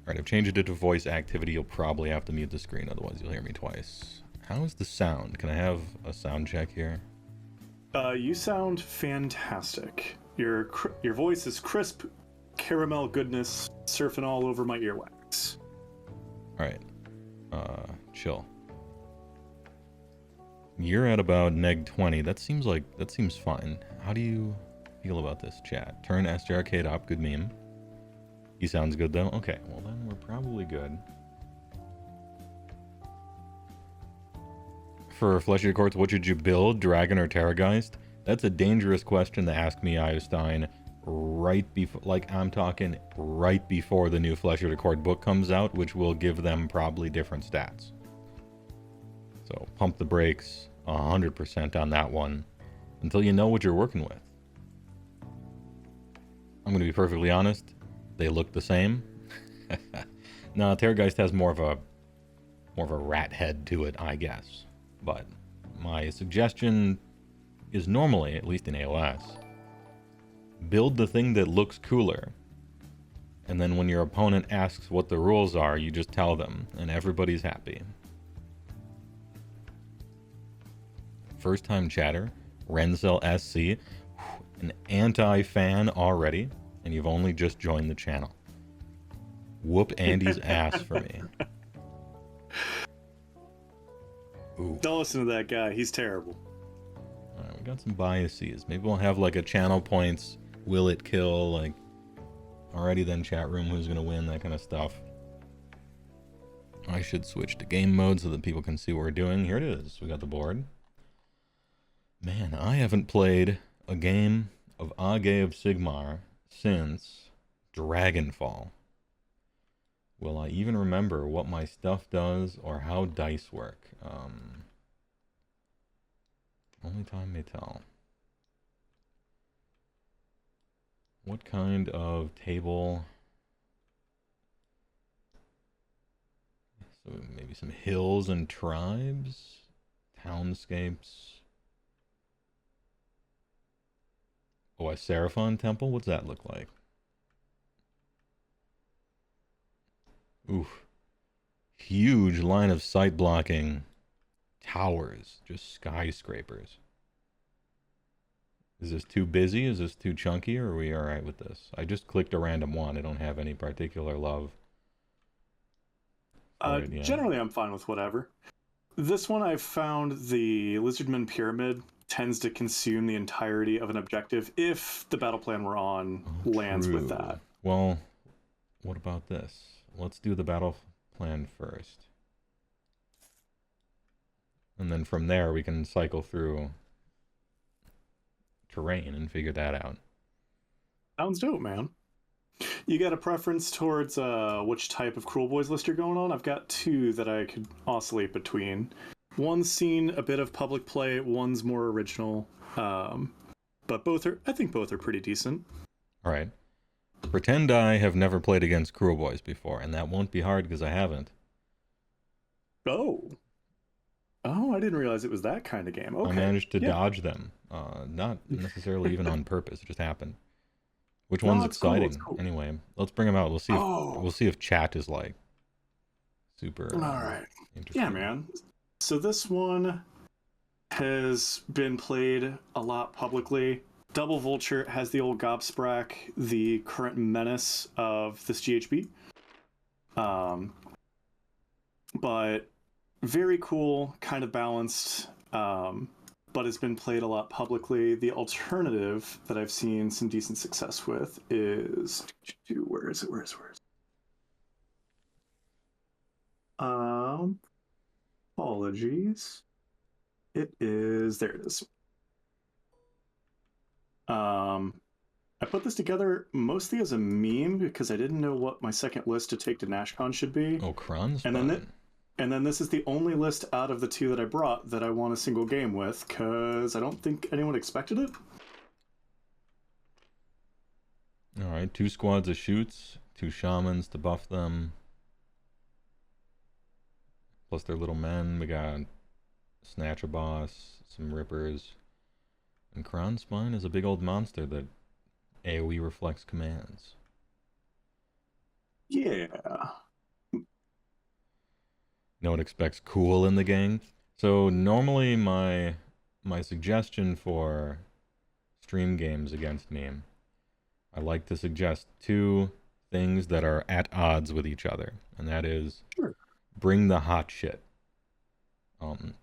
Alright, I've changed it to voice activity. You'll probably have to mute the screen, otherwise you'll hear me twice. How is the sound? Can I have a sound check here? You sound fantastic. Your voice is crisp, caramel goodness surfing all over my earwax. Alright. Chill. You're at about neg 20. That seems fine. How do you feel about this, chat? Turn SJ Arcade up. Good meme. He sounds good, though? Okay, well then we're probably good. For Flesh of Your Courts, what should you build? Dragon or Terrorgeist? That's a dangerous question to ask me, Eierstein, right before, like, I'm talking right before the new Flesh of the Court book comes out, which will give them probably different stats. So pump the brakes 100% on that one until you know what you're working with. I'm going to be perfectly honest. They look the same. No, Terrorgeist has more of a rat head to it, I guess. But my suggestion is normally, at least in AOS, build the thing that looks cooler. And then when your opponent asks what the rules are, you just tell them, and everybody's happy. First time chatter, Renzel SC, an anti-fan already, and you've only just joined the channel. Whoop Andy's ass for me. Ooh. Don't listen to that guy, he's terrible. Alright, we got some biases. Maybe we'll have like a channel points, will it kill, like, alrighty then chat room, who's gonna win, that kind of stuff. I should switch to game mode so that people can see what we're doing. Here it is, we got the board. Man, I haven't played a game of Age of Sigmar since Dragonfall. Will I even remember what my stuff does or how dice work? Only time may tell. What kind of table? So maybe some hills and tribes? Townscapes? Oh, a Seraphon temple? What's that look like? Oof. Huge line of sight blocking. Towers. Just skyscrapers. Is this too busy? Is this too chunky? Or are we alright with this? I just clicked a random one. I don't have any particular love. Generally, I'm fine with whatever. This one, I've found the Lizardman Pyramid tends to consume the entirety of an objective if the battle plan we're on lands with that. Well, what about this? Let's do the battle plan first. And then from there we can cycle through terrain and figure that out. Sounds dope, man. You got a preference towards which type of Cruelboyz list you're going on? I've got two that I could oscillate between. One's seen a bit of public play, one's more original. But I think both are pretty decent. Alright. Pretend I have never played against Cruelboyz before, and that won't be hard because I haven't. Oh, I didn't realize it was that kind of game. Okay. I managed to dodge them. Not necessarily even on purpose, it just happened. Which one's exciting? Cool. Anyway, let's bring them out. We'll see if chat is like super Alright. Yeah, man. So this one has been played a lot publicly. Double Vulture has the old Gobsprack, the current menace of this GHB. But very cool, kind of balanced, but has been played a lot publicly. The alternative that I've seen some decent success with is... Where is it? Apologies. There it is. I put this together mostly as a meme because I didn't know what my second list to take to NashCon should be. Oh, Kron's and then this is the only list out of the two that I brought that I want a single game with because I don't think anyone expected it. Alright, 2 squads of shoots, 2 shamans to buff them. Plus their little men. We got Snatcher Boss, some Rippers. And Kron Spine is a big old monster that AoE reflects commands. Yeah. No one expects cool in the gang. So normally my suggestion for stream games against meme, I like to suggest two things that are at odds with each other, and that is Sure. bring the hot shit.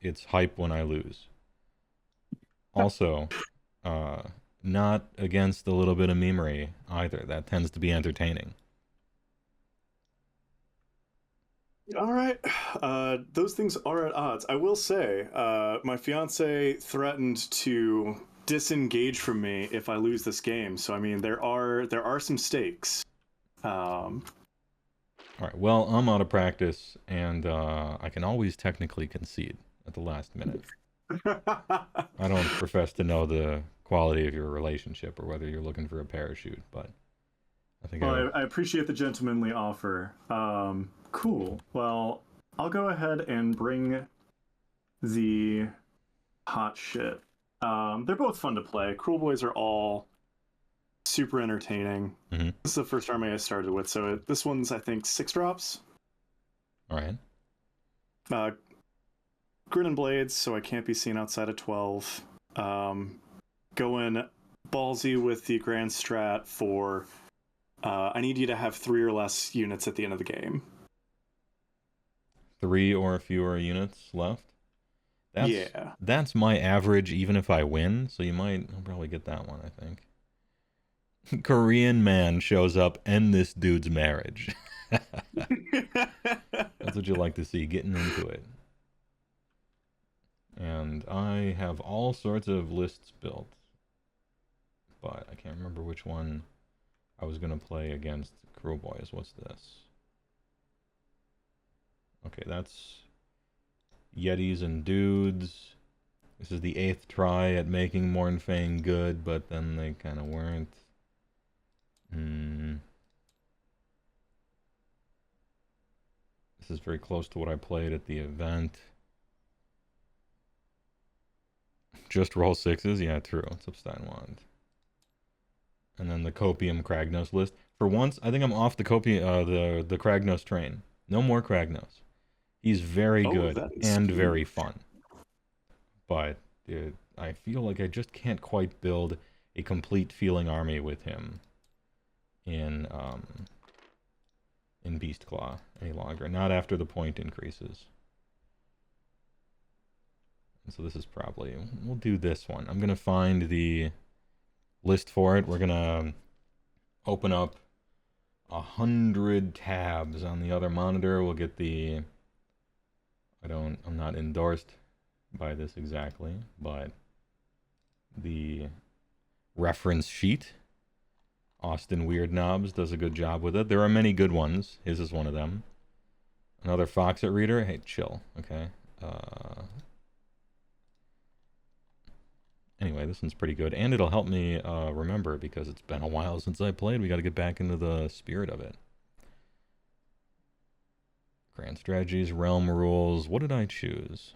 It's hype when I lose. Also, uh, not against a little bit of memery either. That tends to be entertaining. All right. Those things are at odds. I will say, my fiance threatened to disengage from me if I lose this game. So I mean, there are some stakes. Um, All right. Well, I'm out of practice, and I can always technically concede at the last minute. I don't profess to know the quality of your relationship or whether you're looking for a parachute, but I think well, I appreciate the gentlemanly offer. Cool. Well, I'll go ahead and bring the hot shit. They're both fun to play. Cruelboyz are all super entertaining. Mhm. This is the first army I started with, so this one's I think 6 drops. All right. Grin and Blades, so I can't be seen outside of 12. Going ballsy with the Grand Strat for I need you to have 3 or less units at the end of the game. 3 or fewer units left. Yeah. That's my average, even if I win. So I'll probably get that one, I think. Korean man shows up, end this dude's marriage. That's what you like to see, getting into it. And I have all sorts of lists built, but I can't remember which one I was going to play against Cruelboyz. What's this? Okay, that's Yetis and Dudes. This is the 8th try at making Mornfang good, but then they kind of weren't. This is very close to what I played at the event. Just roll 6s? Yeah, true. It's Upstein Wand. And then the Copium Kragnos list. For once, I think I'm off the the Kragnos train. No more Kragnos. He's very good and very fun. But dude, I feel like I just can't quite build a complete feeling army with him in Beastclaw any longer. Not after the point increases. And so this is probably, we'll do this one. I'm gonna find the list for it. We're gonna open up 100 tabs on the other monitor. We'll get the, I'm not endorsed by this exactly, but the reference sheet. Austin Weird Knobs does a good job with it. There are many good ones. His is one of them. Another Foxit reader. Hey, chill. Okay. Anyway, this one's pretty good, and it'll help me remember because it's been a while since I played. We got to get back into the spirit of it. Grand strategies, realm rules. What did I choose?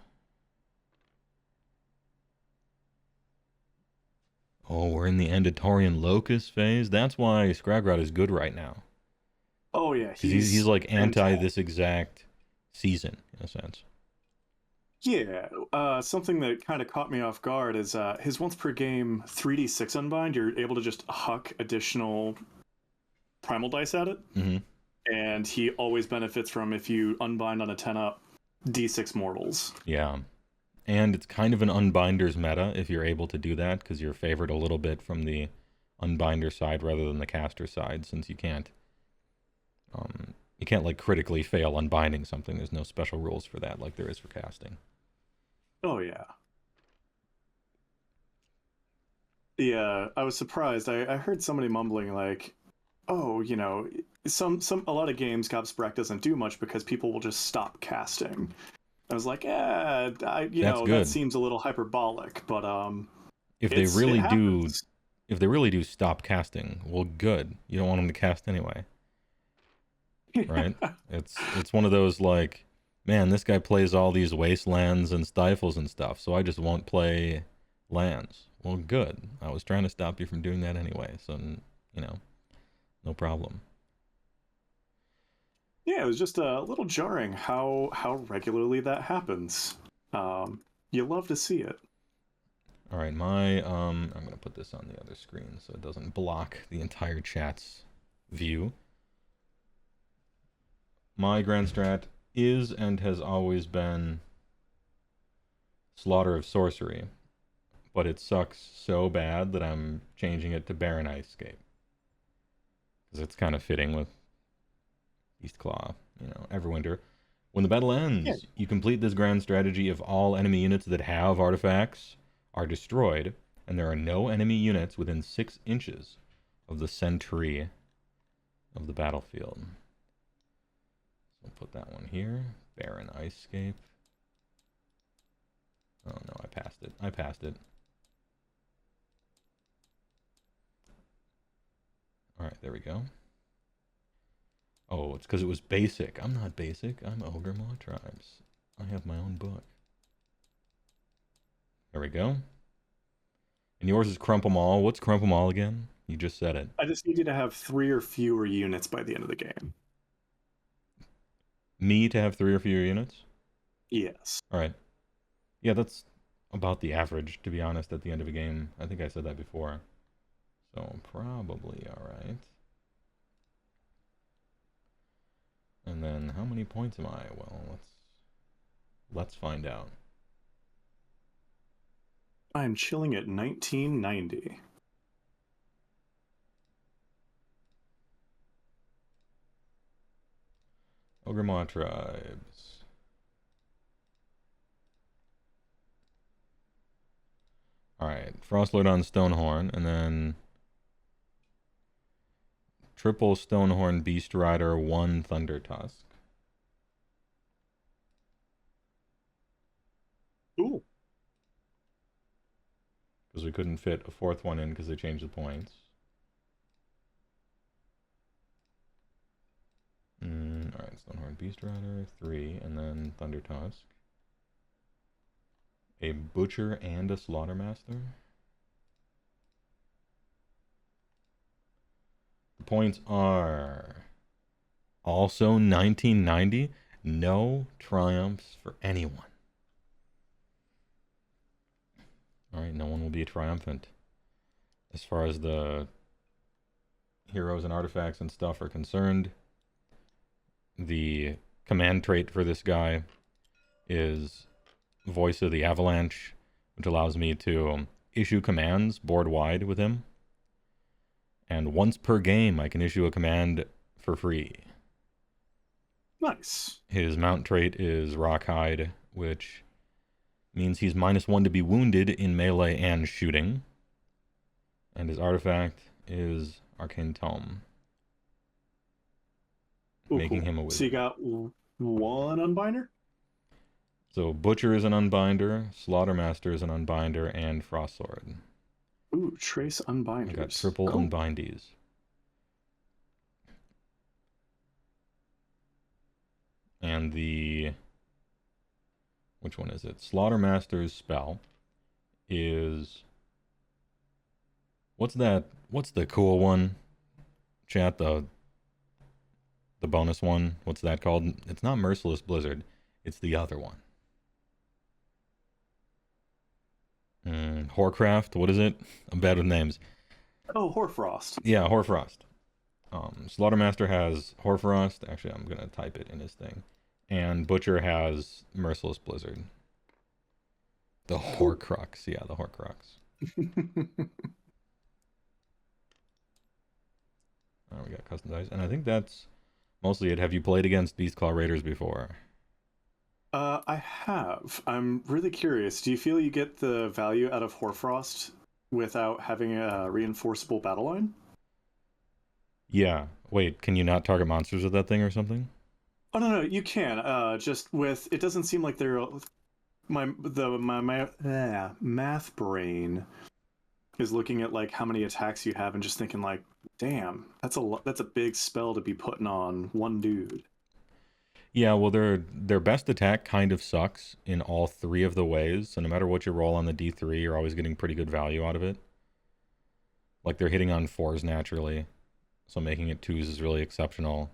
Oh, we're in the Endatorian Locust phase. That's why Scragrod is good right now. Oh yeah, he's like anti this exact season in a sense. Yeah, something that kind of caught me off guard is his once per game 3d6 unbind. You're able to just huck additional primal dice at it, and he always benefits from if you unbind on a 10-up d6 mortals. Yeah. And it's kind of an unbinder's meta if you're able to do that, because you're favored a little bit from the unbinder side rather than the caster side, since you can't like critically fail unbinding something. There's no special rules for that like there is for casting. Oh yeah. Yeah, I was surprised. I heard somebody mumbling like, oh, you know, a lot of games Gobsprack doesn't do much because people will just stop casting. I was like, yeah, that seems a little hyperbolic, but if they really do stop casting, well, good. You don't want them to cast anyway, right? It's one of those like, man, this guy plays all these wastelands and stifles and stuff, so I just won't play lands. Well, good. I was trying to stop you from doing that anyway, so no problem. Yeah, it was just a little jarring how regularly that happens. You love to see it. All right, my I'm gonna put this on the other screen so it doesn't block the entire chat's view. My grand strat is and has always been Slaughter of Sorcery, but it sucks so bad that I'm changing it to Baron Icescape because it's kind of fitting with Beastclaw, you know, Everwinter. When the battle Yeah. ends, you complete this grand strategy if all enemy units that have artifacts are destroyed, and there are no enemy units within 6 inches of the century of the battlefield. So I'll put that one here. Baron Icescape. Oh no, I passed it. I passed it. Alright, there we go. Oh, it's because it was basic. I'm not basic. I'm Ogre Maw Tribes. I have my own book. There we go. And yours is Crumple Mall. What's Crumple Mall again? You just said it. I just need you to have 3 or fewer units by the end of the game. Me to have 3 or fewer units? Yes. Alright. Yeah, that's about the average, to be honest, at the end of a game. I think I said that before. So, probably alright. And then, how many points am I? Well, let's find out. I'm chilling at 1990. Ogre Maw Tribes. Alright, Frostlord on Stonehorn, and then triple Stonehorn Beast Rider, 1 Thunder Tusk. Ooh. Because we couldn't fit a 4th one in because they changed the points. Alright, Stonehorn Beast Rider, 3, and then Thunder Tusk. A Butcher and a Slaughtermaster. The points are also 1990. No triumphs for anyone. Alright, no one will be triumphant. As far as the heroes and artifacts and stuff are concerned, the command trait for this guy is Voice of the Avalanche, which allows me to issue commands board wide with him. And once per game, I can issue a command for free. Nice. His mount trait is Rockhide, which means he's -1 to be wounded in melee and shooting. And his artifact is Arcane Tome, making him a wizard. So you got 1 unbinder? So Butcher is an unbinder, Slaughtermaster is an unbinder, and Frostsword. Ooh, trace unbinders. I got triple unbindies. And the... which one is it? Slaughtermaster's spell is... What's that? What's the cool one? Chat, the bonus one. What's that called? It's not Merciless Blizzard. It's the other one. Horcraft, what is it? I'm bad with names. Oh, Hoarfrost. Yeah, Hoarfrost. Slaughtermaster has Hoarfrost. Actually, I'm going to type it in his thing. And Butcher has Merciless Blizzard. The Horcrux. Yeah, the Horcrux. We got custom dice. And I think that's mostly it. Have you played against Beastclaw Raiders before? I have. I'm really curious. Do you feel you get the value out of Hoarfrost without having a reinforceable battle line? Yeah. Wait, can you not target monsters with that thing or something? Oh no, you can. Just with it doesn't seem like they're my math brain is looking at like how many attacks you have and just thinking like, damn, that's a big spell to be putting on one dude. Yeah, well, their best attack kind of sucks in all 3 of the ways. So no matter what you roll on the D3, you're always getting pretty good value out of it. Like they're hitting on 4s naturally, so making it 2s is really exceptional.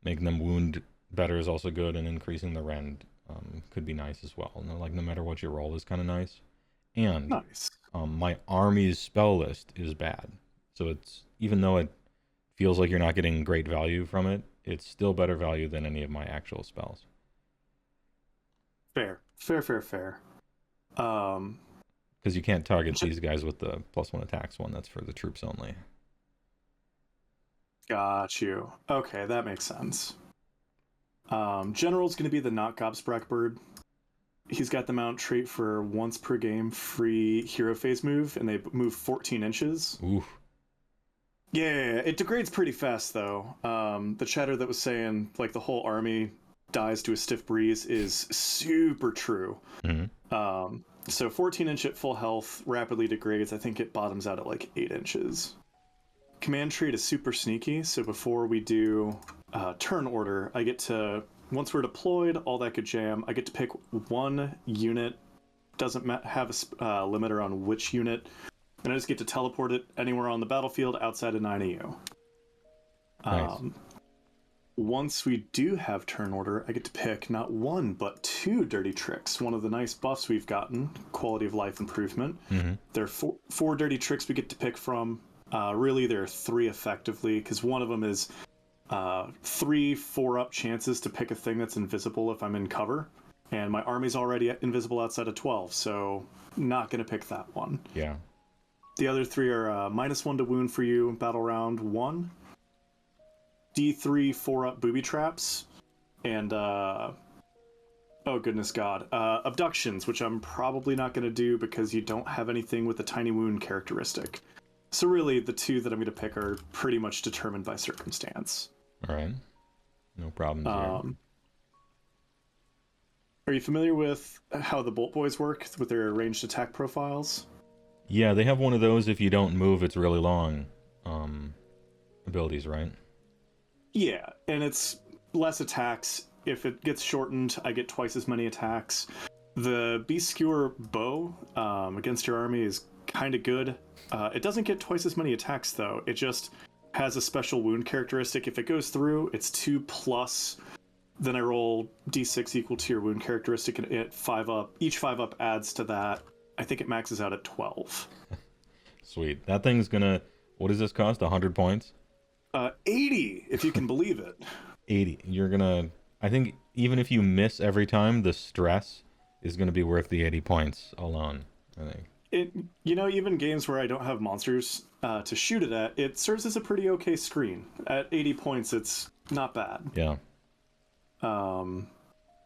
Making them wound better is also good, and increasing the rend could be nice as well. Like, no matter what you roll is kind of nice. And Nice. my army's spell list is bad. So it's, even though it feels like you're not getting great value from it, it's still better value than any of my actual spells. Fair. Because you can't target these guys with the +1 attacks one. That's for the troops only. Got you. Okay, that makes sense. General's going to be the not Gobsprack bird. He's got the mount trait for once per game free hero phase move, and they move 14 inches. Oof. Yeah, it degrades pretty fast though. The chatter that was saying like the whole army dies to a stiff breeze is super true. Mm-hmm. So 14 inch at full health rapidly degrades. I think it bottoms out at like 8 inches. Command trait is super sneaky, so before we do turn order, I get to, once we're deployed, all that good jam, I get to pick one unit. Doesn't have a limiter on which unit, and I just get to teleport it anywhere on the battlefield outside of 9EU. Nice. Once we do have turn order, I get to pick not one, but 2 dirty tricks. One of the nice buffs we've gotten, quality of life improvement. Mm-hmm. There are four dirty tricks we get to pick from. Really, there are 3 effectively, because one of them is 3 4-up chances to pick a thing that's invisible if I'm in cover. And my army's already invisible outside of 12, so not going to pick that one. Yeah. The other 3 are -1 to wound for you, battle round 1. D3 4-up booby traps, and oh goodness god, abductions, which I'm probably not going to do because you don't have anything with the tiny wound characteristic. So really, the 2 that I'm going to pick are pretty much determined by circumstance. All right. No problems here. Are you familiar with how the Bolt Boys work with their ranged attack profiles? Yeah, they have one of those if you don't move, it's really long abilities, right? Yeah, and it's less attacks. If it gets shortened, I get twice as many attacks. The Beast Skewer bow against your army is kind of good. It doesn't get twice as many attacks, though. It just has a special wound characteristic. If it goes through, it's 2+. Then I roll d6 equal to your wound characteristic, and it 5-up. Each 5-up adds to that. I think it maxes out at 12. Sweet. That thing's gonna... What does this cost? 100 points? 80, if you can believe it. 80. You're gonna... I think even if you miss every time, the stress is gonna be worth the 80 points alone, I think. Even games where I don't have monsters to shoot it at, it serves as a pretty okay screen. At 80 points, it's not bad. Yeah.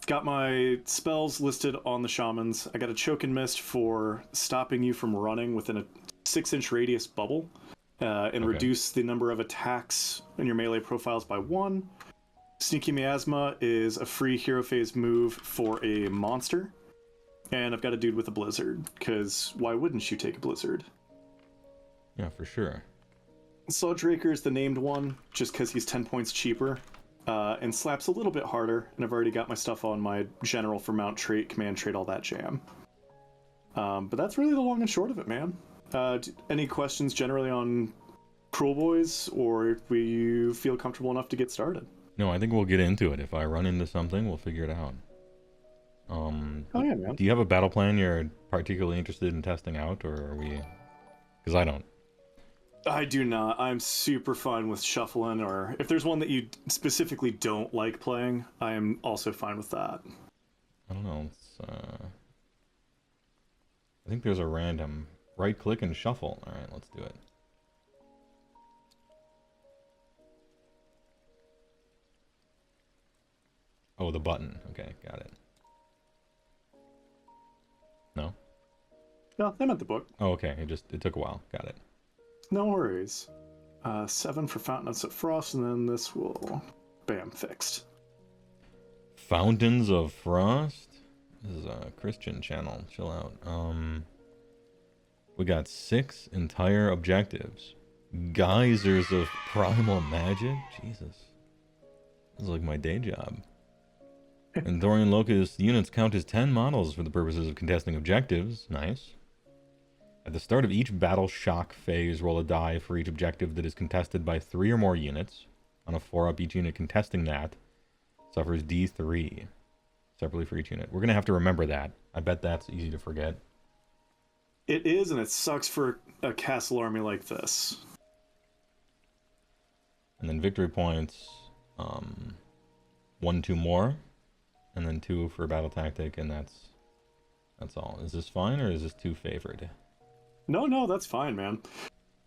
Got my spells listed on the shamans. I got a choke and mist for stopping you from running within a 6-inch radius bubble, and reduce the number of attacks in your melee profiles by 1. Sneaky Miasma is a free hero phase move for a monster. And I've got a dude with a blizzard, because why wouldn't you take a blizzard? Yeah, for sure. Sludge Raker is the named one, just because he's 10 points cheaper, and slaps a little bit harder, and I've already got my stuff on my general for mount trait, command trait, all that jam. But that's really the long and short of it, man. Any questions generally on Cruelboyz, or do you feel comfortable enough to get started? No, I think we'll get into it. If I run into something, we'll figure it out. Oh yeah, man. Do you have a battle plan you're particularly interested in testing out, or are we... Because I don't. I do not. I'm super fine with shuffling, or if there's one that you specifically don't like playing, I am also fine with that. I don't know. I think there's a random right-click and shuffle. All right, let's do it. Oh, the button. Okay, got it. No? No, I meant the book. Oh, okay. It took a while. Got it. No worries. 7 for Fountains of Frost, and then this will... Bam, fixed. Fountains of Frost? This is a Christian channel. Chill out. We got 6 entire objectives. Geysers of Primal Magic? Jesus. This is like my day job. And Thorian Locust units count as 10 models for the purposes of contesting objectives. Nice. At the start of each battle shock phase, roll a die for each objective that is contested by 3 or more units. On a 4-up, each unit contesting that suffers D3 separately for each unit. We're going to have to remember that. I bet that's easy to forget. It is, and it sucks for a castle army like this. And then victory points, 1, 2 more, and then 2 for battle tactic, and that's all. Is this fine, or is this too favored? No, that's fine, man.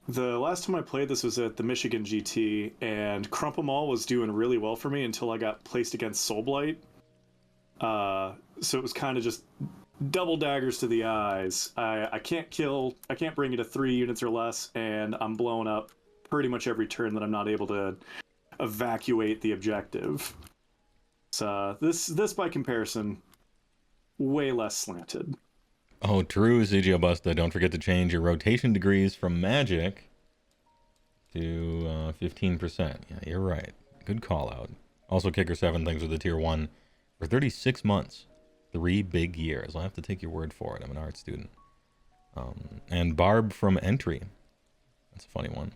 The last time I played this was at the Michigan GT, and Crump 'em All was doing really well for me until I got placed against Soulblight. So it was kind of just double daggers to the eyes. I can't bring it to 3 units or less, and I'm blowing up pretty much every turn that I'm not able to evacuate the objective. So this by comparison, way less slanted. Oh, true, CGO Busta. Don't forget to change your rotation degrees from magic to 15%. Yeah, you're right. Good call out. Also, Kicker7, thanks for the tier 1 for 36 months. 3 big years. I'll have to take your word for it. I'm an art student. And Barb from Entry. That's a funny one.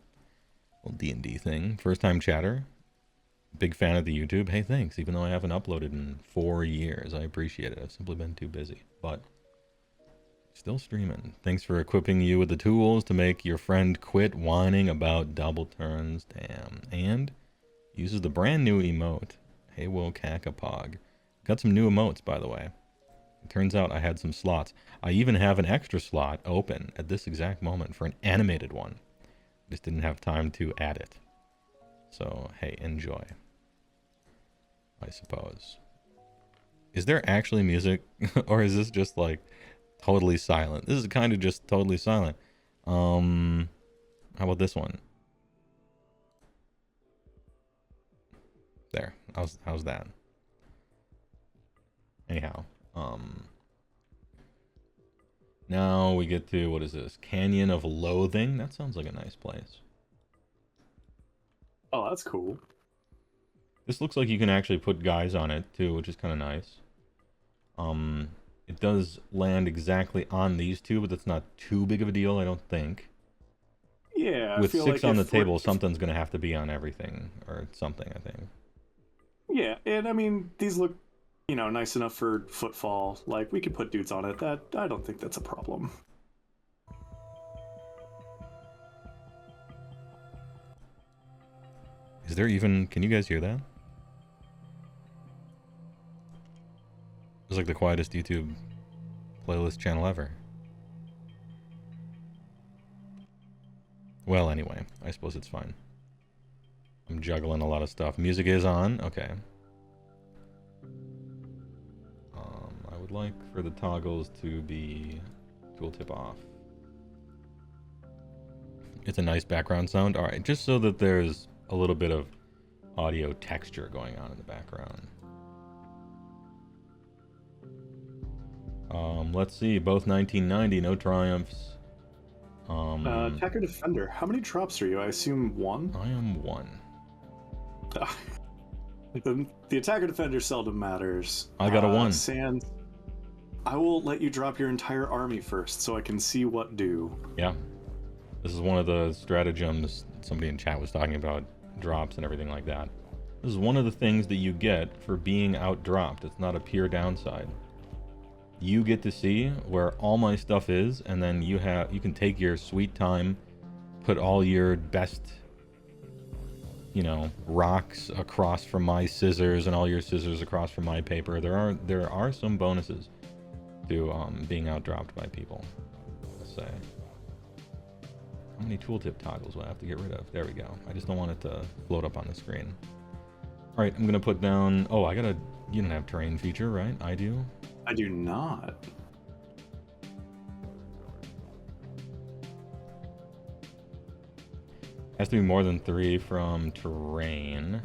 Little D&D thing. First time chatter. Big fan of the YouTube. Hey, thanks. Even though I haven't uploaded in 4 years. I appreciate it. I've simply been too busy. But still streaming. Thanks for equipping you with the tools to make your friend quit whining about double turns. Damn. And uses the brand new emote. Heywoah Kakapog. Got some new emotes, by the way. It turns out I had some slots. I even have an extra slot open at this exact moment for an animated one. Just didn't have time to add it. So, hey, enjoy. I suppose. Is there actually music? Or is this just like totally silent? This is kind of just totally silent. How about this one? There. How's that? Anyhow, now we get to, what is this? Canyon of Loathing? That sounds like a nice place. Oh, that's cool. This looks like you can actually put guys on it too, which is kind of nice. It does land exactly on these two, but that's not too big of a deal, I don't think. Yeah, with I feel 6 like on the table, something's going to have to be on everything, or something, I think. Yeah, and I mean, these look, nice enough for footfall. Like, we could put dudes on it. That I don't think that's a problem. Is there even... Can you guys hear that? It's like the quietest YouTube playlist channel ever. Well, anyway, I suppose it's fine. I'm juggling a lot of stuff. Music is on. Okay. I would like for the toggles to be tooltip off. It's a nice background sound. All right, just so that there's a little bit of audio texture going on in the background. Let's see. Both 1990. No triumphs. Attacker Defender. How many drops are you? I assume 1? I am 1. The Attacker Defender seldom matters. I got a 1. Sans, I will let you drop your entire army first so I can see what do. Yeah. This is one of the stratagems somebody in chat was talking about, drops and everything like that. This is one of the things that you get for being outdropped. It's not a pure downside. You get to see where all my stuff is, and then you can take your sweet time, put all your best, rocks across from my scissors and all your scissors across from my paper. There are some bonuses to being outdropped by people, let's say. How many tooltip toggles will I have to get rid of? There we go. I just don't want it to float up on the screen. All right, I'm going to put down... Oh, you don't have terrain feature, right? I do? I do not. Has to be more than 3 from terrain.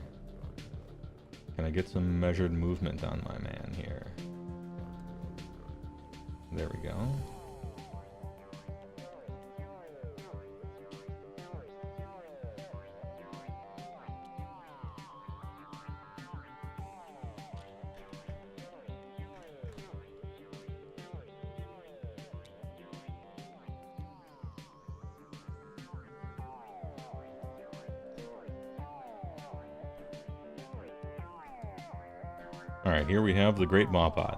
Can I get some measured movement on my man here? There we go. Alright, here we have the Great Mawpot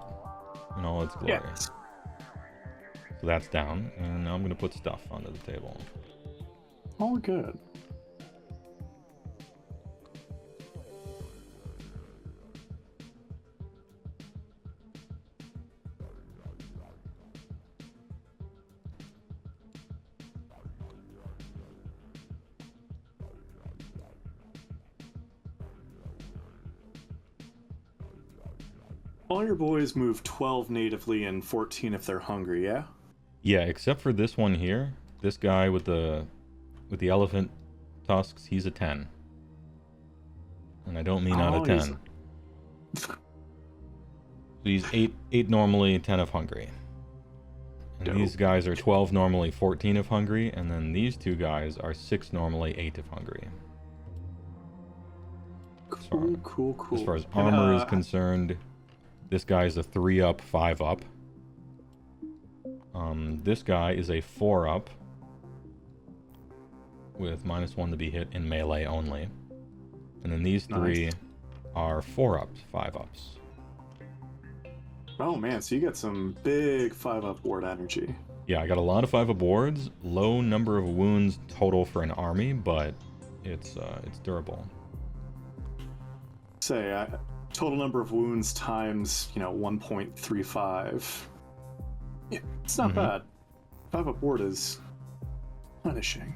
in all its glory. Yes. So that's down, and now I'm going to put stuff onto the table. All good. All your boys move 12 natively and 14 if they're hungry, yeah? Yeah, except for this one here. This guy with the elephant tusks, he's a 10. And I don't mean out of 10. So he's 8 normally, 10 of hungry. And Dope. these guys are 12 normally, 14 of hungry, and then these two guys are 6 normally, 8 of hungry. Cool. As far as armor is concerned, this guy's a 3 up, 5 up. This guy is a 4 up with -1 to be hit in melee only. And then these three are 4 ups, 5 ups. Oh man, so you got some big 5-up ward energy. Yeah, I got a lot of 5 up wards, low number of wounds total for an army, but it's durable. Say, total number of wounds times, 1.35. Yeah, it's not bad. 5-up ward is punishing.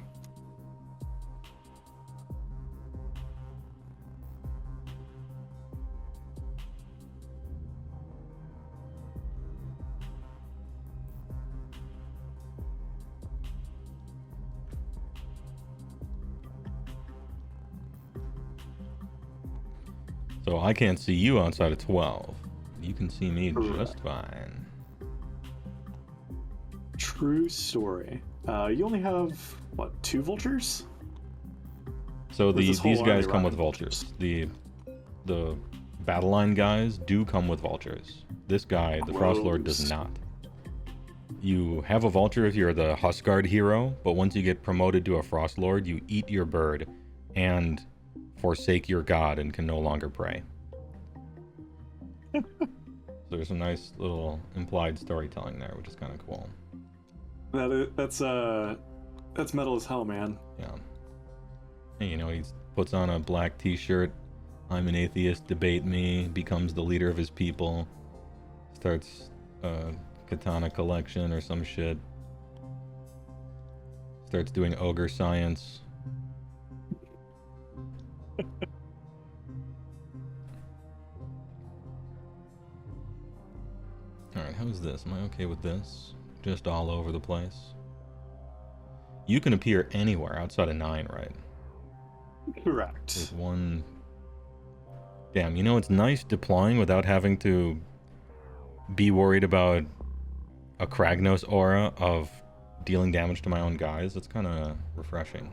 So I can't see you outside of 12. You can see me just fine. True story. You only have, what, 2 vultures? So these guys come with vultures. vultures. The battle line guys do come with vultures. This guy, the Frostlord, does not. You have a vulture if you're the Huskguard hero, but once you get promoted to a Frostlord, you eat your bird and forsake your god and can no longer pray. So there's some nice little implied storytelling there, which is kind of cool. That's metal as hell, man. Yeah. And, he puts on a black t-shirt, I'm an atheist, debate me, becomes the leader of his people, starts a katana collection or some shit, starts doing ogre science. Alright, how's this? Am I okay with this? Just all over the place? You can appear anywhere outside of 9, right? Correct. There's one... Damn, it's nice deploying without having to be worried about a Kragnos aura of dealing damage to my own guys. That's kind of refreshing.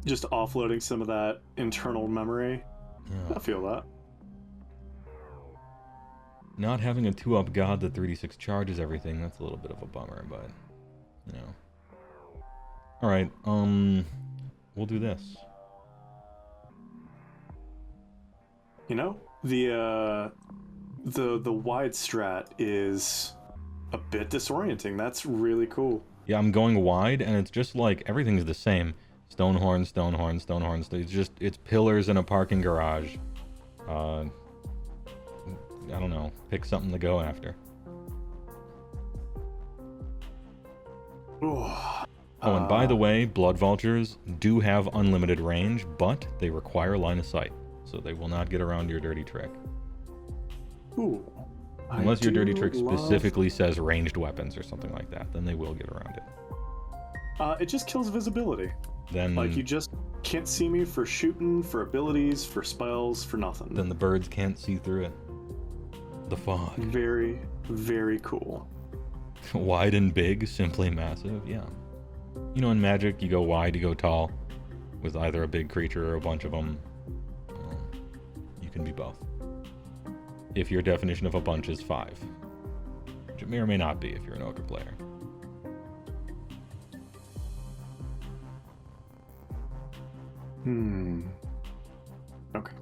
Just offloading some of that internal memory. Yeah. I feel that. Not having a 2-up god that 3d6 charges everything, that's a little bit of a bummer, but, Alright, we'll do this. The wide strat is a bit disorienting. That's really cool. Yeah, I'm going wide, and it's just like, everything's the same. Stonehorn, Stonehorn, Stonehorn, it's pillars in a parking garage. I don't know, pick something to go after. Oh, and by the way, Blood Vultures do have unlimited range, but they require line of sight, so they will not get around your dirty trick. Ooh. Unless your dirty trick specifically says ranged weapons or something like that, then they will get around it. It just kills visibility. Then, you just can't see me for shooting, for abilities, for spells, for nothing. Then the birds can't see through it. The fog. Very, very cool. Wide and big, simply massive, yeah. In Magic, you go wide, you go tall, with either a big creature or a bunch of them. Well, you can be both. If your definition of a bunch is 5. Which it may or may not be if you're an Ogre player. Okay.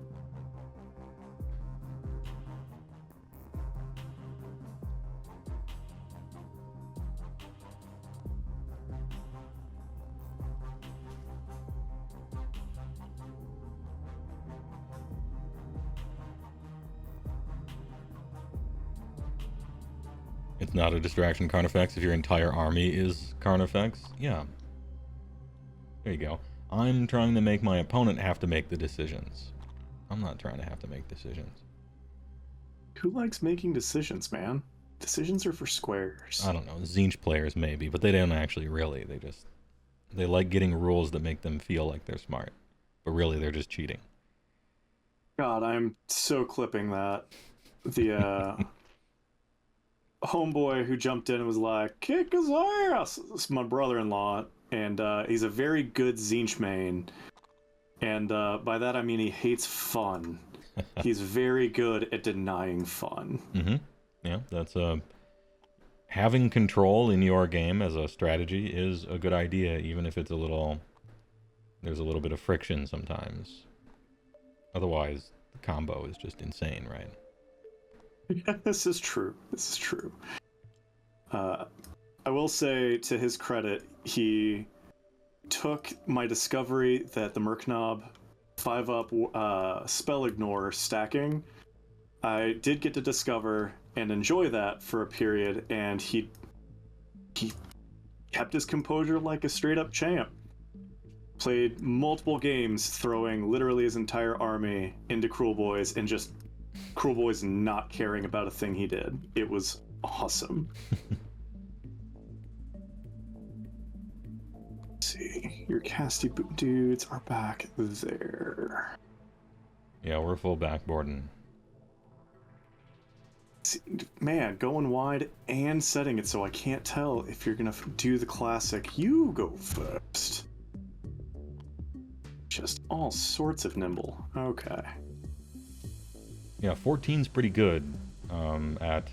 It's not a distraction Carnifex if your entire army is Carnifex. Yeah. There you go. I'm trying to make my opponent have to make the decisions. I'm not trying to have to make decisions. Who likes making decisions, man? Decisions are for squares. I don't know. Zinch players maybe, but they don't actually really. They like getting rules that make them feel like they're smart. But really they're just cheating. God, I'm so clipping that. The homeboy who jumped in and was like, kick his ass! It's my brother-in-law, and he's a very good Zinch main. And by that I mean he hates fun. He's very good at denying fun. Mm-hmm. Yeah, that's having control in your game as a strategy is a good idea, even if it's there's a little bit of friction sometimes. Otherwise, the combo is just insane, right? Yeah, this is true. This is true. I will say, to his credit, he took my discovery that the Merknob 5-up spell ignore stacking. I did get to discover and enjoy that for a period, and he kept his composure like a straight-up champ. Played multiple games throwing literally his entire army into Cruelboyz and just Cruelboyz not caring about a thing he did. It was awesome. Let's see, your casty dudes are back there. Yeah, we're full backboarding. See, man, going wide and setting it so I can't tell if you're gonna do the classic you go first. Just all sorts of nimble. Okay. Yeah, 14's pretty good at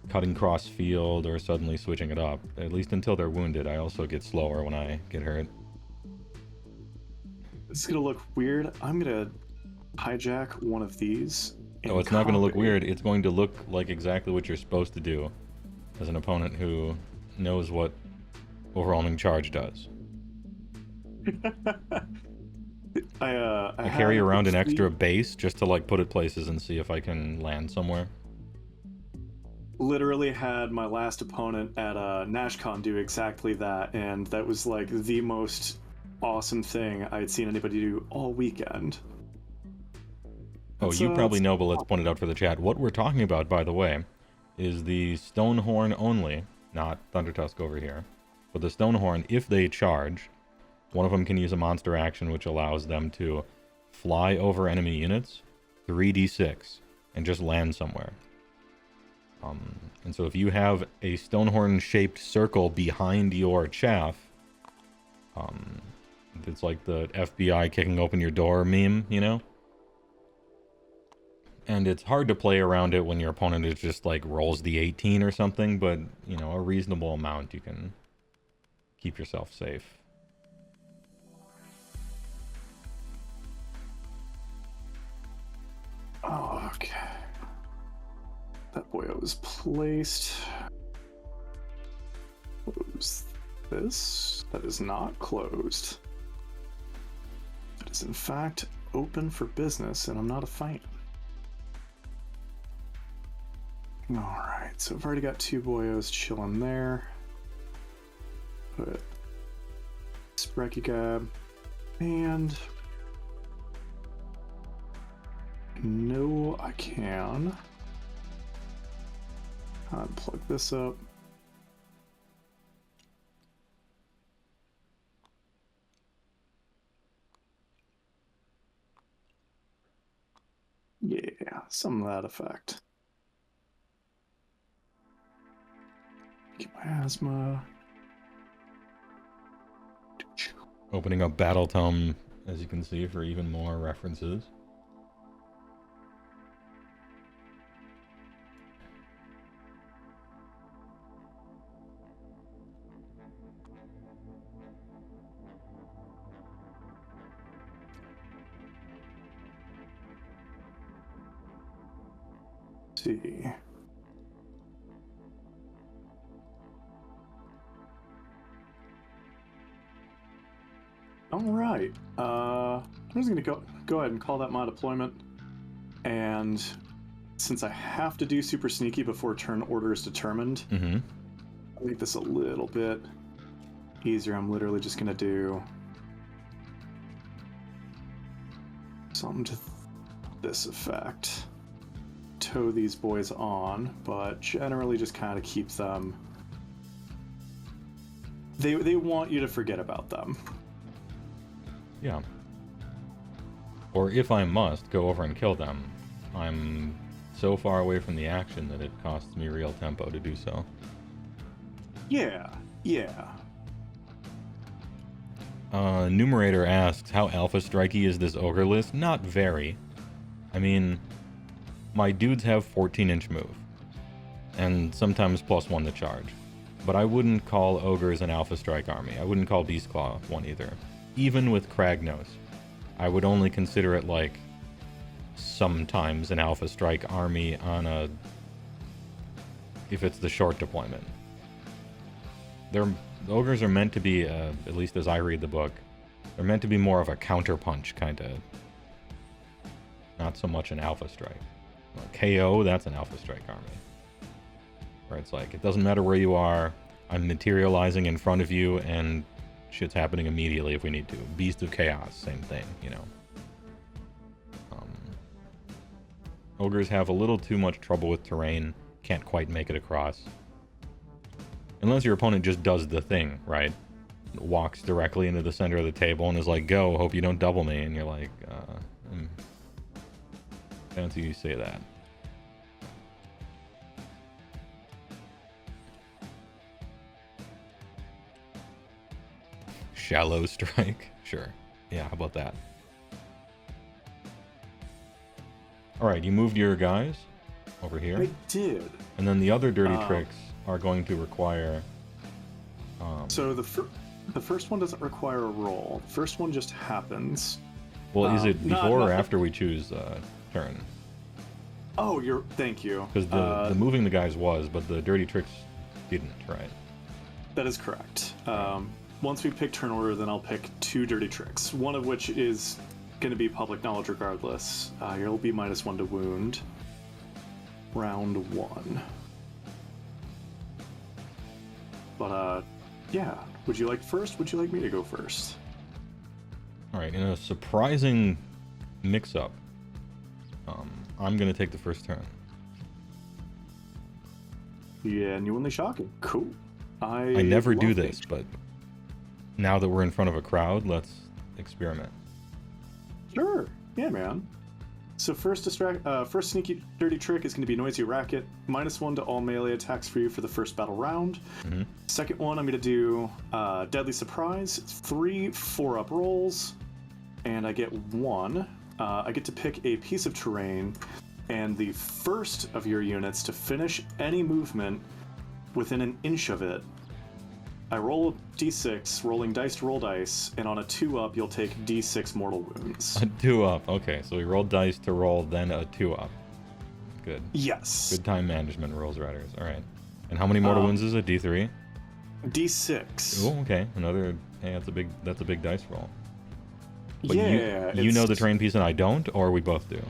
cutting cross field or suddenly switching it up. At least until they're wounded. I also get slower when I get hurt. This is gonna look weird. I'm gonna hijack one of these. Oh, it's not going to look weird. It's going to look like exactly what you're supposed to do as an opponent who knows what overwhelming charge does. I carry around an extra base just to like put it places and see if I can land somewhere. Literally had my last opponent at NashCon do exactly that, and that was like the most awesome thing I had seen anybody do all weekend. Oh, you probably know, but let's point it out for the chat. What we're talking about, by the way, is the Stonehorn only, not Thundertusk over here. But the Stonehorn, if they charge, one of them can use a monster action which allows them to fly over enemy units, 3d6, and just land somewhere. And so if you have a Stonehorn-shaped circle behind your chaff, it's like the FBI kicking open your door meme, you know? And it's hard to play around it when your opponent is just like rolls the 18 or something, but you know, a reasonable amount you can keep yourself safe. Oh, okay. That boyo was placed. Close this. That is not closed. It is in fact open for business, and I'm not a fan. Alright, so I've already got two boyos chilling there. Put Sprecky Gab and no, I can unplug this up. Yeah, some of that effect. Get my asthma. Opening up Battletome, as you can see, for even more references. Let's see. All right. I'm just gonna go ahead and call that my deployment, and since I have to do super sneaky before turn order is determined, I'll make this a little bit easier. I'm literally just going to do something to this effect. Tow these boys on, but generally just kind of keep them. They want you to forget about them. Yeah. Or if I must go over and kill them, I'm so far away from the action that it costs me real tempo to do so. Yeah. Numerator asks, how alpha strikey is this ogre list? Not very. I mean, my dudes have 14-inch move, and sometimes +1 to charge. But I wouldn't call ogres an alpha strike army. I wouldn't call Beastclaw one either. Even with Kragnos, I would only consider it like sometimes an alpha strike army on a, if it's the short deployment. The ogres are meant to be, at least as I read the book, they're meant to be more of a counterpunch kind of, not so much an alpha strike. Like KO, that's an alpha strike army. Where it's like, it doesn't matter where you are, I'm materializing in front of you and shit's happening immediately if we need to. Beast of Chaos, same thing, you know. Ogres have a little too much trouble with terrain, can't quite make it across. Unless your opponent just does the thing, right? Walks directly into the center of the table and is like, go, hope you don't double me. And you're like, fancy you say that. Shallow strike? Sure. Yeah, how about that? Alright, you moved your guys over here. I did. And then the other dirty tricks are going to require... So the first one doesn't require a roll. The first one just happens. Well, is it before or after we choose turn? Oh, thank you. Because the moving the guys was, but the dirty tricks didn't, right? That is correct. Once we pick turn order, then I'll pick 2 dirty tricks, one of which is going to be public knowledge regardless. You'll be -1 to wound. Round 1. But, yeah. Would you like first? Would you like me to go first? Alright, in a surprising mix-up, I'm going to take the first turn. Yeah, genuinely shocking. Cool. I never do this, but now that we're in front of a crowd, let's experiment. Sure. Yeah, man. So first sneaky dirty trick is going to be Noisy Racket. -1 to all melee attacks for you for the first battle round. Second one, I'm going to do Deadly Surprise. It's 3 4-up rolls, and I get 1. I get to pick a piece of terrain, and the first of your units to finish any movement within an inch of it. I roll a d6, rolling dice to roll dice, and on a 2-up, you'll take d6 mortal wounds. A 2-up, okay. So we rolled dice to roll, then a 2-up. Good. Yes. Good time management, Rules Riders. All right. And how many mortal wounds is it? D3? D6. Oh, okay. Another. Hey, that's a big dice roll. But yeah. You know the terrain piece and I don't, or we both do?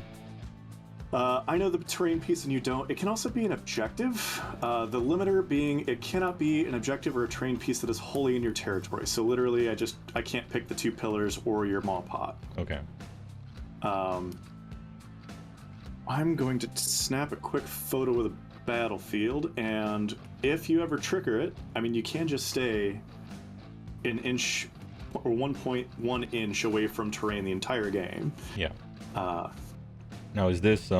I know the terrain piece and you don't. It can also be an objective. The limiter being it cannot be an objective or a terrain piece that is wholly in your territory. So literally, I can't pick the 2 pillars or your maw pot. Okay. I'm going to snap a quick photo of the battlefield, and if you ever trigger it, I mean, you can just stay an inch or 1.1 inch away from terrain the entire game. Yeah. Now, is this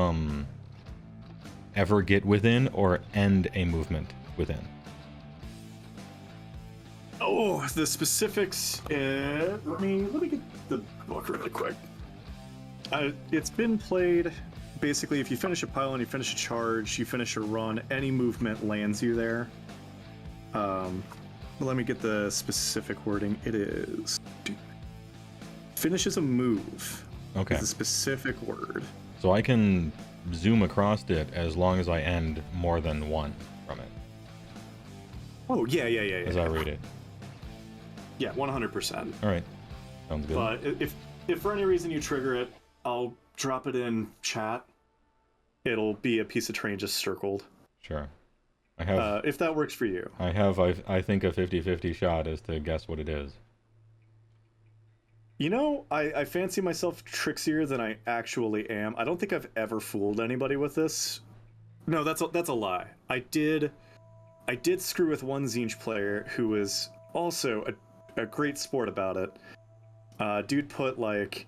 ever get within or end a movement within? Oh, the specifics. Let me get the book really quick. It's been played. Basically, if you finish a pile and you finish a charge, you finish a run, any movement lands you there. Let me get the specific wording. It is finishes a move. Okay. It's a specific word. So I can zoom across it as long as I end more than 1 from it. Oh, yeah. As I read it. Yeah, 100%. All right. Sounds good. But if for any reason you trigger it, I'll drop it in chat. it'll be a piece of terrain just circled. Sure. I have If that works for you. I think a 50-50 shot is to guess what it is. You know, I fancy myself trixier than I actually am. I don't think I've ever fooled anybody with this. No, that's a lie. I did screw with one Zinj player who was also a great sport about it. Dude put like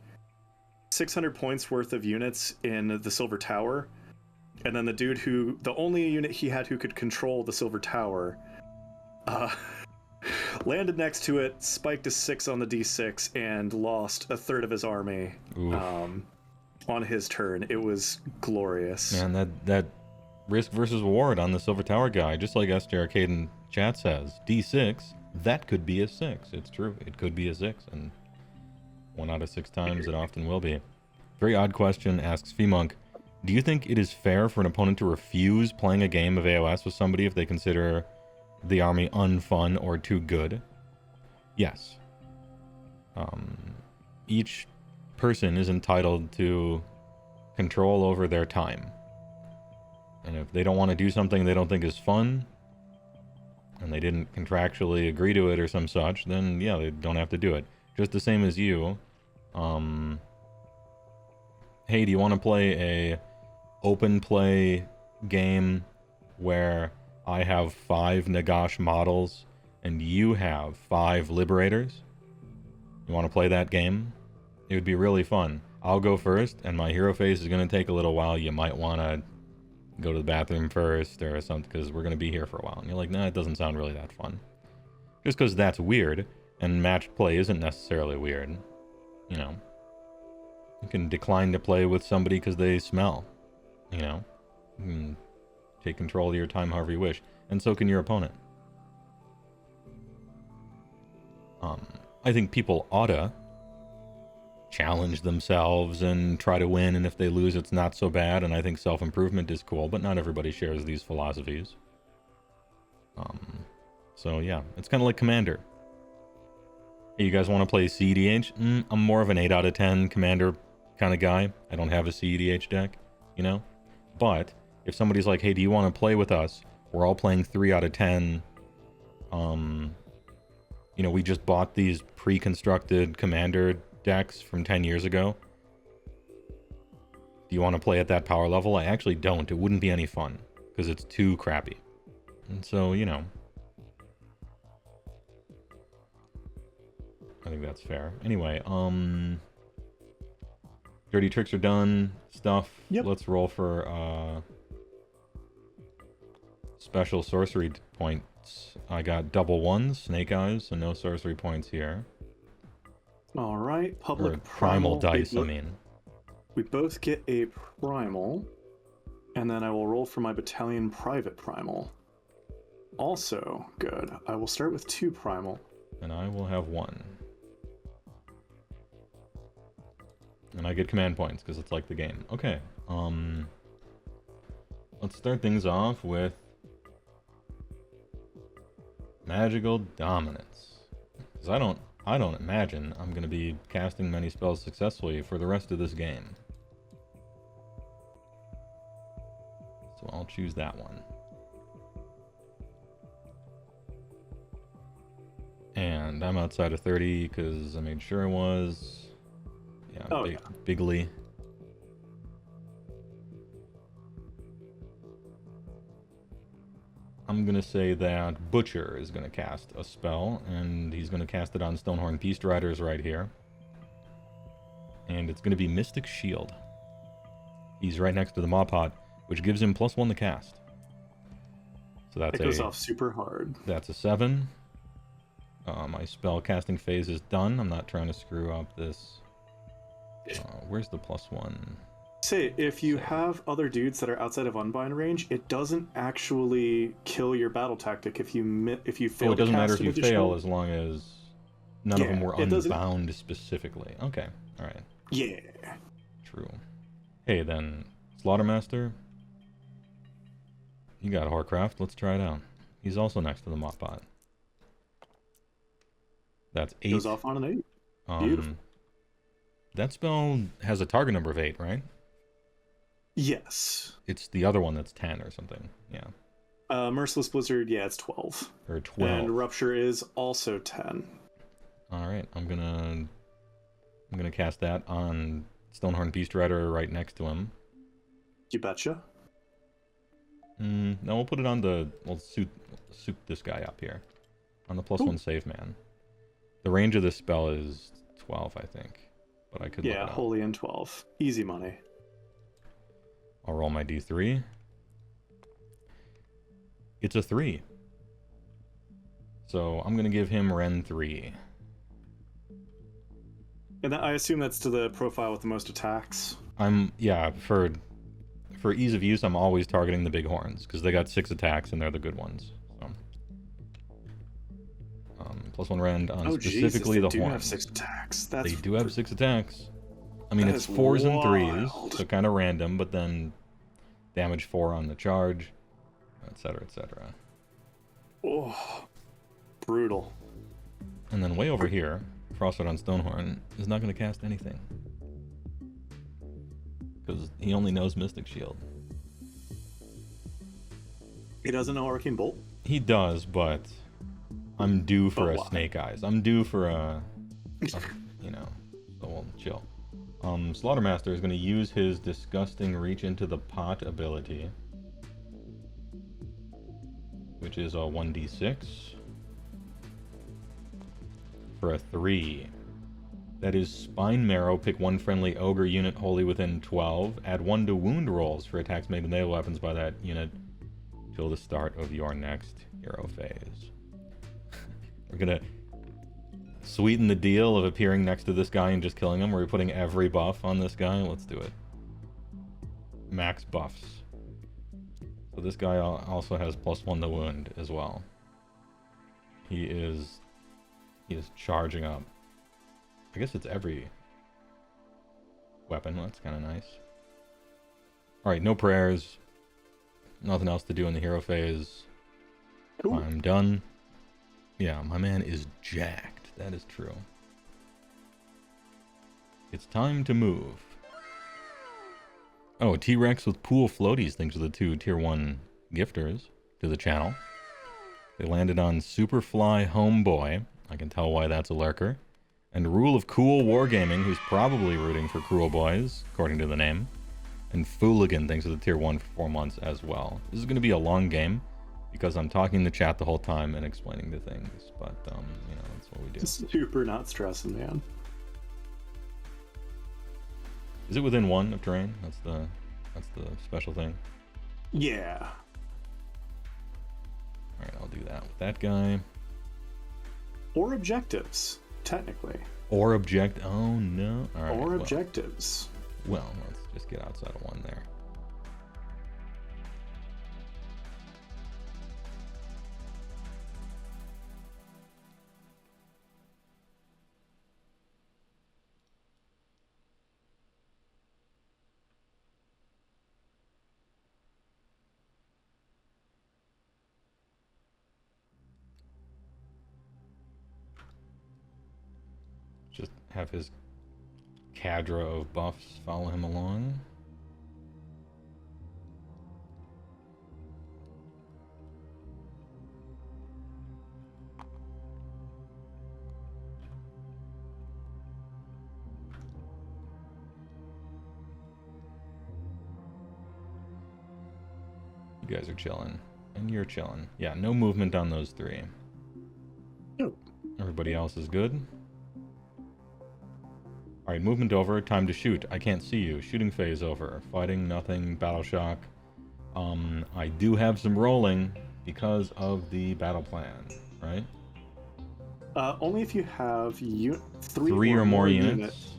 600 points worth of units in the Silver Tower, and then the only unit he had who could control the Silver Tower, landed next to it, spiked a 6 on the d6, and lost a third of his army on his turn. It was glorious. Man, that risk versus reward on the Silver Tower guy, just like SJ Arcade in chat says, D6, that could be a 6. It's true. It could be a 6, and 1 out of 6 times it often will be. Very odd question, asks Femonk. Do you think it is fair for an opponent to refuse playing a game of AOS with somebody if they consider the army unfun or too good? Yes. Each person is entitled to control over their time. And if they don't want to do something they don't think is fun, and they didn't contractually agree to it or some such, then yeah, they don't have to do it. Just the same as you. Hey, do you want to play a open play game where I have 5 Nagash models and you have 5 Liberators? You want to play that game? It would be really fun. I'll go first, and my hero phase is going to take a little while. You might want to go to the bathroom first or something, because we're going to be here for a while. And you're like, nah, it doesn't sound really that fun. Just because that's weird, and matched play isn't necessarily weird. You know. You can decline to play with somebody because they smell. You know. You can take control of your time however you wish. And so can your opponent. I think people oughta challenge themselves and try to win, and if they lose it's not so bad, and I think self-improvement is cool, but not everybody shares these philosophies. So yeah, it's kind of like Commander. Hey, you guys want to play CEDH? I'm more of an 8 out of 10 Commander kind of guy. I don't have a CEDH deck, you know? But if somebody's like, hey, do you want to play with us? We're all playing 3 out of 10. You know, we just bought these pre-constructed Commander decks from 10 years ago. Do you want to play at that power level? I actually don't. It wouldn't be any fun because it's too crappy. And so, you know, I think that's fair. Anyway, dirty tricks are done. Stuff. Yep. Let's roll for special sorcery points. I got double 1s, snake eyes, so no sorcery points here. All right, public or primal dice, I mean. We both get a primal, and then I will roll for my battalion private primal. Also good. I will start with 2 primal. And I will have 1. And I get command points because it's like the game. Okay. Let's start things off with magical dominance. Because I don't imagine I'm going to be casting many spells successfully for the rest of this game. So I'll choose that one. And I'm outside of 30 because I made sure I was. Yeah, bigly. I'm going to say that Butcher is going to cast a spell, and he's going to cast it on Stonehorn Beast Riders right here. And it's going to be Mystic Shield. He's right next to the Maw Pot, which gives him +1 to cast. So that's it goes off super hard. That's a 7. My spell casting phase is done. I'm not trying to screw up this. Where's the +1? Say, if you have other dudes that are outside of unbind range, it doesn't actually kill your battle tactic if you fail. It doesn't to matter cast if you an additional... fail as long as none of them were unbound specifically. Okay, all right. Yeah. True. Hey, then Slaughtermaster. You got Horcraft. Let's try it out. He's also next to the Maw Pot. That's 8. Goes off on an 8. Beautiful. That spell has a target number of 8, right? Yes. It's the other one that's 10 or something. Yeah. Merciless Blizzard, yeah, it's 12. Or 12. And Rupture is also 10. All right, I'm gonna cast that on Stonehorn Beast Rider right next to him. You betcha. No, we'll put it on the... We'll suit this guy up here. On the +1 save man. The range of this spell is 12, I think. But I could look it up. Holy and 12. Easy money. I'll roll my d3. It's a 3. So I'm going to give him Ren 3. And I assume that's to the profile with the most attacks. Yeah, for ease of use, I'm always targeting the big horns, because they got 6 attacks and they're the good ones. So, +1 rend on specifically the horns. They do have 6 attacks. They do have 6 attacks. I mean, it's 4s and 3s, so kind of random, but then damage 4 on the charge, etc., etc. Oh, brutal. And then way over here, Frostbite on Stonehorn is not going to cast anything. Because he only knows Mystic Shield. He doesn't know Arcane Bolt? He does, but I'm due for a Snake Eyes. I'm due for so we'll chill. Slaughtermaster is going to use his Disgusting Reach into the Pot ability, which is a 1d6 for a 3. That is Spine Marrow. Pick one friendly ogre unit wholly within 12. Add 1 to wound rolls for attacks made with melee weapons by that unit till the start of your next hero phase. We're gonna sweeten the deal of appearing next to this guy and just killing him. We're putting every buff on this guy. Let's do it. Max buffs. So this guy also has +1 to wound as well. He is charging up. I guess it's every weapon. That's kind of nice. Alright, no prayers. Nothing else to do in the hero phase. Ooh. I'm done. Yeah, my man is jacked. That is true. It's time to move. Oh, T-Rex with Pool Floaties. Thanks for the 2 Tier 1 gifters to the channel. They landed on Superfly Homeboy. I can tell why that's a lurker. And Rule of Cool Wargaming, who's probably rooting for Cruelboyz, according to the name. And Fooligan, thanks for the Tier 1 for 4 months as well. This is going to be a long game, because I'm talking in the chat the whole time and explaining the things. But, that's what we do. Super not stressing, man. Is it within 1 of terrain? That's the special thing. Yeah. Alright, I'll do that with that guy. Or objectives. Technically. Oh no. All right, or objectives. Well, let's just get outside of 1 there. Just have his cadre of buffs follow him along. You guys are chilling. And you're chilling. Yeah, no movement on those 3. Nope. Everybody else is good. Alright, movement over. Time to shoot. I can't see you. Shooting phase over. Fighting, nothing. Battle shock. I do have some rolling because of the battle plan, right? Only if you have 3 or more units.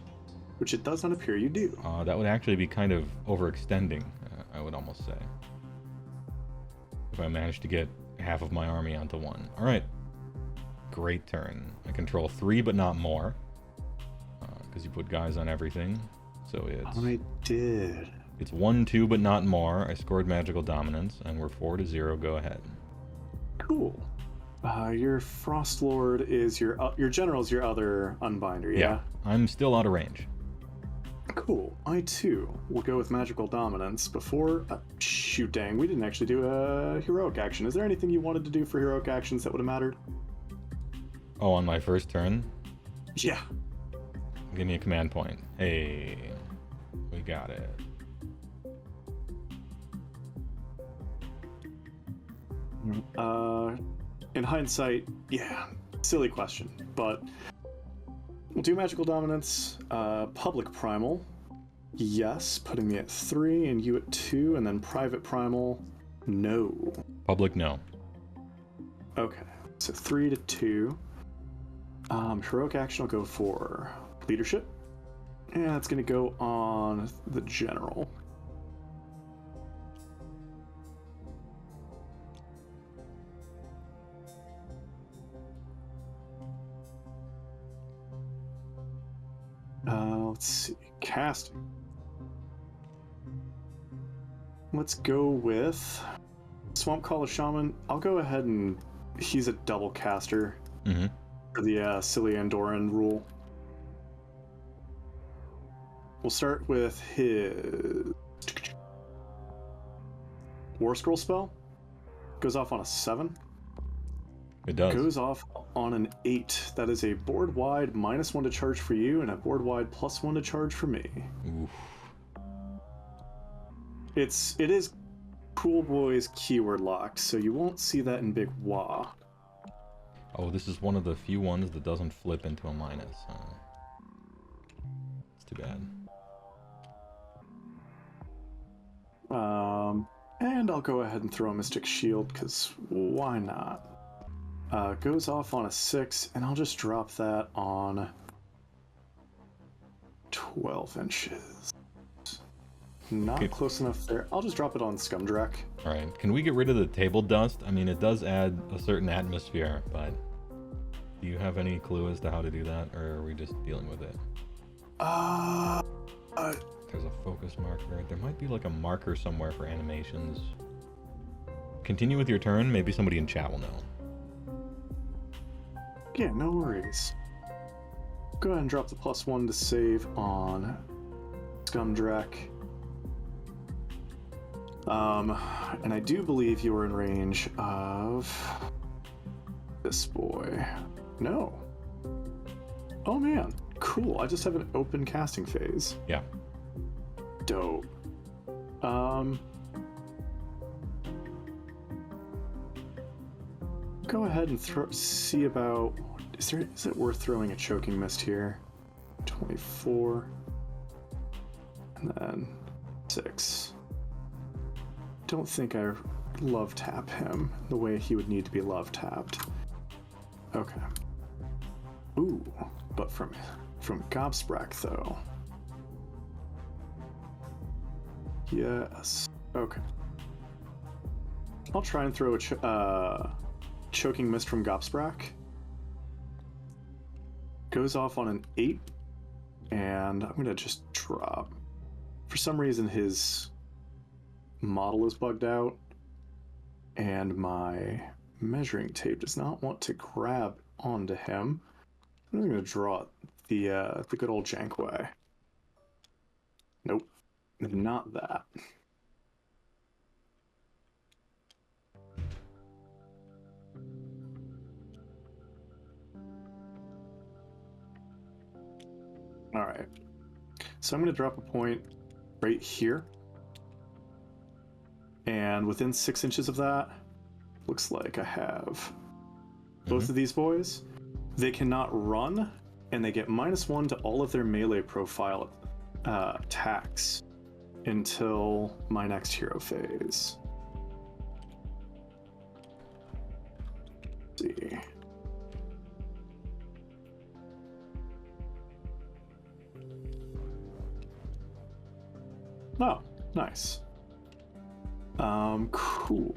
Which it does not appear you do. That would actually be kind of overextending, I would almost say. If I managed to get half of my army onto 1. Alright. Great turn. I control 3 but not more. Because you put guys on everything. So it's... I did. It's 1-2 but not more. I scored magical dominance and we're 4-0. Go ahead. Cool. Your Frost Lord is your general's your other unbinder, yeah? Yeah. I'm still out of range. Cool. I too will go with magical dominance before. Shoot, dang, we didn't actually do a heroic action. Is there anything you wanted to do for heroic actions that would have mattered? Oh, on my first turn? Yeah. Give me a command point. Hey, we got it. In hindsight, yeah, silly question, but we'll do magical dominance. Public primal, yes, putting me at 3 and you at 2, and then private primal, no. Public, no. Okay, so 3 to 2. Heroic action will go for leadership, and it's going to go on the general. Let's see, casting. Let's go with Swamp Caller Shaman. I'll go ahead and he's a double caster for the silly Andoran rule. We'll start with his War Scroll spell. Goes off on a 7. It does. Goes off on an 8. That is a board-wide -1 to charge for you, and a board-wide +1 to charge for me. Oof. It is Cruelboyz keyword locked, so you won't see that in Big Wah. Oh, this is one of the few ones that doesn't flip into a minus. It's too bad. And I'll go ahead and throw a Mystic Shield, because why not? Goes off on a 6, and I'll just drop that on 12 inches. Not Okay. close enough there. I'll just drop it on Scumdrak. Alright, can we get rid of the table dust? I mean, it does add a certain atmosphere, but do you have any clue as to how to do that, or are we just dealing with it? There's a focus marker. There might be like a marker somewhere for animations. Continue with your turn. Maybe somebody in chat will know. Yeah, no worries. Go ahead and drop the +1 to save on Scumdrak. And I do believe you are in range of this boy. No. Oh man, cool. I just have an open casting phase. Yeah. Dope. Go ahead and see about. Is it worth throwing a choking mist here? 24, and then 6. Don't think I love tap him the way he would need to be love tapped. Okay. Ooh, but from Gobsprak though. Yes. Okay. I'll try and throw a choking mist from Gobsprak. Goes off on an 8, and I'm gonna just drop. For some reason, his model is bugged out, and my measuring tape does not want to grab onto him. I'm gonna draw the good old jank way. Nope, not that. All right, so I'm going to drop a point right here, and within 6 inches of that, looks like I have both of these boys. They cannot run, and they get -1 to all of their melee profile attacks until my next hero phase. Let's see. Oh, nice. Cool.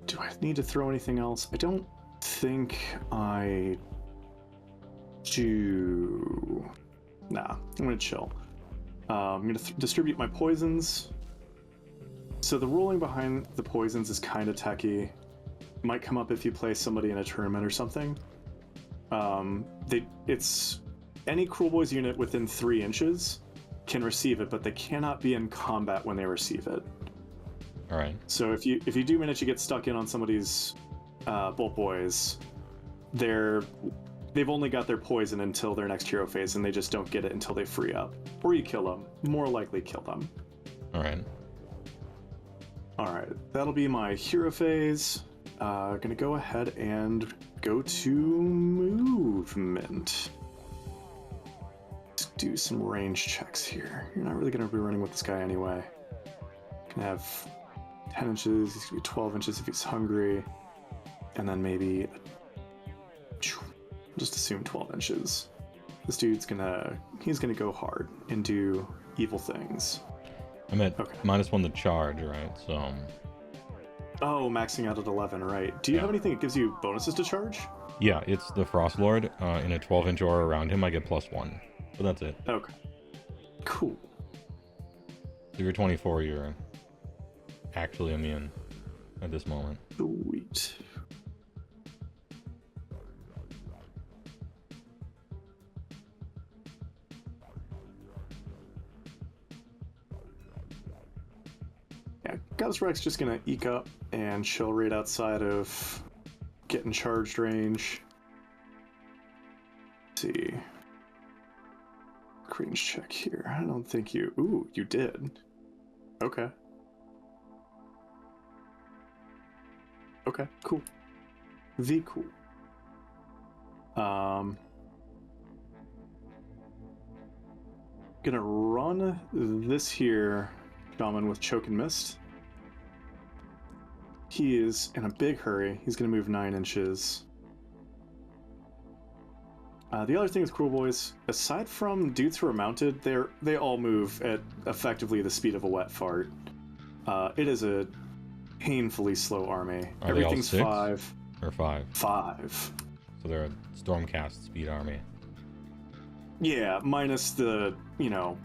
Do I need to throw anything else? I don't think I do. Nah, I'm gonna chill. I'm gonna distribute my poisons. So the ruling behind the poisons is kind of techy. Might come up if you play somebody in a tournament or something. It's any Cruelboyz unit within 3 inches can receive it, but they cannot be in combat when they receive it. All right. So if you do manage to get stuck in on somebody's Bolt Boys, they've only got their poison until their next hero phase, and they just don't get it until they free up. Or you kill them. More likely kill them. All right. All right, that'll be my hero phase. Gonna go ahead and go to movement. Let's do some range checks here. You're not really gonna be running with this guy anyway. Gonna have 10 inches, he's gonna be 12 inches if he's hungry. And then maybe, just assume 12 inches. This dude's he's gonna go hard and do evil things. I'm at -1 to charge, right? So. Oh, maxing out at 11, right. Do you have anything that gives you bonuses to charge? Yeah, it's the Frost Lord. In a 12-inch aura around him, I get +1. But that's it. Okay. Cool. So if you're 24, you're actually immune at this moment. Sweet. Yeah, Goddess Rex just gonna eke up and chill right outside of getting charged range. Let's see. Range check here. I don't think you... Ooh, you did. Okay. Okay, cool. Cool. Gonna run this here Shaman with Choke and Mist. He is in a big hurry. He's gonna move 9 inches. The other thing with Cruelboyz, aside from dudes who are mounted, they all move at effectively the speed of a wet fart. It is a painfully slow army. Are Everything's they all 6 5. or 5? 5. So they're a Stormcast speed army. Yeah, minus the,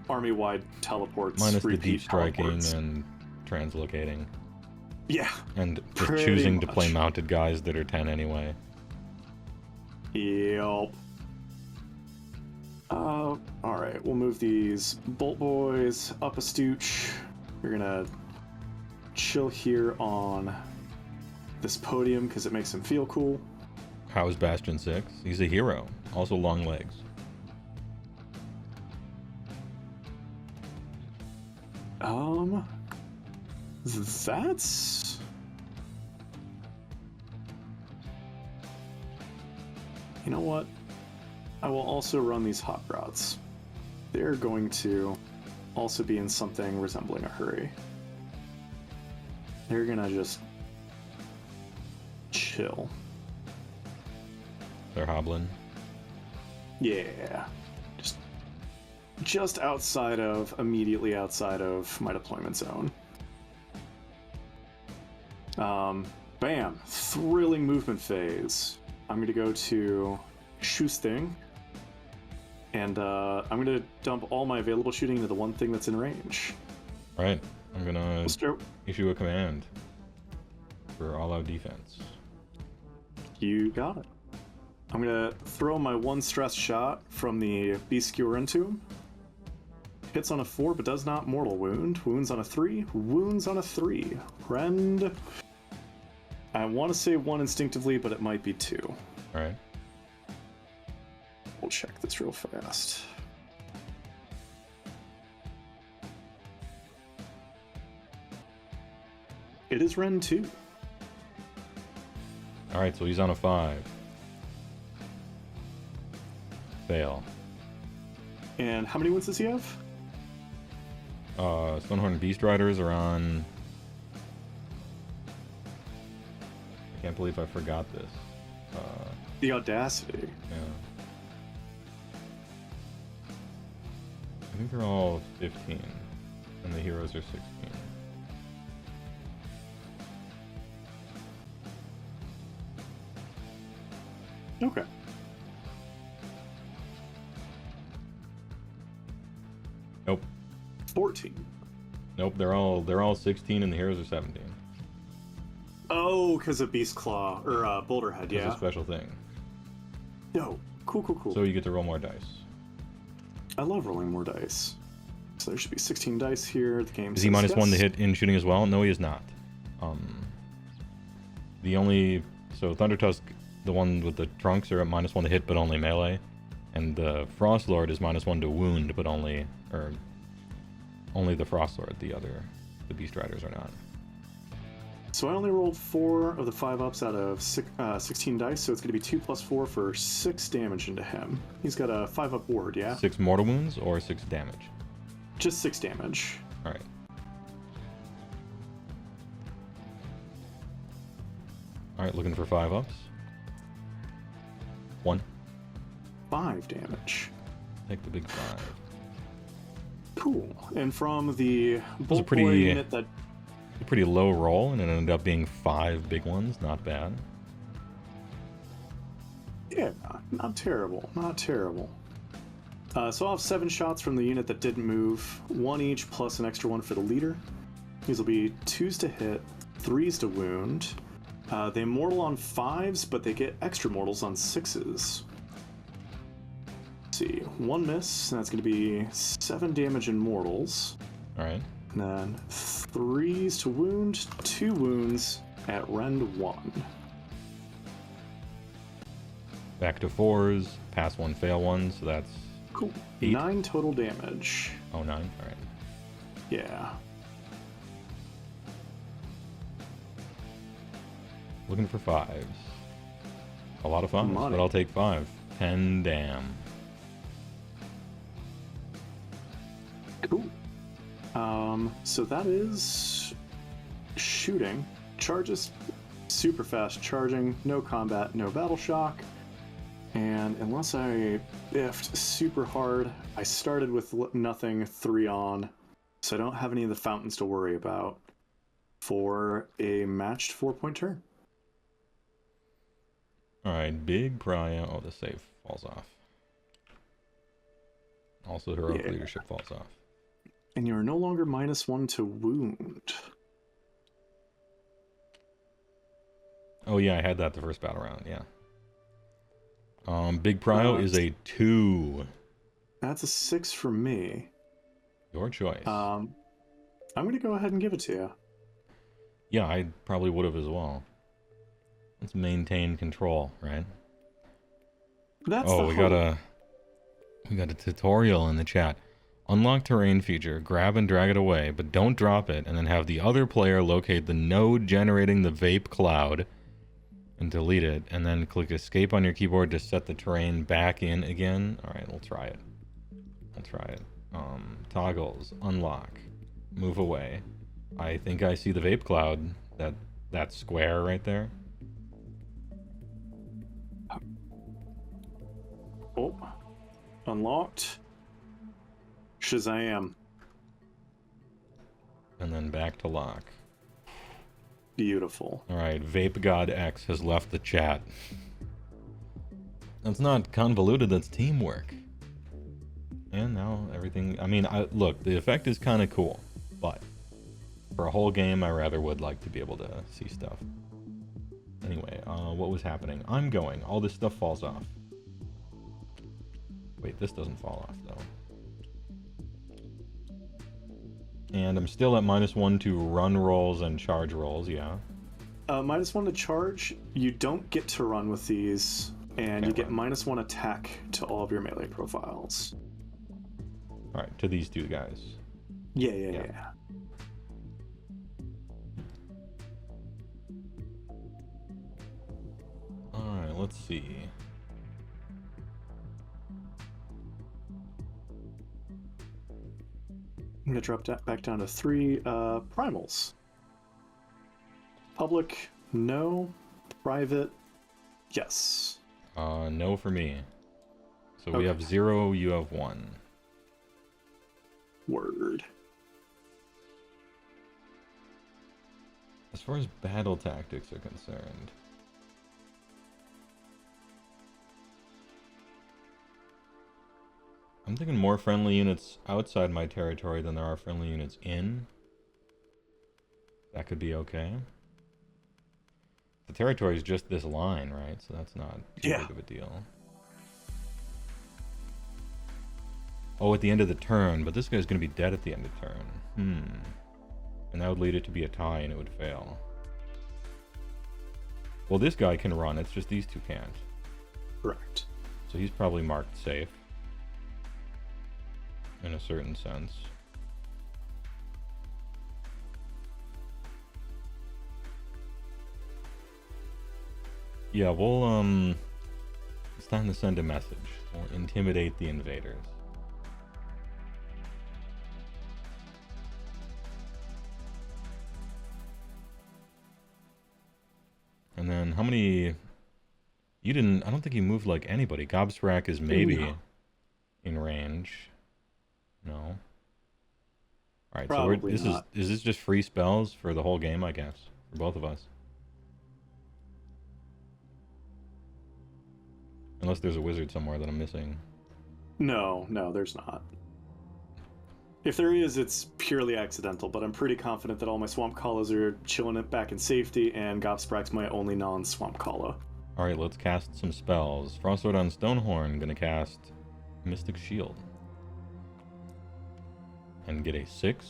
army-wide teleports. Minus the deep striking teleports. and translocating. Yeah. And just pretty choosing to much. play mounted guys that are 10 anyway. Yep. Alright, we'll move these Bolt Boys up a stooch. You're gonna chill here on this podium because it makes him feel cool. How is Bastion 6? He's a hero. Also long legs. That's... You know what? I will also run these hot rods. They're going to also be in something resembling a hurry. They're gonna just chill. They're hobbling. Yeah. Just immediately outside of my deployment zone. Bam. Thrilling movement phase. I'm gonna go to Shoosting. And I'm gonna dump all my available shooting into the one thing that's in range. Alright, I'm gonna issue a command for all-out defense. You got it. I'm gonna throw my one stress shot from the Beast Skewer into him. Hits on a 4, but does not mortal wound. Wounds on a 3. Wounds on a 3. Rend. I want to say 1 instinctively, but it might be 2. Alright. We'll check this real fast. It is Ren 2. Alright, so he's on a 5. Fail. And how many wounds does he have? Stonehorn Beast Riders are on... I can't believe I forgot this. The Audacity. Yeah. I think they're all 15, and the heroes are 16. Okay. Nope. 14. Nope, they're all 16 and the heroes are 17. Oh, because of Beastclaw, or Boulderhead, yeah. It's a special thing. Yo, cool. So you get to roll more dice. I love rolling more dice. So there should be 16 dice here. The game Is he minus one to hit in shooting as well? No, he is not. So Thundertusk, the one with the trunks, are at minus one to hit, but only melee, and the Frostlord is minus one to wound, but only the Frostlord. The Beast Riders are not. So I only rolled 4 of the 5-ups out of 16 dice, so it's going to be 2 plus 4 for 6 damage into him. He's got a 5-up ward, yeah? 6 mortal wounds or 6 damage? Just 6 damage. Alright. Alright, looking for 5-ups. 1. 5 damage. Take the big 5. Cool. And from the was a Bolt Boy unit that... a pretty low roll, and it ended up being 5 big ones. Not bad. Yeah, not terrible. Not terrible. So I'll have 7 shots from the unit that didn't move. 1 each plus an extra 1 for the leader. These will be 2s to hit, 3s to wound. They mortal on 5s, but they get extra mortals on 6s. Let's see, 1 miss, and that's going to be 7 damage in mortals. Alright. And then 3s to wound, 2 wounds at rend 1. Back to 4s, pass 1, fail 1, so that's... Cool. 8. 9 total damage. Oh, 9? Alright. Yeah. Looking for 5s. A lot of 5s, Money. but I'll take 5. 10 damn. Cool. So that is shooting. Charges, super fast charging, no combat, no battle shock. And unless I biffed super hard, I started with nothing 3 on, so I don't have any of the fountains to worry about for a matched 4-point turn. Alright, big pariah. Oh, the save falls off. Also, heroic leadership falls off. And you're no longer -1 to wound. Oh yeah, I had that the first battle round, yeah. Big prio is a 2. That's a 6 for me. Your choice. I'm going to go ahead and give it to you. Yeah, I probably would have as well. Let's maintain control, right? That's we got a tutorial in the chat. Unlock terrain feature, grab and drag it away, but don't drop it, and then have the other player locate the node generating the vape cloud and delete it, and then click escape on your keyboard to set the terrain back in again. Alright, we'll try it. Toggles, unlock, move away. I think I see the vape cloud, that square right there. Oh, unlocked. Shazam. And then back to lock. Beautiful. Alright, Vape God X has left the chat. That's not convoluted, that's teamwork. And now everything... I mean, look, the effect is kind of cool, but for a whole game, I rather would like to be able to see stuff. Anyway, what was happening? I'm going. All this stuff falls off. Wait, this doesn't fall off, though. And I'm still at -1 to run rolls and charge rolls, yeah. -1 to charge. You don't get to run with these, and you get -1 attack to all of your melee profiles. Alright, to these 2 guys. Yeah. Alright, let's see. I'm going to drop back down to 3 primals. Public, no. Private, yes. No for me. So we Okay. have 0, you have 1. Word. As far as battle tactics are concerned, I'm thinking more friendly units outside my territory than there are friendly units in. That could be okay. The territory is just this line, right? So that's not too big of a deal. Oh, at the end of the turn, but this guy's going to be dead at the end of turn. And that would lead it to be a tie, and it would fail. Well, this guy can run, it's just these two can't. Correct. So he's probably marked safe. In a certain sense. Yeah, we'll, it's time to send a message. Or intimidate the invaders. And then, how many... You didn't... I don't think you moved like anybody. Gobsprak is maybe in range. No. Alright, so is this just free spells for the whole game, I guess? For both of us. Unless there's a wizard somewhere that I'm missing. No, there's not. If there is, it's purely accidental, but I'm pretty confident that all my Swamp Kalas are chilling it back in safety, and Gobsprak's my only non-Swamp Kala. Alright, let's cast some spells. Frostsword on Stonehorn, gonna cast Mystic Shield. And get a 6.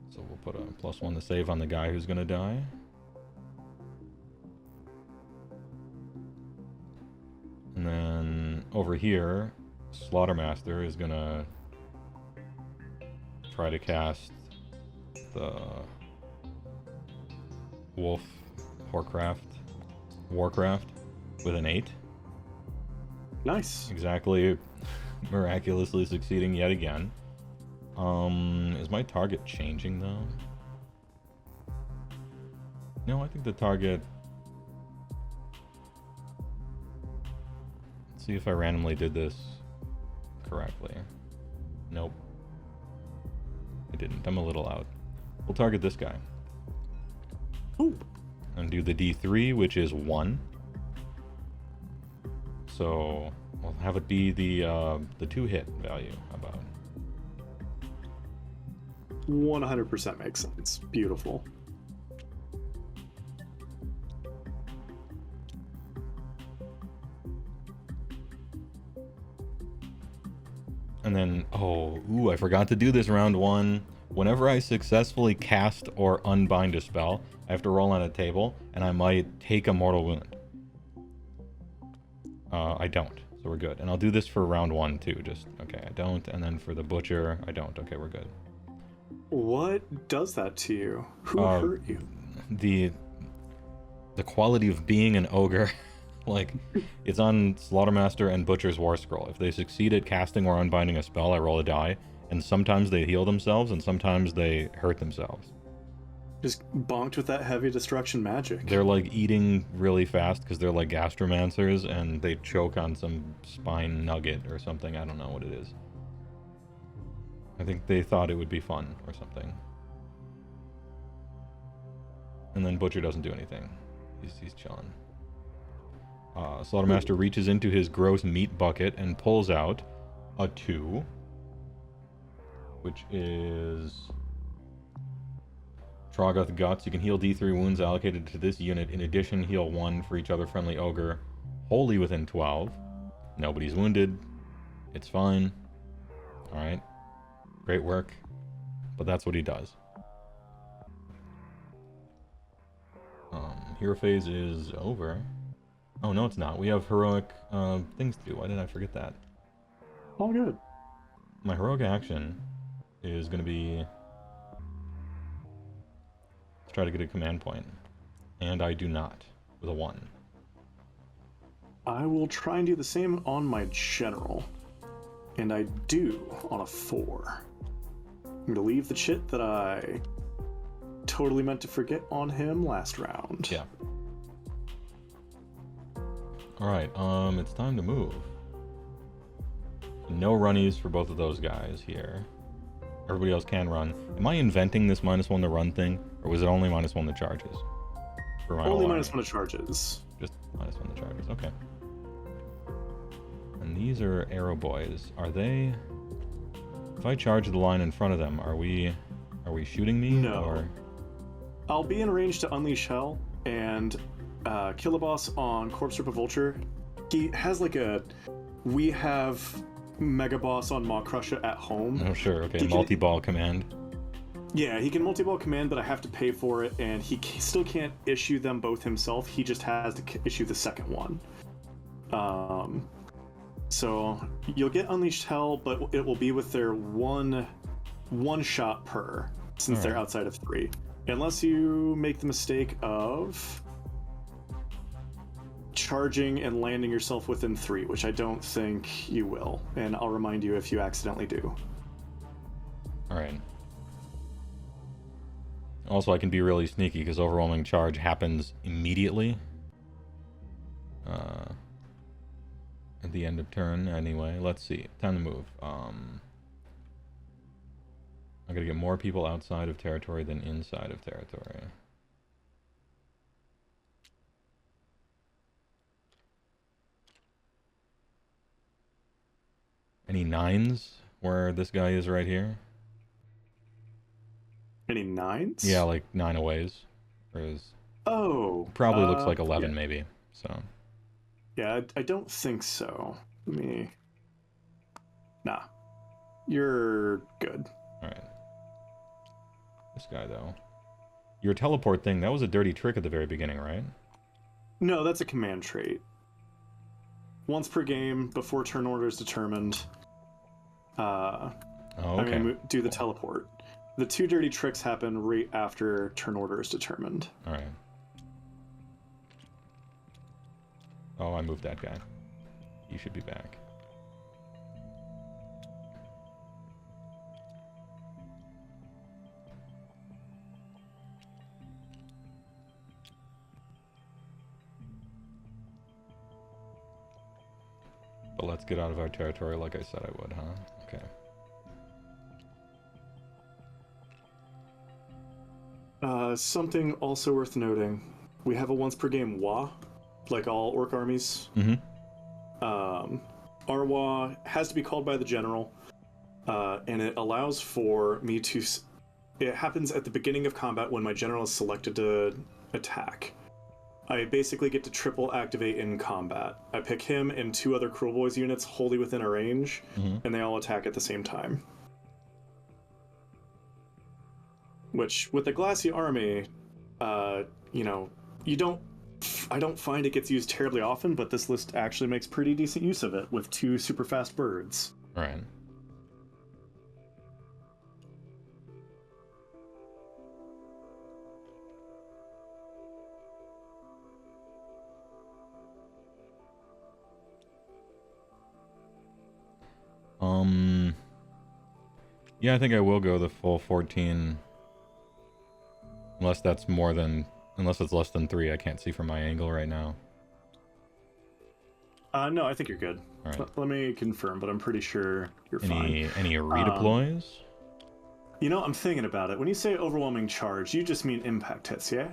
So we'll put a +1 to save on the guy who's gonna die. And then over here, Slaughtermaster is gonna try to cast the Warcraft with an 8. Nice. Exactly, miraculously succeeding yet again. Is my target changing though? No, I think the target... Let's see if I randomly did this correctly. Nope. I didn't. I'm a little out. We'll target this guy. Ooh. And do the D3, which is 1. So we'll have it be the 2-hit value. How about? 100% makes sense. Beautiful. And then, I forgot to do this round 1. Whenever I successfully cast or unbind a spell, I have to roll on a table, and I might take a mortal wound. I don't, so we're good. And I'll do this for round 1 too, okay, I don't, and then for the Butcher, I don't. Okay, we're good. What does that to you? Who hurt you? The quality of being an ogre. Like, it's on Slaughtermaster and Butcher's War Scroll. If they succeed at casting or unbinding a spell, I roll a die. And sometimes they heal themselves, and sometimes they hurt themselves. Just bonked with that heavy destruction magic. They're like eating really fast because they're like gastromancers, and they choke on some spine nugget or something. I don't know what it is. I think they thought it would be fun or something. And then Butcher doesn't do anything. He's chilling. Slaughtermaster reaches into his gross meat bucket and pulls out a 2. Which is Troggoth Guts. You can heal D3 wounds allocated to this unit. In addition, heal 1 for each other friendly ogre wholly within 12. Nobody's wounded. It's fine. Alright. Great work. But that's what he does. Hero phase is over. Oh, no, it's not. We have heroic things to do. Why did I forget that? All good. My heroic action is going to be... Let's try to get a command point. And I do not, with a 1. I will try and do the same on my general. And I do on a 4. I'm going to leave the chit that I totally meant to forget on him last round. Yeah. Alright, it's time to move. No runnies for both of those guys here. Everybody else can run. Am I inventing this -1 to run thing? Or was it only -1 to charges? For my only -1 to charges. Just -1 to charges, okay. And these are arrow boys. Are they... If I charge the line in front of them, are we shooting me? No. Or... I'll be in range to unleash hell, and kill a boss on Corpse Ripper Vulture. He has like a we have Mega Boss on Maw Crusher at home. Oh, sure. Okay, multi-ball command. Yeah, he can multi-ball command, but I have to pay for it, and he still can't issue them both himself. He just has to issue the second one. So you'll get Unleashed Hell, but it will be with their one shot per, since they're outside of 3. Unless you make the mistake of charging and landing yourself within 3, which I don't think you will. And I'll remind you if you accidentally do. Alright. Also, I can be really sneaky because Overwhelming Charge happens immediately. At the end of turn, anyway. Let's see. Time to move. I'm gonna get more people outside of territory than inside of territory. Any 9s where this guy is right here? Any 9s? Yeah, like 9 aways. Probably looks like 11 maybe. So. Yeah, I don't think so. Nah. You're good. Alright. This guy, though. Your teleport thing, that was a dirty trick at the very beginning, right? No, that's a command trait. Once per game, before turn order is determined, okay. I'm going to do the teleport. The 2 dirty tricks happen right after turn order is determined. Alright. Oh, I moved that guy. He should be back. But let's get out of our territory like I said I would, huh? Okay. Something also worth noting. We have a once per game WA, like all orc armies. Our WA has to be called by the general, and it allows for me to... It happens at the beginning of combat when my general is selected to attack. I basically get to triple activate in combat. I pick him and 2 other Cruelboyz units wholly within a range, and they all attack at the same time. Which, with the Glassy army, you know, I don't find it gets used terribly often, but this list actually makes pretty decent use of it with 2 super fast birds. Right. Yeah, I think I will go the full 14. Unless it's less than 3, I can't see from my angle right now. No, I think you're good. All right. Let me confirm, but I'm pretty sure you're fine. Any redeploys? You know, I'm thinking about it. When you say overwhelming charge, you just mean impact hits, yeah?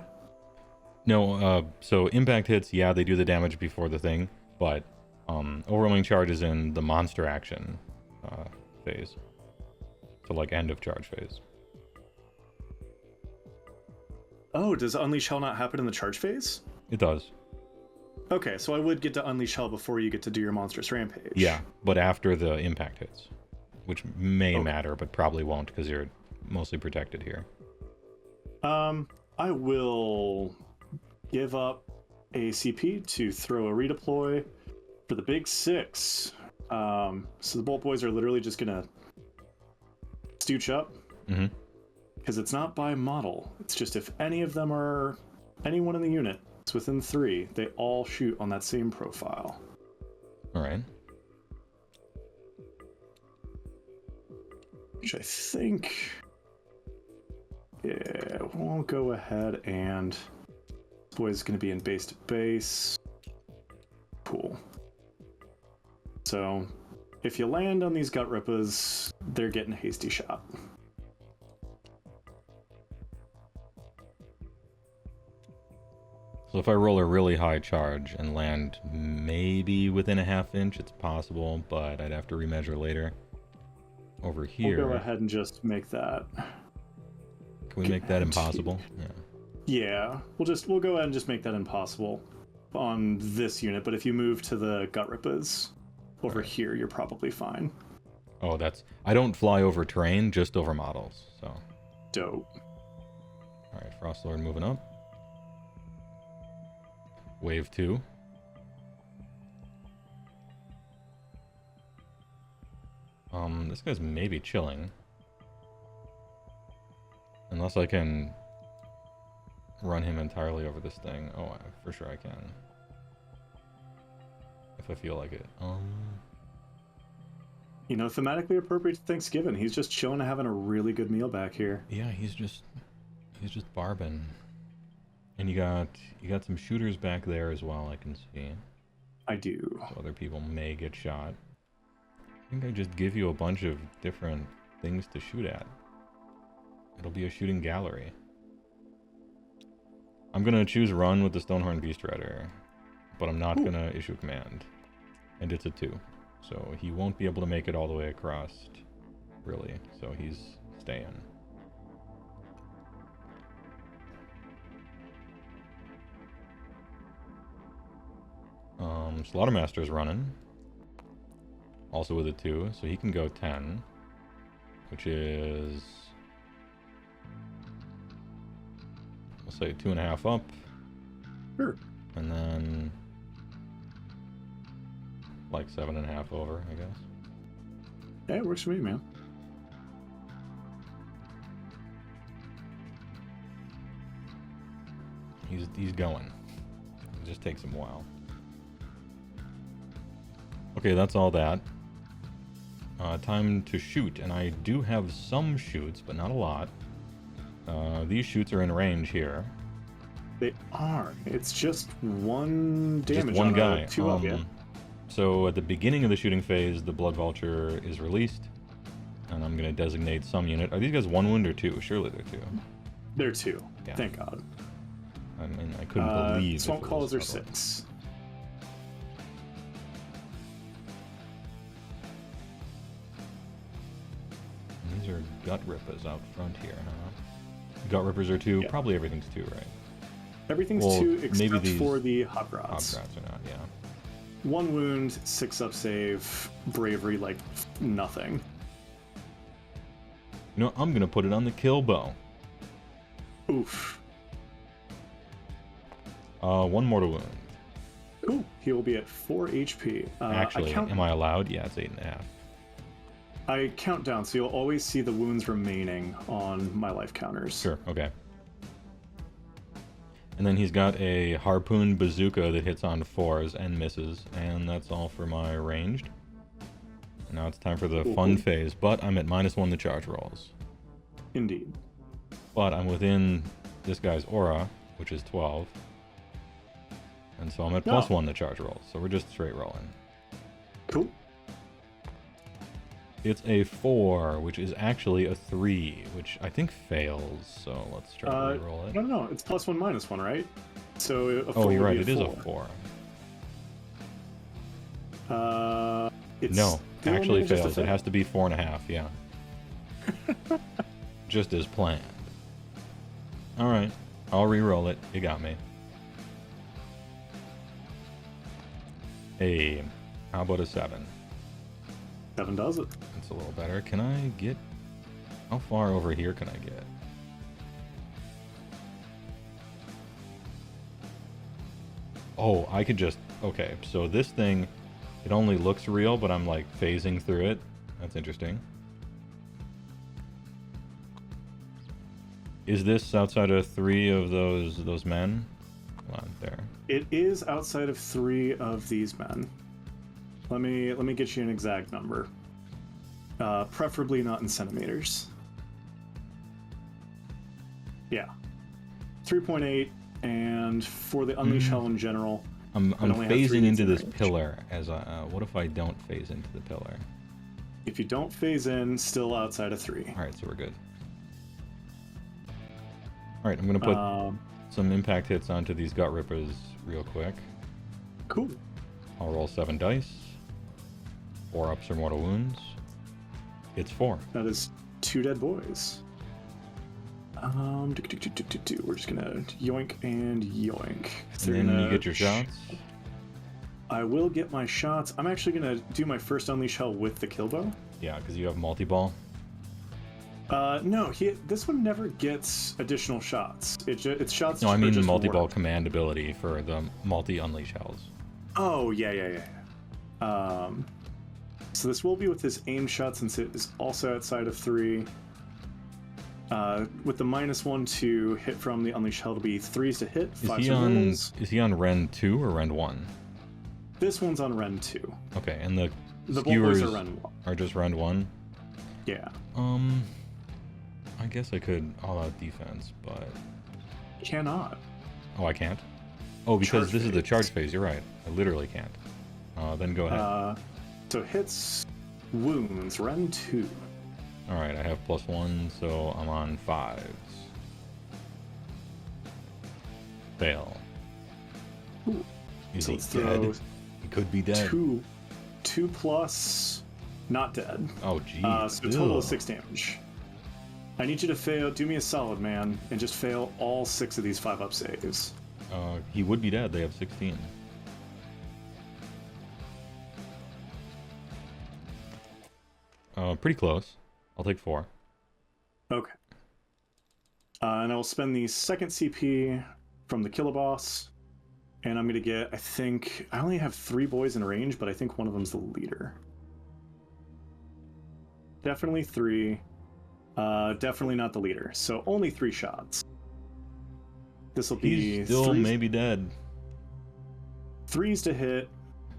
No, so impact hits, yeah, they do the damage before the thing, but overwhelming charge is in the monster action phase. So like end of charge phase. Oh, does Unleash Hell not happen in the charge phase? It does. Okay, so I would get to Unleash Hell before you get to do your monstrous rampage. Yeah, but after the impact hits. Which may matter, but probably won't because you're mostly protected here. I will give up ACP to throw a redeploy for the big 6. So the Bolt Boys are literally just gonna stooch up. Because it's not by model. It's just if any of them are anyone in the unit, it's within 3, they all shoot on that same profile. Alright. Which I think... Yeah, we'll go ahead and... This boy's going to be in base to base. Cool. So, if you land on these Gut Rippers, they're getting hasty shot. So if I roll a really high charge and land maybe within a ½ inch, it's possible, but I'd have to remeasure later. Over here... We'll go ahead and just make that... Can we make that impossible? Yeah. We'll go ahead and just make that impossible on this unit, but if you move to the Gut Rippers, over here, you're probably fine. Oh, I don't fly over terrain, just over models, so. Dope. Alright, Frostlord moving up. Wave 2. This guy's maybe chilling. Unless I can run him entirely over this thing. Oh, for sure I can. If I feel like it. You know, thematically appropriate to Thanksgiving. He's just chilling and having a really good meal back here. Yeah, he's just barbing. And you got some shooters back there as well, I can see. I do. So other people may get shot. I think I just give you a bunch of different things to shoot at. It'll be a shooting gallery. I'm gonna choose run with the Stonehorn Beast Rider, but I'm not gonna issue a command. And it's a 2. So he won't be able to make it all the way across, really. So he's staying. Slaughtermaster's running. Also with a 2, so he can go 10. Which is... we'll say 2.5 up. Sure. And then... like 7.5 over, I guess. Yeah, it works for me, man. He's going. It just takes him a while. Okay, that's all that. Time to shoot, and I do have some shoots, but not a lot. These shoots are in range here. They are. It's just one damage just one on guy. 2 up, yeah. So at the beginning of the shooting phase, the Blood Vulture is released, and I'm going to designate some unit. Are these guys 1 wound or 2? Surely they're 2. They're 2. Yeah. Thank God. I mean, I couldn't believe Swamp it Calls are was 6. These are Gut Rippers out front here, huh? Gut Rippers are 2. Yeah. Probably everything's 2, right? Everything's Well, 2 except maybe these for the Hot Rods. Hobgrots are not, yeah. 1 wound, 6 up save, bravery like nothing. You know, I'm going to put it on the kill bow. Oof. 1 mortal wound. Ooh, he will be at 4 HP. Actually, am I allowed? Yeah, it's 8.5. I count down, so you'll always see the wounds remaining on my life counters. Sure, okay. And then he's got a harpoon bazooka that hits on 4s and misses, and that's all for my ranged. Now it's time for the fun phase, but I'm at -1 the charge rolls. Indeed. But I'm within this guy's aura, which is 12. And so I'm at +1 the charge rolls, so we're just straight rolling. Cool. It's a 4, which is actually a 3, which I think fails, so let's try to reroll it. No, it's +1 -1, right? So a 4 oh, you're would right, be it is a 4. 4. It's No, actually just a fails. It fail. has to be 4.5, yeah. Just as planned. Alright, I'll re-roll it. You got me. Hey, how about a 7? 7 does it. That's a little better. Can I get... how far over here can I get? Oh, I could just... okay, so this thing, it only looks real, but I'm like phasing through it. That's interesting. Is this outside of 3 of those men? Come on, there. It is outside of 3 of these men. Let me get you an exact number. Preferably not in centimeters. Yeah. 3.8, and for the Unleash Hell in general... I'm only have 3 phasing into this range. pillar as what if I don't phase into the pillar? If you don't phase in, still outside of 3. Alright, so we're good. Alright, I'm gonna put some impact hits onto these Gut Rippers real quick. Cool. I'll roll 7 dice. 4 ups or mortal wounds. It's 4. That is 2 dead boys. We're just gonna yoink and yoink. And then you get your shots. I will get my shots. I'm actually gonna do my first Unleash Hell with the Killbow. Yeah, because you have multi-ball. No, this one never gets additional shots. It's shots. No, I mean the just multi-ball work. command ability for the multi-unleash hells. Oh, yeah. So this will be with his aim shot since it is also outside of 3. With the -1 to hit from the Unleash Hell to be 3s to hit, 5s rolls. Is he on Ren 2 or Ren 1? This one's on Ren 2. Okay, and the The skewers Boyz are Ren 1. are just Ren 1? Yeah. I guess I could all-out defense, but... Cannot. Oh, I can't? Oh, because Charge this is the phase. charge phase, you're right. I literally can't. Then go ahead. So hits, wounds, Ren 2. Alright, I have +1, so I'm on 5s. Fail. Ooh. Is So he let's dead? throw He could be dead. 2 plus, not dead. Oh, geez. So total of 6 damage. I need you to fail. Do me a solid, man, and just fail all 6 of these 5-up saves. He would be dead. They have 16. Pretty close. I'll take 4. Okay. And I will spend the second CP from the Killer Boss, and I'm going to get, I think, I only have 3 boys in range, but I think one of them's the leader. Definitely 3. Definitely not the leader. So only 3 shots. This will be He's still maybe dead. 3s to hit,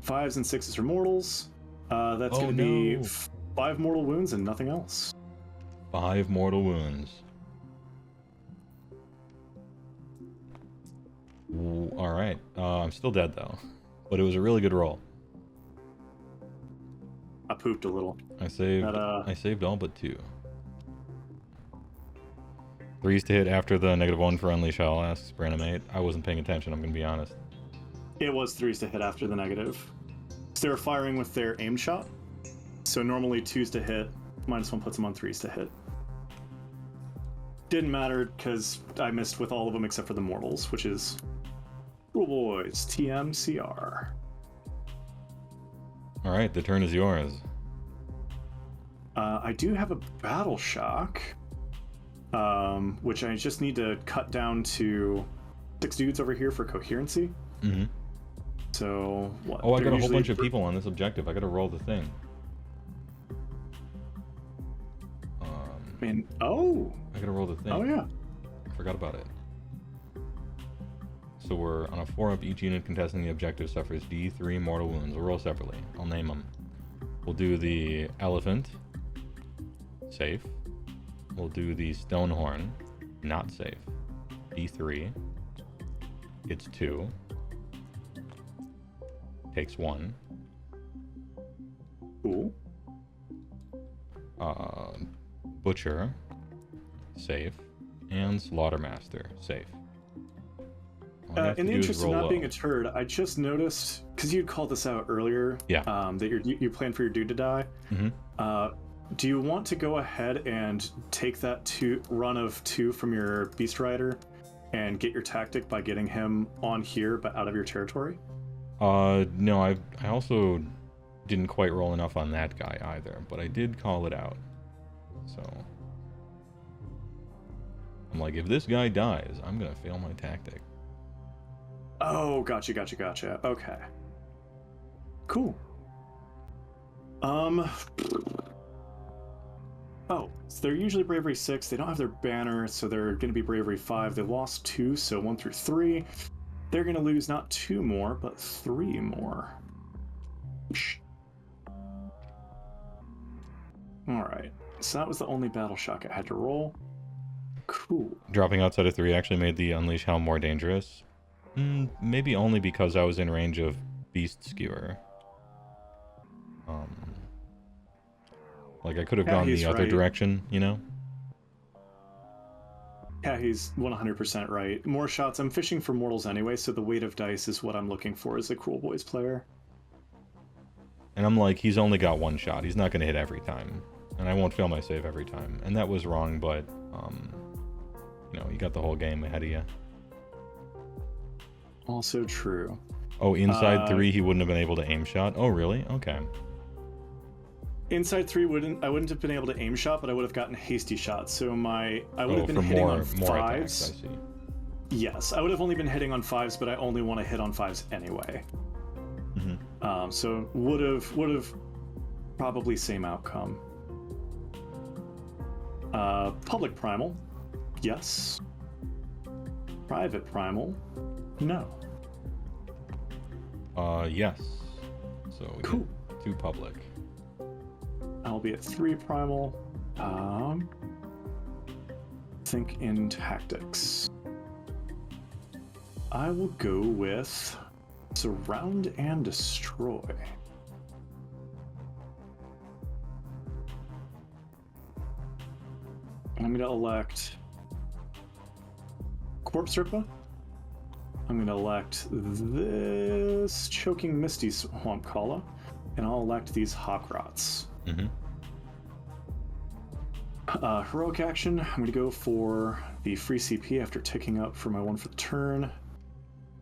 5s and 6s for mortals. That's Oh, going to be no. 5 mortal wounds and nothing else. 5 mortal wounds. Alright. I'm still dead, though. But it was a really good roll. I pooped a little. I saved all but 2. 3s to hit after the -1 for Unleash Hell, asks Branimate. I wasn't paying attention, I'm going to be honest. It was 3s to hit after the negative. So they were firing with their aim shot. So normally 2s to hit, -1 puts them on 3s to hit. Didn't matter because I missed with all of them except for the mortals, which is Cruelboyz, TMCR. Alright, the turn is yours. I do have a battle shock, which I just need to cut down to 6 dudes over here for coherency. Mm-hmm. So what? Oh, I they're got a whole usually bunch of people on this objective. I gotta roll the thing. I gotta roll the thing. Oh yeah. I forgot about it. So we're on a 4-up. Each unit contesting the objective suffers D3 mortal wounds. We'll roll separately. I'll name them. We'll do the elephant. Safe. We'll do the stonehorn. Not safe. D3. It's 2. Takes 1. Cool. Butcher. Safe. And Slaughtermaster. Safe. All I have In to the do is interest of roll not low. being a turd, I just noticed because you'd called this out earlier. Yeah. That you plan for your dude to die. Mm-hmm. Do you want to go ahead and take that run of 2 from your Beast Rider and get your tactic by getting him on here but out of your territory? No, I also didn't quite roll enough on that guy either, but I did call it out. So I'm like, if this guy dies, I'm gonna fail my tactic. Oh, gotcha. Okay. Cool. Oh, so they're usually Bravery 6. They don't have their banner, so they're going to be Bravery 5. They lost 2, so 1 through 3. They're going to lose not 2 more, but 3 more. Alright, so that was the only battle shock I had to roll. Cool. Dropping outside of 3 actually made the Unleash Hell more dangerous. Maybe only because I was in range of Beast Skewer. Like, I could have gone the other direction, you know? Yeah, he's 100% right. More shots. I'm fishing for mortals anyway, so the weight of dice is what I'm looking for as a Cruelboyz player. And I'm like, he's only got 1 shot. He's not going to hit every time. And I won't fail my save every time. And that was wrong, but, you know, you got the whole game ahead of you. Also true. Oh, inside 3, he wouldn't have been able to aim shot. Oh, really? Okay. Inside 3 I wouldn't have been able to aim shot, but I would have gotten hasty shots. So I would have been for hitting more, on more 5s. attacks, I see. Yes, I would have only been hitting on 5s, but I only want to hit on 5s anyway. So would have probably same outcome. Public primal, yes. Private primal, no. Yes. So we Cool. get 2 public. I'll be at 3 primal. Think in tactics. I will go with surround and destroy. I'm going to elect Corpse Serpa. I'm going to elect this Choking Misty Swamp Kala, and I'll elect these Hawk Rots. Heroic action, I'm going to go for the free CP after ticking up for my 1 for the turn.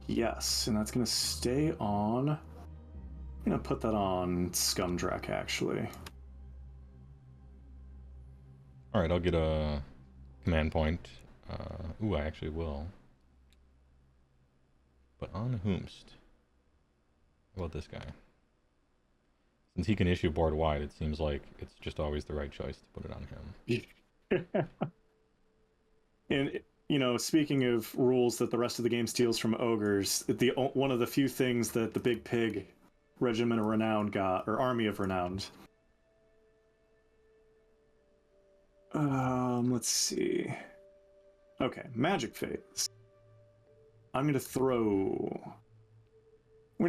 Yes, and that's going to stay on... I'm going to put that on Scumdrak, actually. Alright, I'll get a command point. Ooh, I actually will. But on whomst? How about this guy? Since he can issue board wide, it seems like it's just always the right choice to put it on him. And, you know, speaking of rules that the rest of the game steals from Ogres, one of the few things that the Big Pig Regiment of Renown got, or Army of Renowned. Let's see. Okay, Magic Phase. I'm going to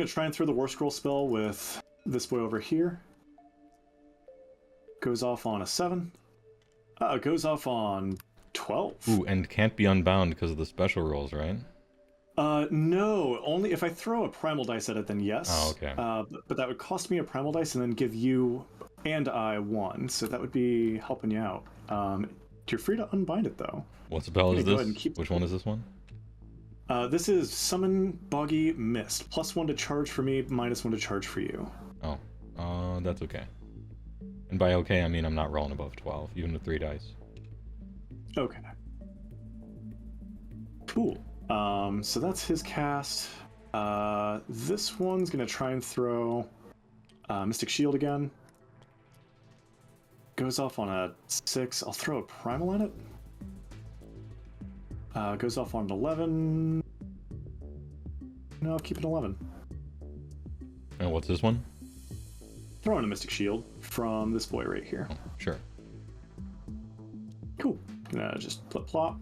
try and throw the War Scroll spell with this boy over here. Goes off on a 7. Goes off on 12. Ooh, and can't be unbound because of the special rules, right? No, only if I throw a primal dice at it, then yes. Oh, okay. But that would cost me a primal dice and then give you and I 1, so that would be helping you out. You're free to unbind it, though. What spell is this? Which one is this one? This is Summon Boggy Mist. +1 to charge for me, -1 to charge for you. Oh, that's okay. And by okay, I mean I'm not rolling above 12, even with 3 dice. Okay. Cool. So that's his cast. This one's gonna try and throw Mystic Shield again. Goes off on a 6. I'll throw a primal at it. Goes off on an 11. No, I'll keep it 11. And what's this one? Throwing a Mystic Shield from this boy right here. Oh, sure. Cool. Gonna just plop.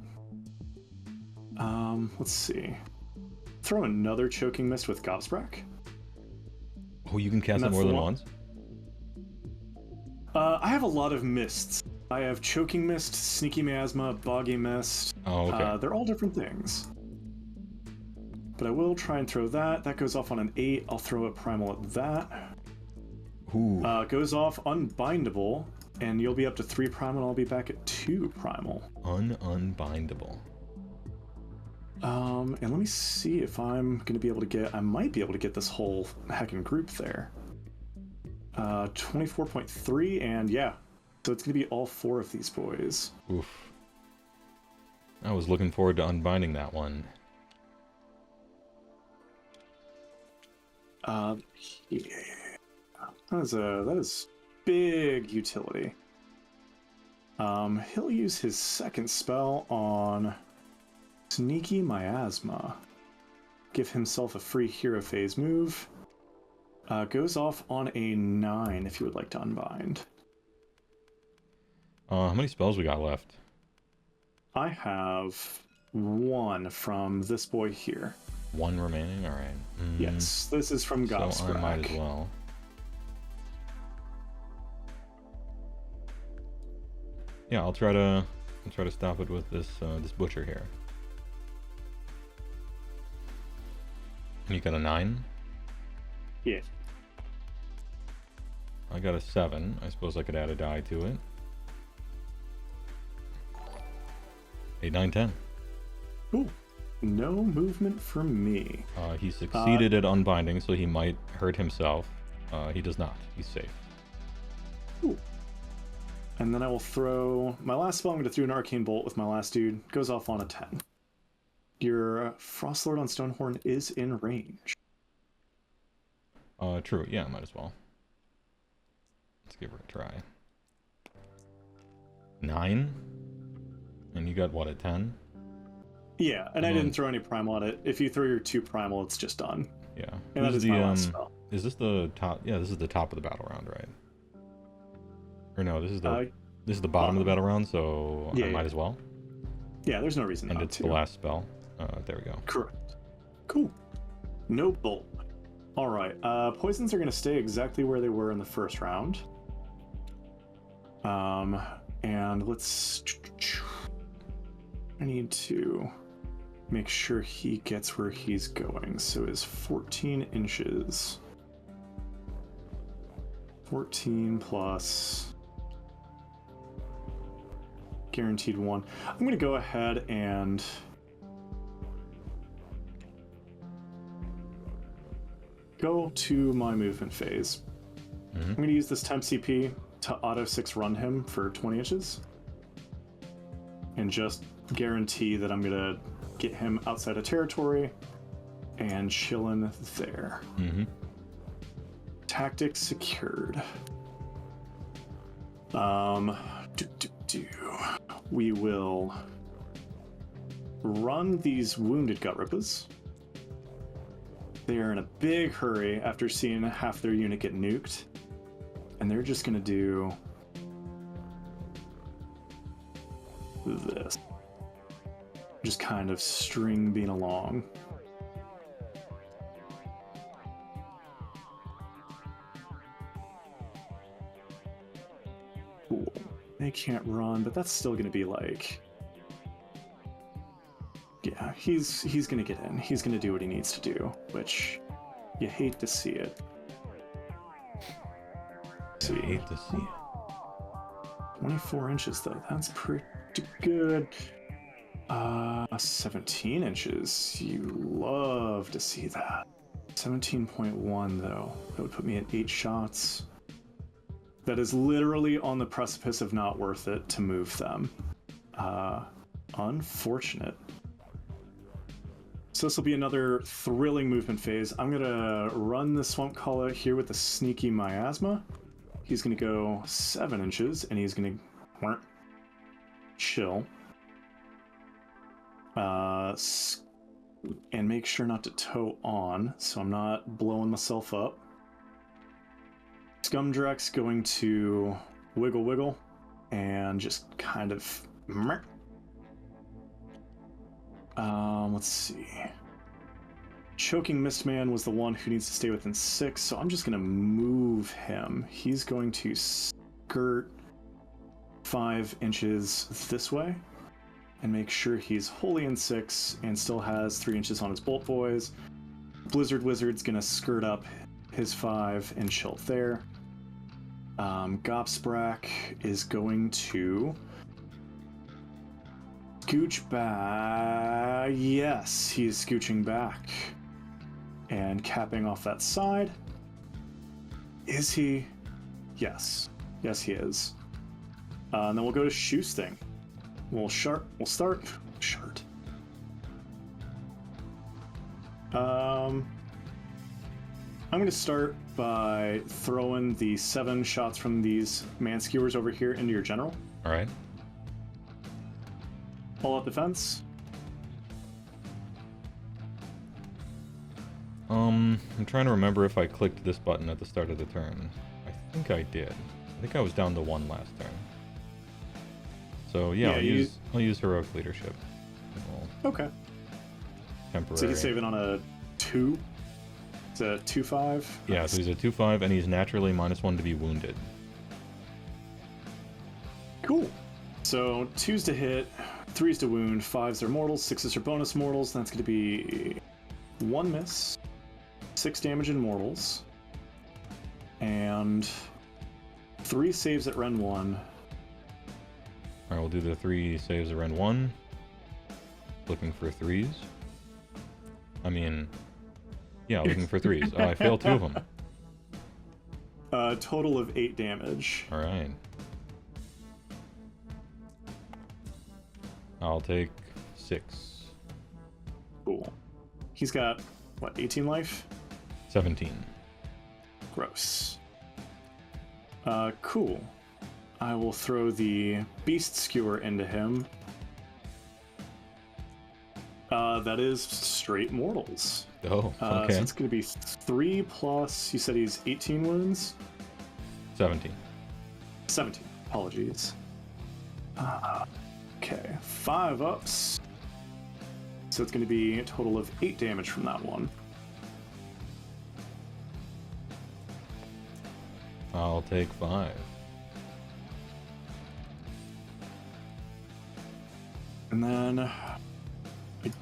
Let's see. Throw another Choking Mist with Gobsprak. Oh, you can cast it more than once? I have a lot of mists. I have Choking Mist, Sneaky Miasma, Boggy Mist. Oh, okay. They're all different things. But I will try and throw that. That goes off on an 8. I'll throw a primal at that. Ooh. Goes off unbindable, and you'll be up to 3 primal, and I'll be back at 2 primal. Unbindable. And let me see if I'm going to be able to get... I might be able to get this whole heckin' group there. 24.3, and yeah. So it's going to be all 4 of these boys. Oof. I was looking forward to unbinding that one. Yeah. That is big utility. He'll use his second spell on Sneaky Miasma. Give himself a free hero phase move. Goes off on a 9 if you would like to unbind. How many spells we got left? I have 1 from this boy here. 1 remaining? Alright. Yes, this is from Gobsprak. So I might as well. Yeah, I'll try to stop it with this this butcher here. You got a 9? Yeah. I got a 7. I suppose I could add a die to it. 8, 9, 10. Ooh, No movement for me. He succeeded at unbinding, so he might hurt himself. He does not. He's safe. Ooh. And then I will throw my last spell. I'm going to throw an arcane bolt with my last dude. Goes off on a 10. Your Frostlord on Stonehorn is in range. True. Yeah, might as well. Let's give her a try. 9? And you got what, a 10? Yeah, and I didn't throw any primal at it. If you throw your 2 primal, it's just done. Yeah. And that is my last spell. Is this the top? Yeah, this is the top of the battle round, right? Or no, this is the bottom of the battle round, so I might as well. Yeah, there's no reason and not it's to. the last spell. There we go. Correct. Cool. No bolt. All right. Poisons are going to stay exactly where they were in the first round. And let's... I need to make sure he gets where he's going. So is 14 inches. 14 plus... guaranteed 1. I'm going to go ahead and... go to my movement phase. I'm going to use this temp CP to auto 6 run him for 20 inches. And just guarantee that I'm going to get him outside of territory and chillin' there. Tactics secured. We will run these wounded gut rippers. They are in a big hurry after seeing half their unit get nuked. And they're just gonna do this. Just kind of string being along. Cool. They can't run, but that's still gonna be like... yeah, he's gonna get in. He's gonna do what he needs to do, which you hate to see it. I hate to see it. 24 inches though, that's pretty good. 17 inches. You love to see that. 17.1 though. That would put me at 8 shots. That is literally on the precipice of not worth it to move them. Unfortunate. So this will be another thrilling movement phase. I'm gonna run the Swamp Kalla here with the Sneaky Miasma. He's gonna go 7 inches, and he's gonna chill. And make sure not to toe on, so I'm not blowing myself up. Scumdrek's going to wiggle, and just kind of... let's see. Choking Mistman was the one who needs to stay within 6, so I'm just going to move him. He's going to skirt 5 inches this way and make sure he's wholly in 6 and still has 3 inches on his Bolt Boys. Blizzard Wizard's going to skirt up his 5 and chill there. Gopsprak is going to scooch back. Yes, he is scooching back and capping off that side. Is he? Yes. Yes, he is. And then we'll go to Shoesting. We'll start. Shart. I'm going to start by throwing the 7 shots from these man skewers over here into your general. All right. Pull out defense. I'm trying to remember if I clicked this button at the start of the turn. I think I did. I think I was down to 1 last turn. So yeah, I'll use heroic leadership. Okay. Temporary. So he's saving on a 2. It's a 2/5. Yeah, Nice. so he's a 2/5, and he's naturally -1 to be wounded. Cool. So 2s to hit, 3s to wound, 5s are mortals, 6s are bonus mortals. That's going to be 1 miss, 6 damage in mortals, and 3 saves at Ren 1. Alright, we'll do the 3 saves at Ren 1. Looking for 3s. I mean, yeah, looking for 3s. Oh, I failed 2 of them. Total of 8 damage. All right. I'll take 6. Cool. He's got, what, 18 life? 17. Gross. Cool. I will throw the Beast Skewer into him. That is straight mortals. Oh, okay. So it's going to be 3 plus, you said he's 18 wounds? 17. 17. Apologies. Okay, 5 ups. So it's going to be a total of 8 damage from that one. I'll take 5. And then I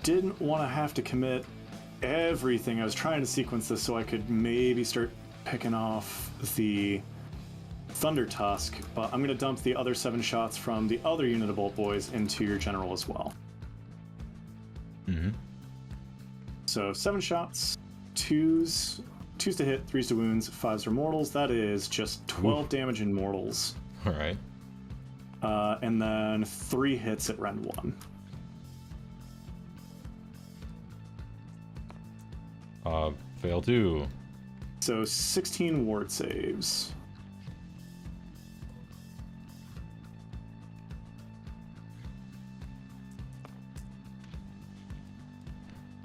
didn't want to have to commit everything. I was trying to sequence this so I could maybe start picking off the Thunder Tusk, but I'm going to dump the other 7 shots from the other unit of Boyz into your general as well. Mm-hmm. So 7 shots, 2s to hit, 3s to wounds, 5s are mortals. That is just 12 damage in mortals. All right. And then 3 hits at Rend 1. Fail 2. So 16 ward saves.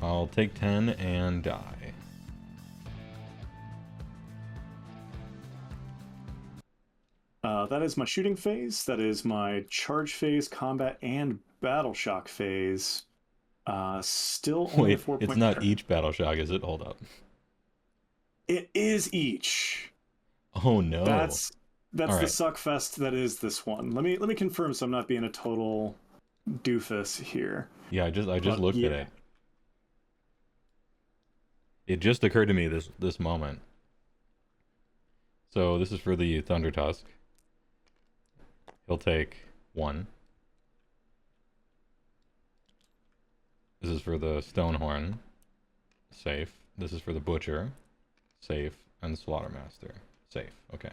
I'll take 10 and die. That is my shooting phase. That is my charge phase, combat, and battle shock phase. Still only Wait, 4 it's point not turn. each battle shock, is it? Hold up. It is each. Oh no. That's All the right. suckfest that is this one. Let me confirm so I'm not being a total doofus here. Yeah, I just But looked at yeah. it. It just occurred to me this moment. So this is for the Thunder Tusk. He'll take 1. This is for the Stonehorn. Safe. This is for the Butcher. Safe. And Slaughtermaster. Safe. Okay.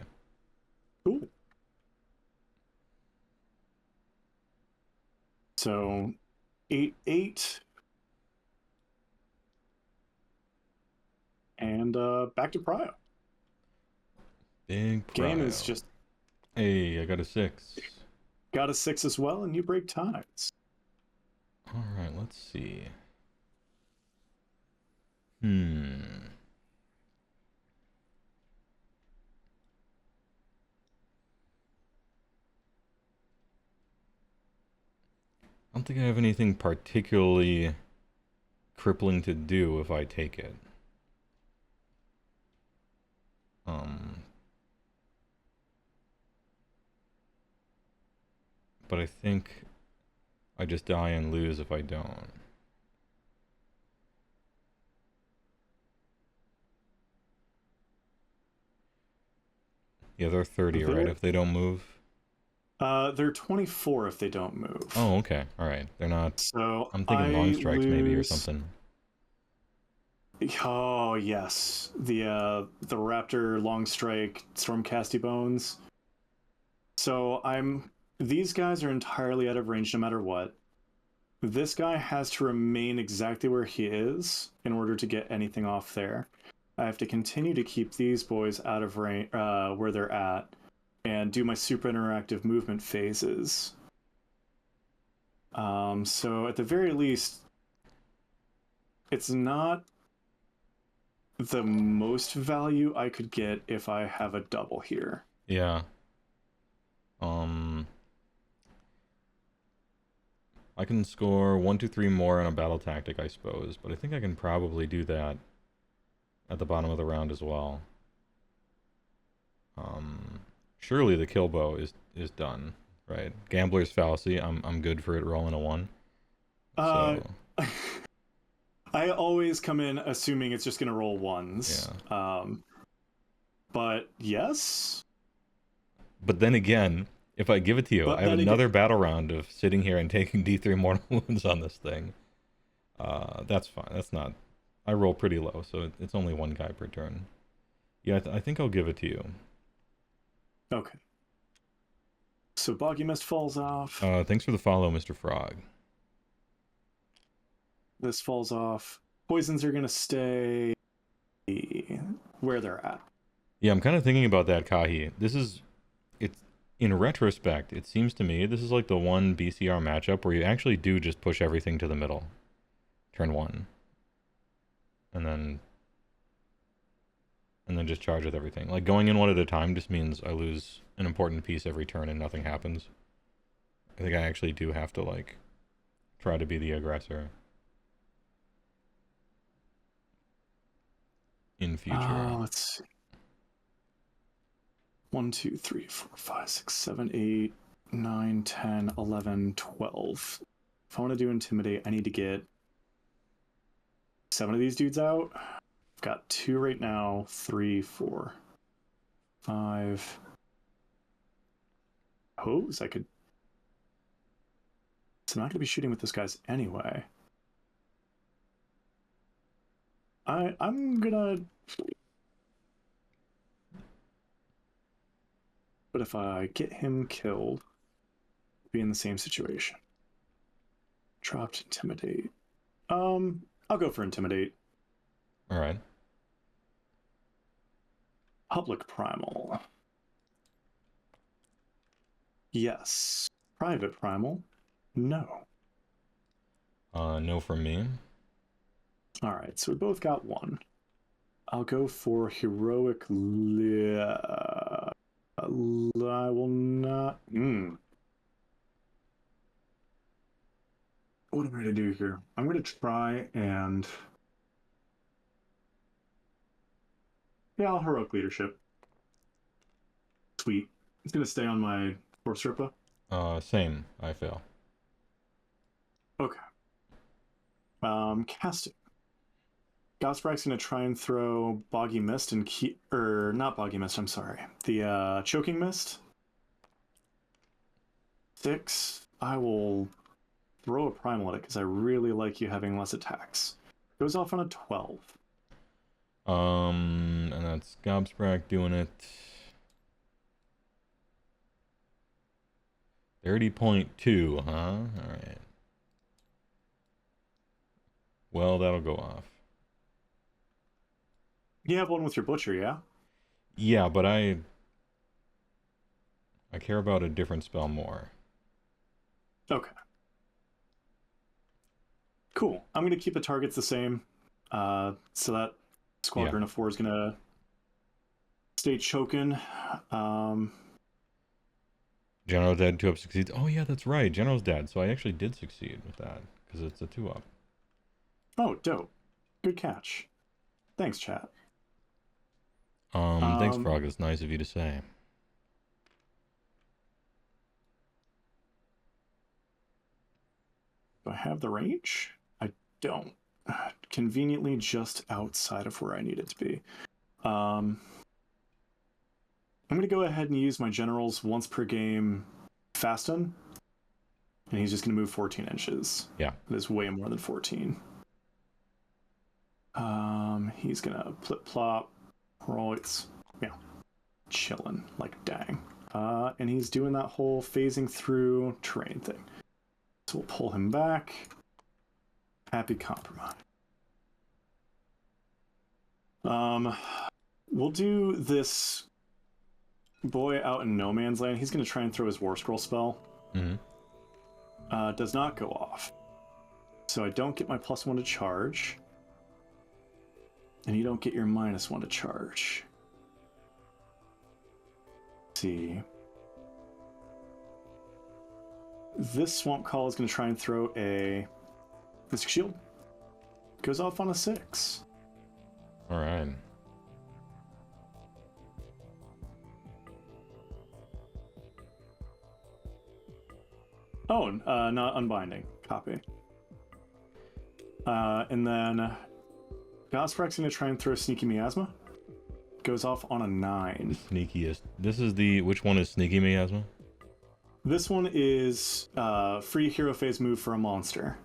Cool. So 8, and back to Prio. Big Game Prio. is just Hey, I got a 6. got a 6 as well, and you break ties. Alright, let's see. I don't think I have anything particularly crippling to do if I take it. But I think I just die and lose if I don't. Yeah, they're 30, right? If they don't move? They're 24 if they don't move. Oh, okay. Alright. They're not... So I'm thinking long strikes maybe or lose- something. Oh yes, the Raptor long strike Stormcasty bones. So these guys are entirely out of range no matter what. This guy has to remain exactly where he is in order to get anything off there. I have to continue to keep these boys out of range where they're at and do my super interactive movement phases. So at the very least, it's not the most value I could get if I have a double here. Yeah. I can score 1, 2, 3 more on a battle tactic, I suppose, but I think I can probably do that at the bottom of the round as well. Surely the kill bow is done, right? Gambler's Fallacy, I'm good for it rolling a 1. So, I always come in assuming it's just going to roll 1s. Yeah. But yes. But then again, if I give it to you, But I have then another battle round of sitting here and taking D3 mortal wounds on this thing. That's fine. That's not I roll pretty low, so it's only one guy per turn. Yeah, I think I'll give it to you. Okay. So Boggy Mist falls off. Thanks for the follow, Mr. Frog. This falls off. Poisons are gonna stay where they're at. Yeah, I'm kind of thinking about that, Kahi. It's in retrospect, it seems to me this is like the one BCR matchup where you actually do just push everything to the middle. Turn one. And then just charge with everything. Like going in one at a time just means I lose an important piece every turn and nothing happens. I think I actually do have to like try to be the aggressor in future. Let's see. 1, 2, 3, 4, 5, 6, 7, 8, 9, 10, 11, 12. If I want to do Intimidate, I need to get 7 of these dudes out. I've got 2 right now. 3, 4, 5. Hose? I could... So I'm not going to be shooting with this guys anyway. I'm gonna... But if I get him killed, be in the same situation. Dropped Intimidate. I'll go for Intimidate. All right. Public Primal. Yes. Private Primal. No. No from me. All right, so we both got 1. I'll go for Heroic. I will not. What am I going to do here? I'm going to try and. Yeah, I'll Heroic Leadership. Sweet. It's going to stay on my Force Sherpa. Same. I fail. Okay. Casting. Gosprak's going to try and throw Boggy Mist and not Boggy Mist, I'm sorry. The Choking Mist. 6. I will throw a Primal at it because I really like you having less attacks. Goes off on a 12. And that's Gobsprak doing it. 30.2, huh? Alright. Well, that'll go off. You have one with your Butcher, yeah? Yeah, but I care about a different spell more. Okay. Cool. I'm going to keep the targets the same. So that Squadron of 4 is going to stay choking. General's dead, 2-up succeeds. Oh yeah, that's right. General's dead. So I actually did succeed with that because it's a 2-up. Oh, dope. Good catch. Thanks, chat. Thanks, Frog. It's nice of you to say. Do I have the range? I don't. Conveniently just outside of where I need it to be. I'm going to go ahead and use my general's once per game Fasten. And he's just going to move 14 inches. Yeah. That is way more than 14. He's going to plip-plop. Right. Yeah. Chilling. Like, dang. And he's doing that whole phasing through terrain thing. So we'll pull him back. Happy compromise. We'll do this boy out in no man's land. He's going to try and throw his War Scroll spell. Mm-hmm. Does not go off. So I don't get my +1 to charge. And you don't get your -1 to charge. Let's see. This Swamp Call is going to try and throw a Mystic Shield. Goes off on a 6. All right. Oh, not unbinding. Copy. And then Gosprak's going to try and throw Sneaky Miasma. Goes off on a 9. Sneakiest. This is the... Which one is Sneaky Miasma? This one is free hero phase move for a monster.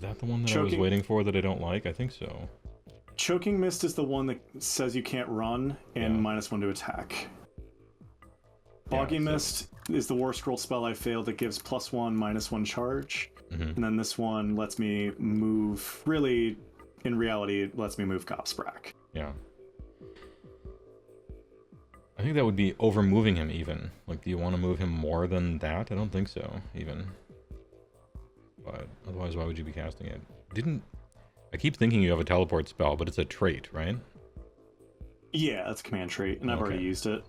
that the one that I was Choking- waiting for that I don't like? I think so. Choking Mist is the one that says you can't run and Yeah. -1 to attack. Boggy Yeah, so- Mist is the war scroll spell I failed that gives +1, -1 charge. Mhm. And then this one lets me move, really, in reality, it lets me move Gobsprak. Yeah. I think that would be over moving him even. Like, do you want to move him more than that? I don't think so, even. But otherwise, why would you be casting it? I keep thinking you have a teleport spell, but it's a trait, right? Yeah, that's a command trait, and I've Okay. already used it.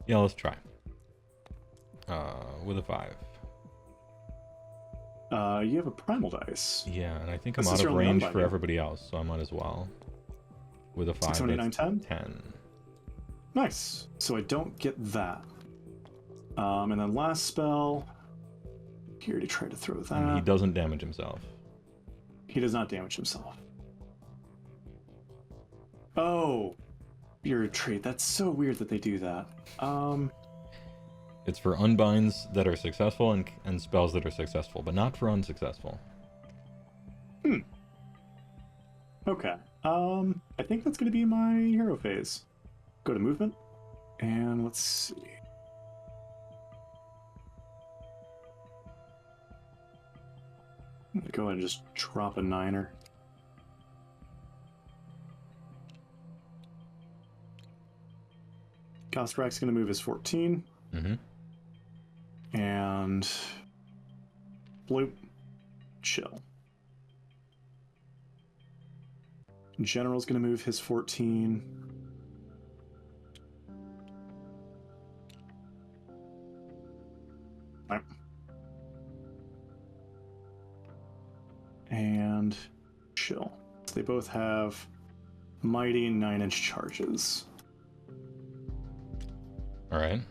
Yeah, let's try. With a 5. You have a primal dice. Yeah, and I think I'm This out is of your only range unbind, for yeah. everybody else, so I might as well. With a 5, 6, 7, 8, 9, that's 10? 10. Nice. So I don't get that. And then last spell. He already tried to throw that. And he doesn't damage himself. He does not damage himself. Oh, you're a trait. That's so weird that they do that. It's for unbinds that are successful and spells that are successful, but not for unsuccessful. Okay. I think that's going to be my hero phase. Go to movement, and let's see. I'm gonna go ahead and just drop a 9er. Gosprak's gonna move his 14. Mm-hmm. And bloop, chill. General's gonna move his 14. Right. And chill. So they both have mighty 9-inch charges. All right.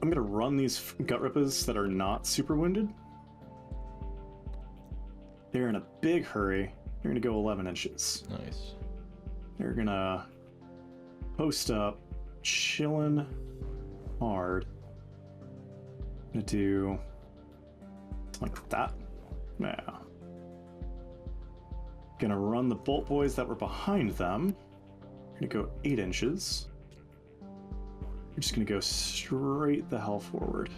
I'm gonna run these gut rippers that are not super wounded. They're in a big hurry. They're gonna go 11 inches. Nice. They're gonna post up, chillin' hard. Gonna do something like that. Yeah. Gonna run the Bolt Boys that were behind them. Gonna go 8 inches. We're just gonna go straight the hell forward.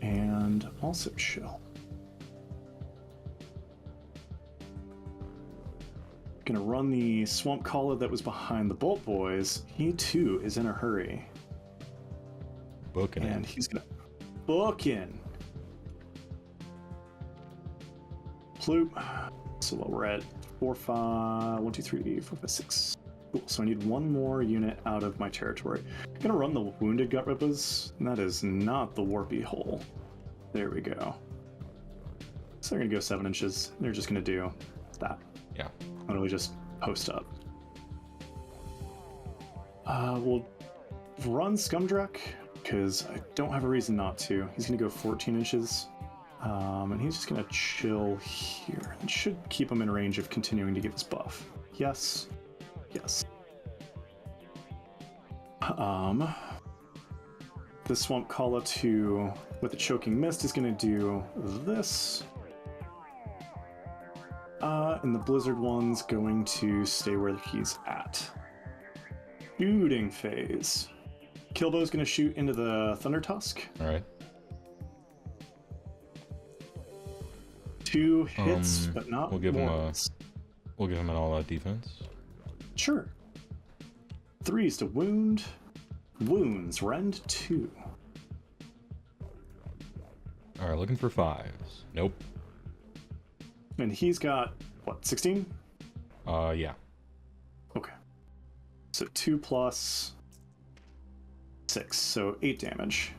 And also chill. Gonna run the Swamp Kala that was behind the Bolt Boys. He too is in a hurry. Booking And it. he's gonna book in. Ploop. So we're at 4, 5, 1, 2, 3, 4, 5, 6. Cool. So I need one more unit out of my territory. I'm gonna run the Wounded Gut Rippers, and that is not the Warpy Hole. There we go. So they're gonna go 7 inches. They're just gonna do that. Yeah. Literally just post up. We'll run Scumdruck, because I don't have a reason not to. He's gonna go 14 inches. And he's just gonna chill here. It should keep him in range of continuing to give his buff. Yes. Yes. The Swamp Kala 2 with the Choking Mist is gonna do this. And the Blizzard one's going to stay where he's at. Shooting phase. Killbow's gonna shoot into the Thunder Tusk. All right. 2 hits, but not we'll give him once. We'll give him an all-out defense. Sure. 3s to wound. Wounds, rend 2. All right, looking for 5s. Nope. And he's got, what, 16? Yeah. Okay. So 2 plus 6, so 8 damage.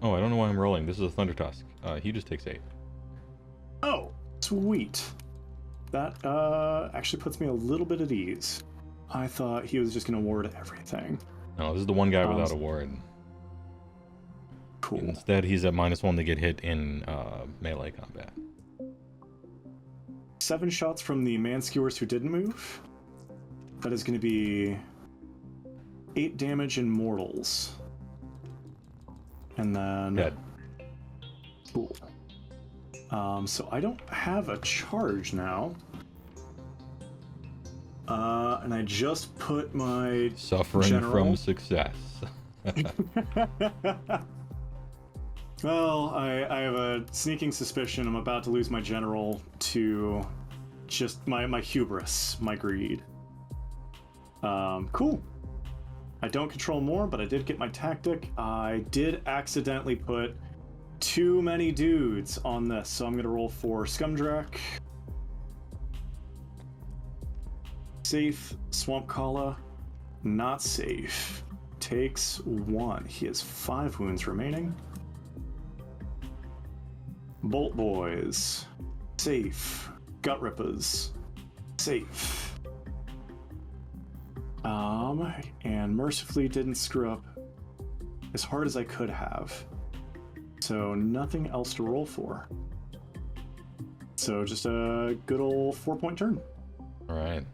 Oh, I don't know why I'm rolling. This is a Thunder Tusk. He just takes 8. Oh, sweet. That actually puts me a little bit at ease. I thought he was just going to ward everything. No, this is the one guy without a ward. Cool. Instead, he's at -1 to get hit in melee combat. 7 shots from the man skewers who didn't move. That is going to be 8 damage in mortals. And then... Dead. Cool. So I don't have a charge now. And I just put my Suffering general... from success. Well, I have a sneaking suspicion I'm about to lose my general to just my hubris, my greed. Cool. I don't control more, but I did get my tactic. I did accidentally put too many dudes on this, so I'm going to roll for Scumdrack. Safe. Swamp Kala. Not safe. Takes 1. He has 5 wounds remaining. Bolt Boys. Safe. Gut Rippers. Safe. And mercifully didn't screw up as hard as I could have. So nothing else to roll for. So just a good old 4-point turn. All right.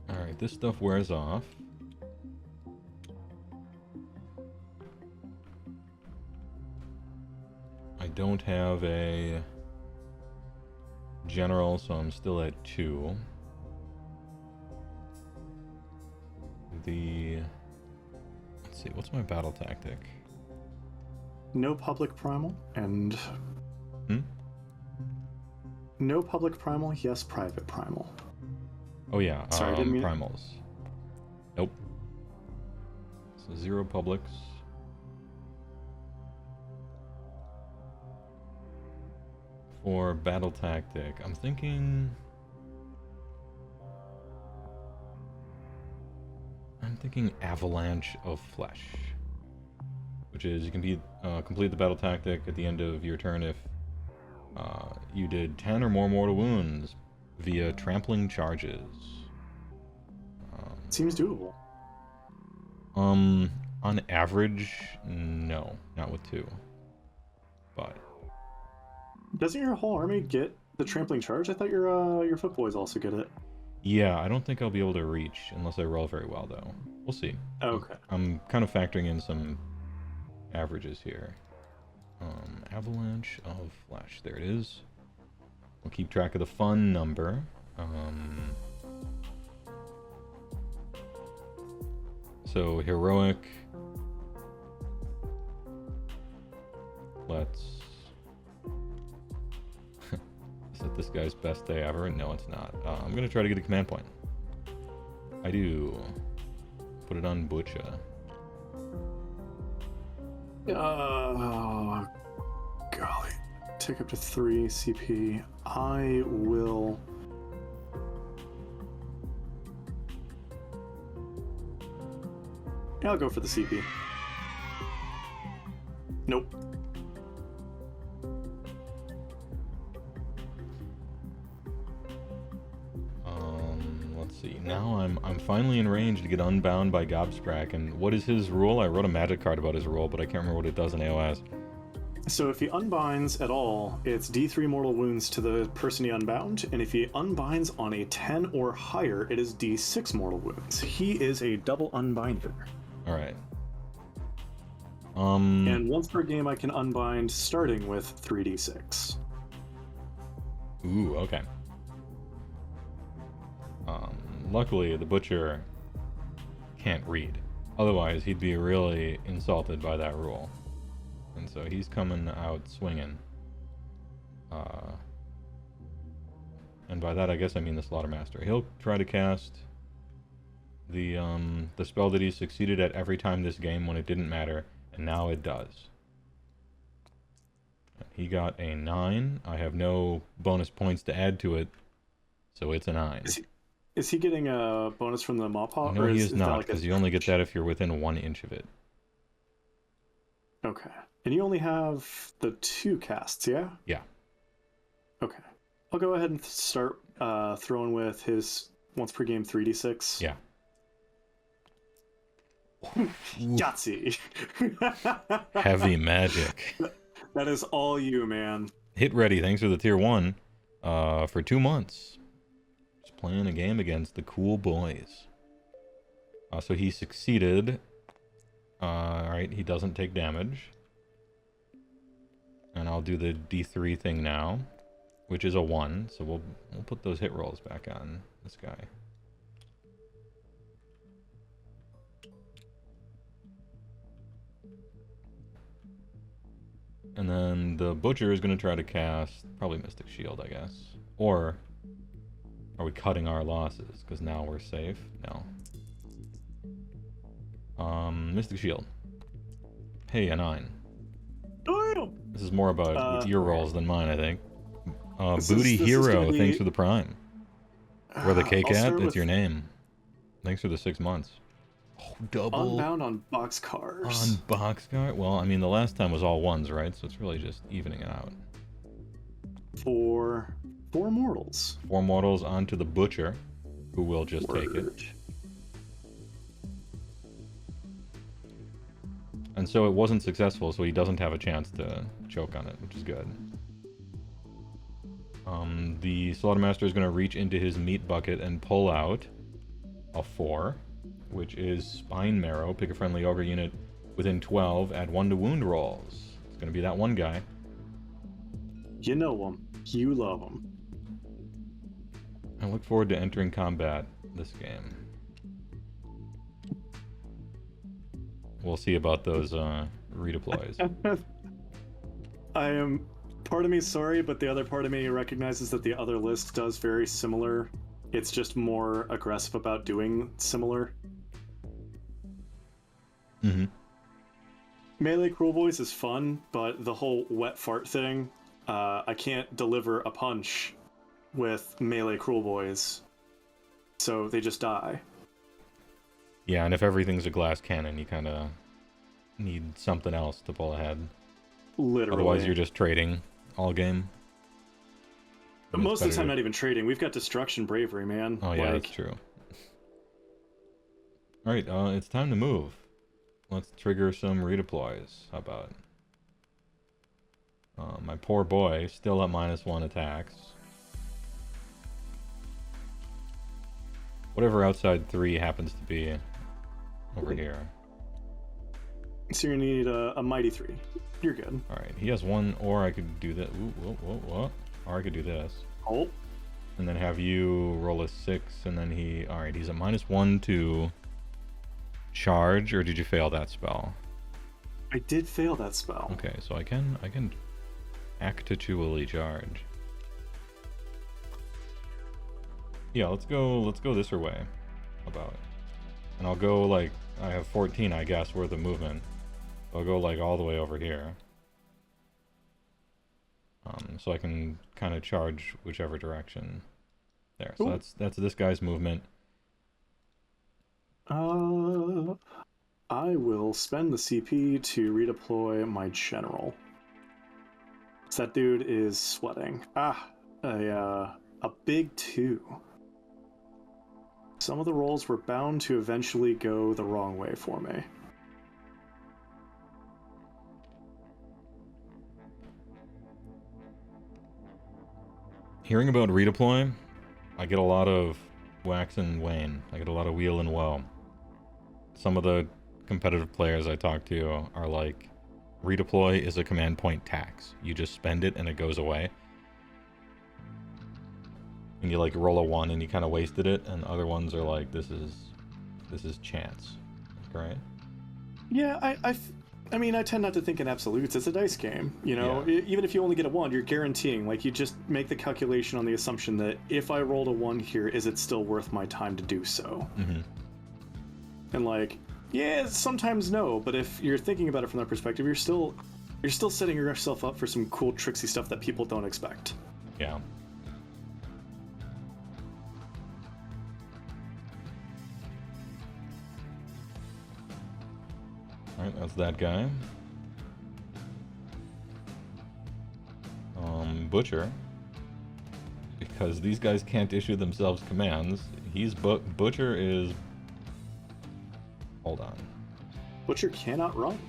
All right, this stuff wears off. I don't have a general, so I'm still at 2. Let's see, what's my battle tactic? No public primal and... No public primal, yes private primal. Oh yeah, Sorry, didn't mean primals. Nope. So 0 publics. For battle tactic, I'm thinking Avalanche of Flesh, which is you can complete the battle tactic at the end of your turn if you did 10 or more mortal wounds via trampling charges. Seems doable. On average, no, not with 2. But Doesn't your whole army get the trampling charge? I thought your foot boys also get it. yeah, I don't think I'll be able to reach unless I roll very well, though. We'll see. Okay. I'm kind of factoring in some averages here. Avalanche of Flesh. There it is. We'll keep track of the fun number. So heroic. Let's. Is it this guy's best day ever? No, it's not. I'm gonna try to get a command point. I do. Put it on Butcha. Oh, golly. Take up to 3 CP. I will... Yeah, I'll go for the CP. Nope. Let's see. Now I'm finally in range to get unbound by Gobscrack. And what is his rule? I wrote a magic card about his rule, but I can't remember what it does in AOS. So if he unbinds at all, it's D3 mortal wounds to the person he unbound, and if he unbinds on a 10 or higher, it is D6 mortal wounds. He is a double unbinder. All right. And once per game, I can unbind starting with 3d6. Ooh, okay. Luckily, the Butcher can't read. Otherwise, he'd be really insulted by that rule. And so he's coming out swinging. And by that, I guess I mean the Slaughtermaster. He'll try to cast the spell that he succeeded at every time this game when it didn't matter, and now it does. He got a 9. I have no bonus points to add to it, so it's a 9. Is he getting a bonus from the Mawpaw? No, he is not, because you only get that if you're within 1 inch of it. Okay. And you only have the 2 casts, yeah? Yeah. Okay. I'll go ahead and start throwing with his once per game 3d6. Yeah. Yahtzee! Heavy magic. That is all you, man. Hit Ready, thanks for the tier 1. For 2 months. Just playing a game against the Cruelboyz. So he succeeded. Alright, he doesn't take damage. And I'll do the D3 thing now, which is a 1. So we'll put those hit rolls back on this guy. And then the Butcher is going to try to cast probably Mystic Shield, I guess. Or are we cutting our losses? Because now we're safe. No. Mystic Shield. Hey, a 9. Damn! This is more about your rolls than mine, I think. This Booty is Hero, gonna be- thanks for the prime. Where the K I'll Cat, start it's with your name. Thanks for the 6 months. Oh, double Unbound on boxcars. on boxcar. Well, I mean, the last time was all 1s, right? So it's really just evening it out. For 4 mortals. 4 mortals onto the Butcher, who will just take it. Word. And so it wasn't successful, so he doesn't have a chance to choke on it, which is good. The Slaughtermaster is going to reach into his meat bucket and pull out a 4, which is Spine Marrow. Pick a friendly ogre unit within 12, add 1 to wound rolls. It's going to be that one guy. You know him. You love him. I look forward to entering combat this game. We'll see about those redeploys. I am... Part of me is sorry, but the other part of me recognizes that the other list does very similar. It's just more aggressive about doing similar. Mm-hmm. Melee Cruelboyz is fun, but the whole wet fart thing, I can't deliver a punch with Melee Cruelboyz, so they just die. Yeah, and if everything's a glass cannon, you kind of need something else to pull ahead. Literally. Otherwise, you're just trading all game. But most of the time, not even trading. We've got Destruction Bravery, man. Oh, yeah, that's true. Alright, it's time to move. Let's trigger some redeploys. How about? My poor boy, still at -1 attacks. Whatever outside 3 happens to be over here. So you're gonna need a Mighty 3. You're good. Alright, he has 1, or I could do that. Ooh, whoa. Or I could do this. Oh. And then have you roll a 6, and then he... Alright, he's at -1 to charge, or did you fail that spell? I did fail that spell. Okay, so I can actually charge. Yeah, let's go this way. How about? And I'll go like, I have 14, I guess, worth of movement. I'll go like all the way over here. So I can kind of charge whichever direction. There. So Ooh. that's this guy's movement. I will spend the CP to redeploy my general. So that dude is sweating. A big 2. Some of the rolls were bound to eventually go the wrong way for me. Hearing about redeploy, I get a lot of wax and wane. I get a lot of wheel and woe. Some of the competitive players I talk to are like, redeploy is a command point tax. You just spend it and it goes away. And you like roll a 1 and you kind of wasted it, and other ones are like, this is chance, right? Yeah, I mean, I tend not to think in absolutes. It's a dice game, you know? Yeah. Even if you only get a 1, you're guaranteeing. Like, you just make the calculation on the assumption that if I rolled a 1 here, is it still worth my time to do so? Mm-hmm. And like, yeah, sometimes no, but if you're thinking about it from that perspective, you're still setting yourself up for some cool, tricksy stuff that people don't expect. Yeah. Alright, that's that guy. Butcher. Because these guys can't issue themselves commands. Butcher is... Hold on. Butcher cannot run.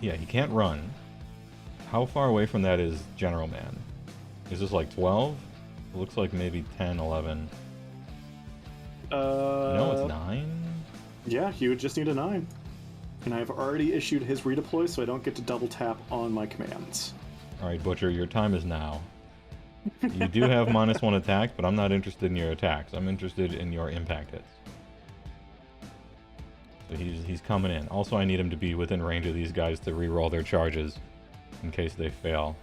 Yeah, he can't run. How far away from that is General Man? Is this like 12? It looks like maybe 10, 11. No, it's 9? Yeah, he would just need a 9. And I've already issued his redeploy, so I don't get to double tap on my commands. Alright, Butcher, your time is now. You do have -1 attack, but I'm not interested in your attacks. I'm interested in your impact hits. So he's coming in. Also, I need him to be within range of these guys to reroll their charges in case they fail.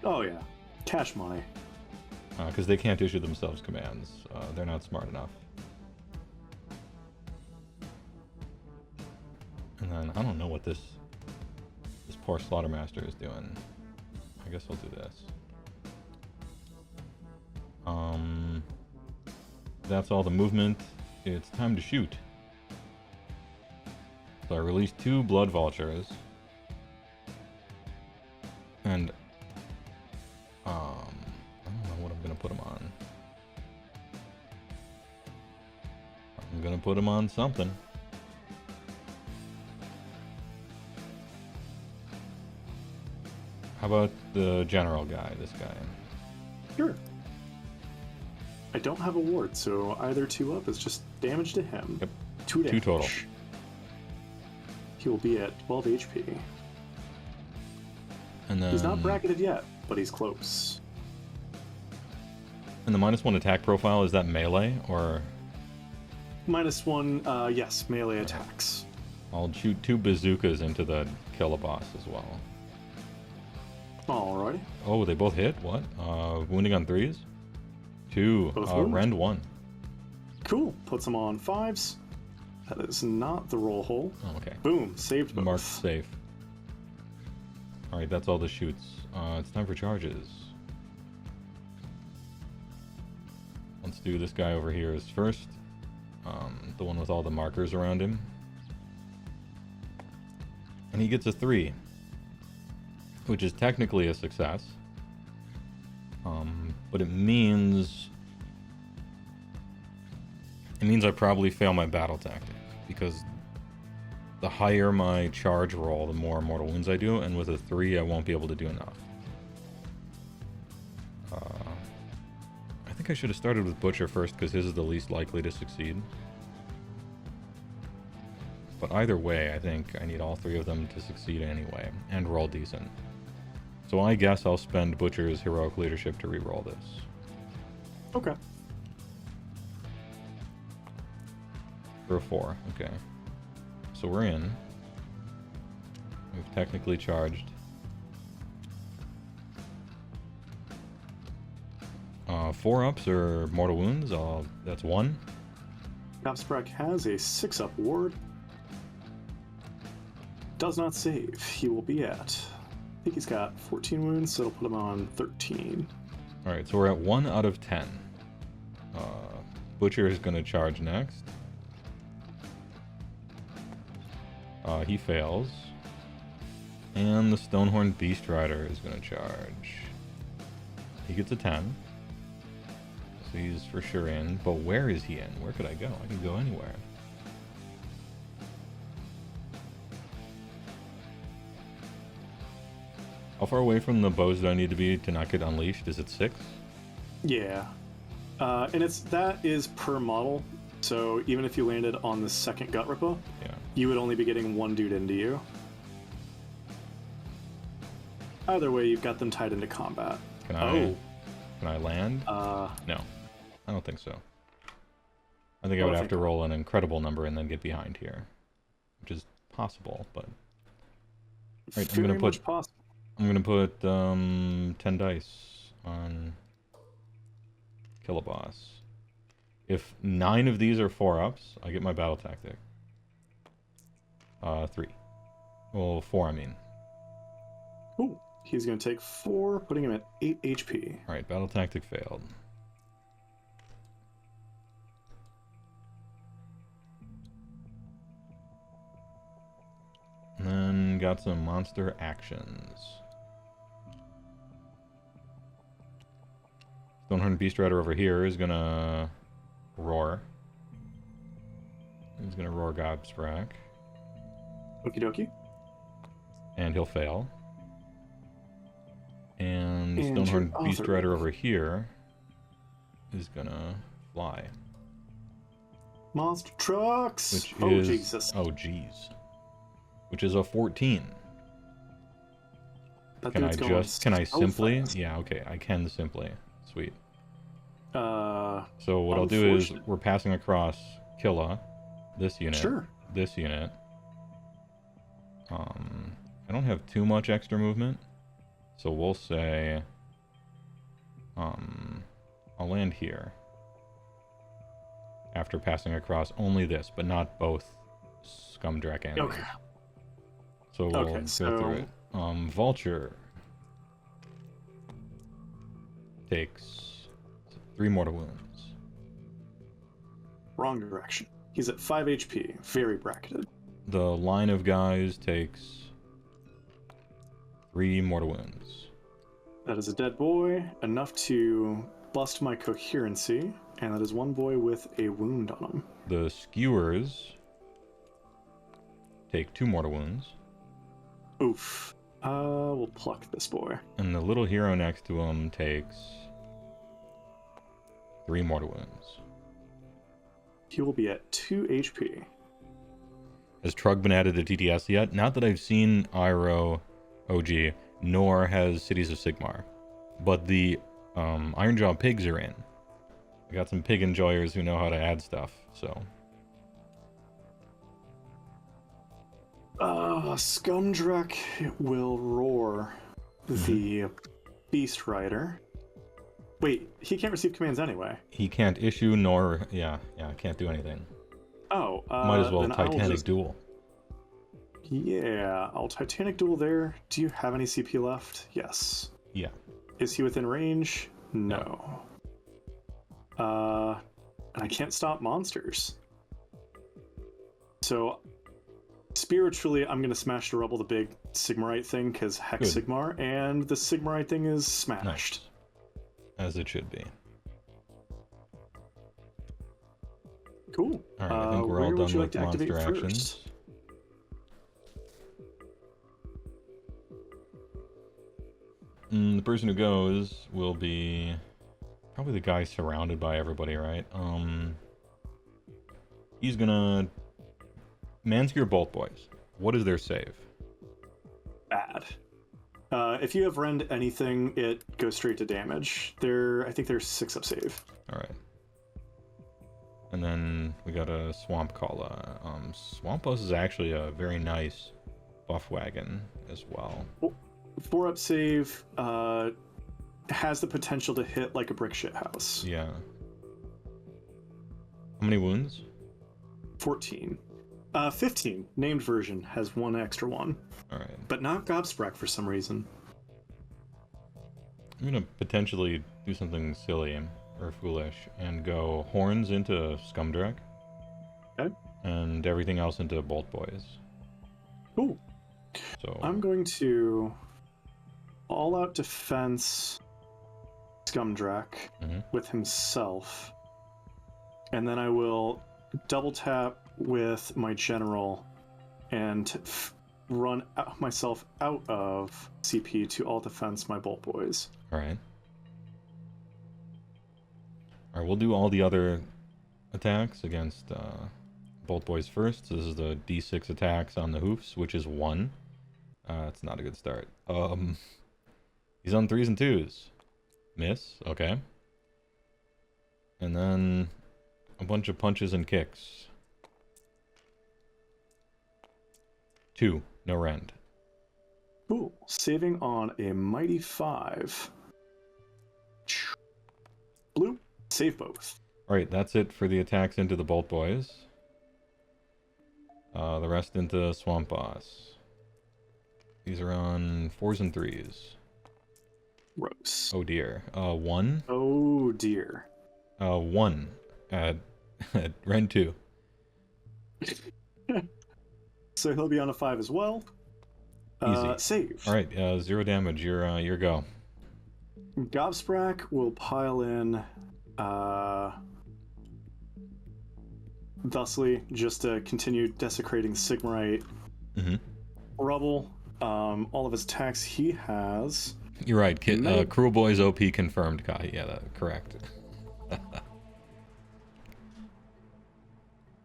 Oh yeah, cash money. Because they can't issue themselves commands. They're not smart enough. And then, I don't know what this poor Slaughtermaster is doing. I guess I'll do this. That's all the movement. It's time to shoot. So I released 2 Blood Vultures. And, I don't know what I'm gonna put them on. I'm gonna put them on something. How about the general guy, this guy? Sure. I don't have a ward, so either 2 up is just damage to him. Yep. 2 damage. 2 total. He will be at 12 HP. And then He's not bracketed yet, but he's close. And the -1 attack profile, is that melee or? -1, yes, melee attacks. I'll shoot 2 bazookas into the kill a boss as well. Alrighty. Oh, they both hit? What? Wounding on 3s? 2. Both wound. Rend 1. Cool. Puts him on 5s. That is not the roll hole. Oh, okay. Boom. Saved both. Marked safe. Alright, that's all the shoots. It's time for charges. Let's do this guy over here as first. The one with all the markers around him. And he gets a 3. Which is technically a success. But it means I probably fail my battle tactic, because the higher my charge roll, the more mortal wounds I do, and with a 3 I won't be able to do enough. I think I should have started with Butcher first, because his is the least likely to succeed. But either way, I think I need all 3 of them to succeed anyway, and roll decent. So I guess I'll spend Butcher's heroic leadership to reroll this. Okay. For a 4, okay. So we're in. We've technically charged. 4 ups or mortal wounds, that's 1. Gopsprek has a 6-up ward. Does not save. He will be at... I think he's got 14 wounds, so it'll put him on 13. Alright, so we're at 1 out of 10. Butcher is going to charge next. He fails. And the Stonehorn Beast Rider is going to charge. He gets a 10. So he's for sure in. But where is he in? Where could I go? I can go anywhere. How far away from the bows do I need to be to not get unleashed? Is it 6? Yeah. And that is per model. So even if you landed on the second Gut Ripper, Yeah. you would only be getting 1 dude into you. Either way, you've got them tied into combat. Can I land? No. I don't think so. I think I would have to roll an incredible number and then get behind here. Which is possible, but... Right, Very much possible. I'm gonna put 10 dice on kill a boss. If 9 of these are 4-ups, I get my battle tactic. 3. Well, 4 I mean. Ooh, he's going to take 4, putting him at 8 HP. Alright, battle tactic failed. And then got some monster actions. Stonehorn Beast Rider over here is gonna roar. He's gonna roar Gobsprak. Okie dokie. And he'll fail. And And Stonehorn your Beast other- Rider over here is gonna fly. Monster trucks. Which Oh is... Jesus. Oh, jeez. Which is a 14. That Can I dude's going just... Can I so simply... fast. Yeah, okay. I can simply. Sweet. Uh, So what I'll do is unfortunate. we're passing across Killa, this unit, Sure. this unit. I don't have too much extra movement, so we'll say I'll land here after passing across only this, but not both Scumdrack and Okay. these. So we'll Okay, go through it. Vulture takes 3 mortal wounds. Wrong direction. He's at 5 HP. Very bracketed. The line of guys takes 3 mortal wounds. That is a dead boy, enough to bust my coherency, and that is one boy with a wound on him. The skewers take 2 mortal wounds. Oof. We'll pluck this boy. And the little hero next to him takes 3 mortal wounds. He will be at 2 HP. Has Trug been added to TTS yet? Not that I've seen Iroh OG, nor has Cities of Sigmar. But the Ironjaw pigs are in. I got some pig enjoyers who know how to add stuff, so... Scumdrack will roar the Beast Rider. Wait, he can't receive commands anyway. He can't issue nor... Yeah, can't do anything. Oh, Might as well then I will Titanic just... Duel. Yeah, I'll Titanic Duel there. Do you have any CP left? Yes. Yeah. Is he within range? No. And I can't stop monsters. So, spiritually, I'm going to smash to rubble the big Sigmarite thing, because Hex Good. Sigmar, and the Sigmarite thing is smashed. Nice. As it should be. Cool. Alright, I think we're all where would done you with like to activate monster first? actions. The person who goes will be probably the guy surrounded by everybody, right? He's gonna Manscure Bolt-Boys. What is their save? Bad. If you have rend anything, it goes straight to damage. I think they're 6 up save. Alright. And then we got a Swamp Kalla. Swamp Buzz is actually a very nice buff wagon as well. 4 up save has the potential to hit like a brick shit house. Yeah. How many wounds? 14. 15. Named version has 1 extra one. Alright. But not Gobsprack for some reason. I'm gonna potentially do something silly or foolish and go horns into Scumdrack. Okay. And everything else into Bolt-Boys. Cool. So I'm going to all out defense Scumdrack with himself. And then I will double tap with my general and run myself out of CP to all defense my Bolt-Boys. Alright. Alright, we'll do all the other attacks against Bolt-Boys first. So this is the D6 attacks on the hoofs, which is 1. It's not a good start. He's on 3s and 2s. Miss, okay. And then a bunch of punches and kicks. 2, no rend. Cool. Saving on a mighty 5. Blue. Save both. Alright, that's it for the attacks into the Bolt-Boys. The rest into Swamp Boss. These are on 4s and 3s. Gross. Oh dear. 1. Oh dear. 1 at rend 2. So he'll be on a 5 as well. Easy. Save. Alright, 0 damage. Your go. Gobsprack will pile in thusly just to continue desecrating Sigmarite Mm-hmm. rubble. All of his attacks he has You're right. Nice. Cruelboyz OP confirmed, Kai. Yeah, correct.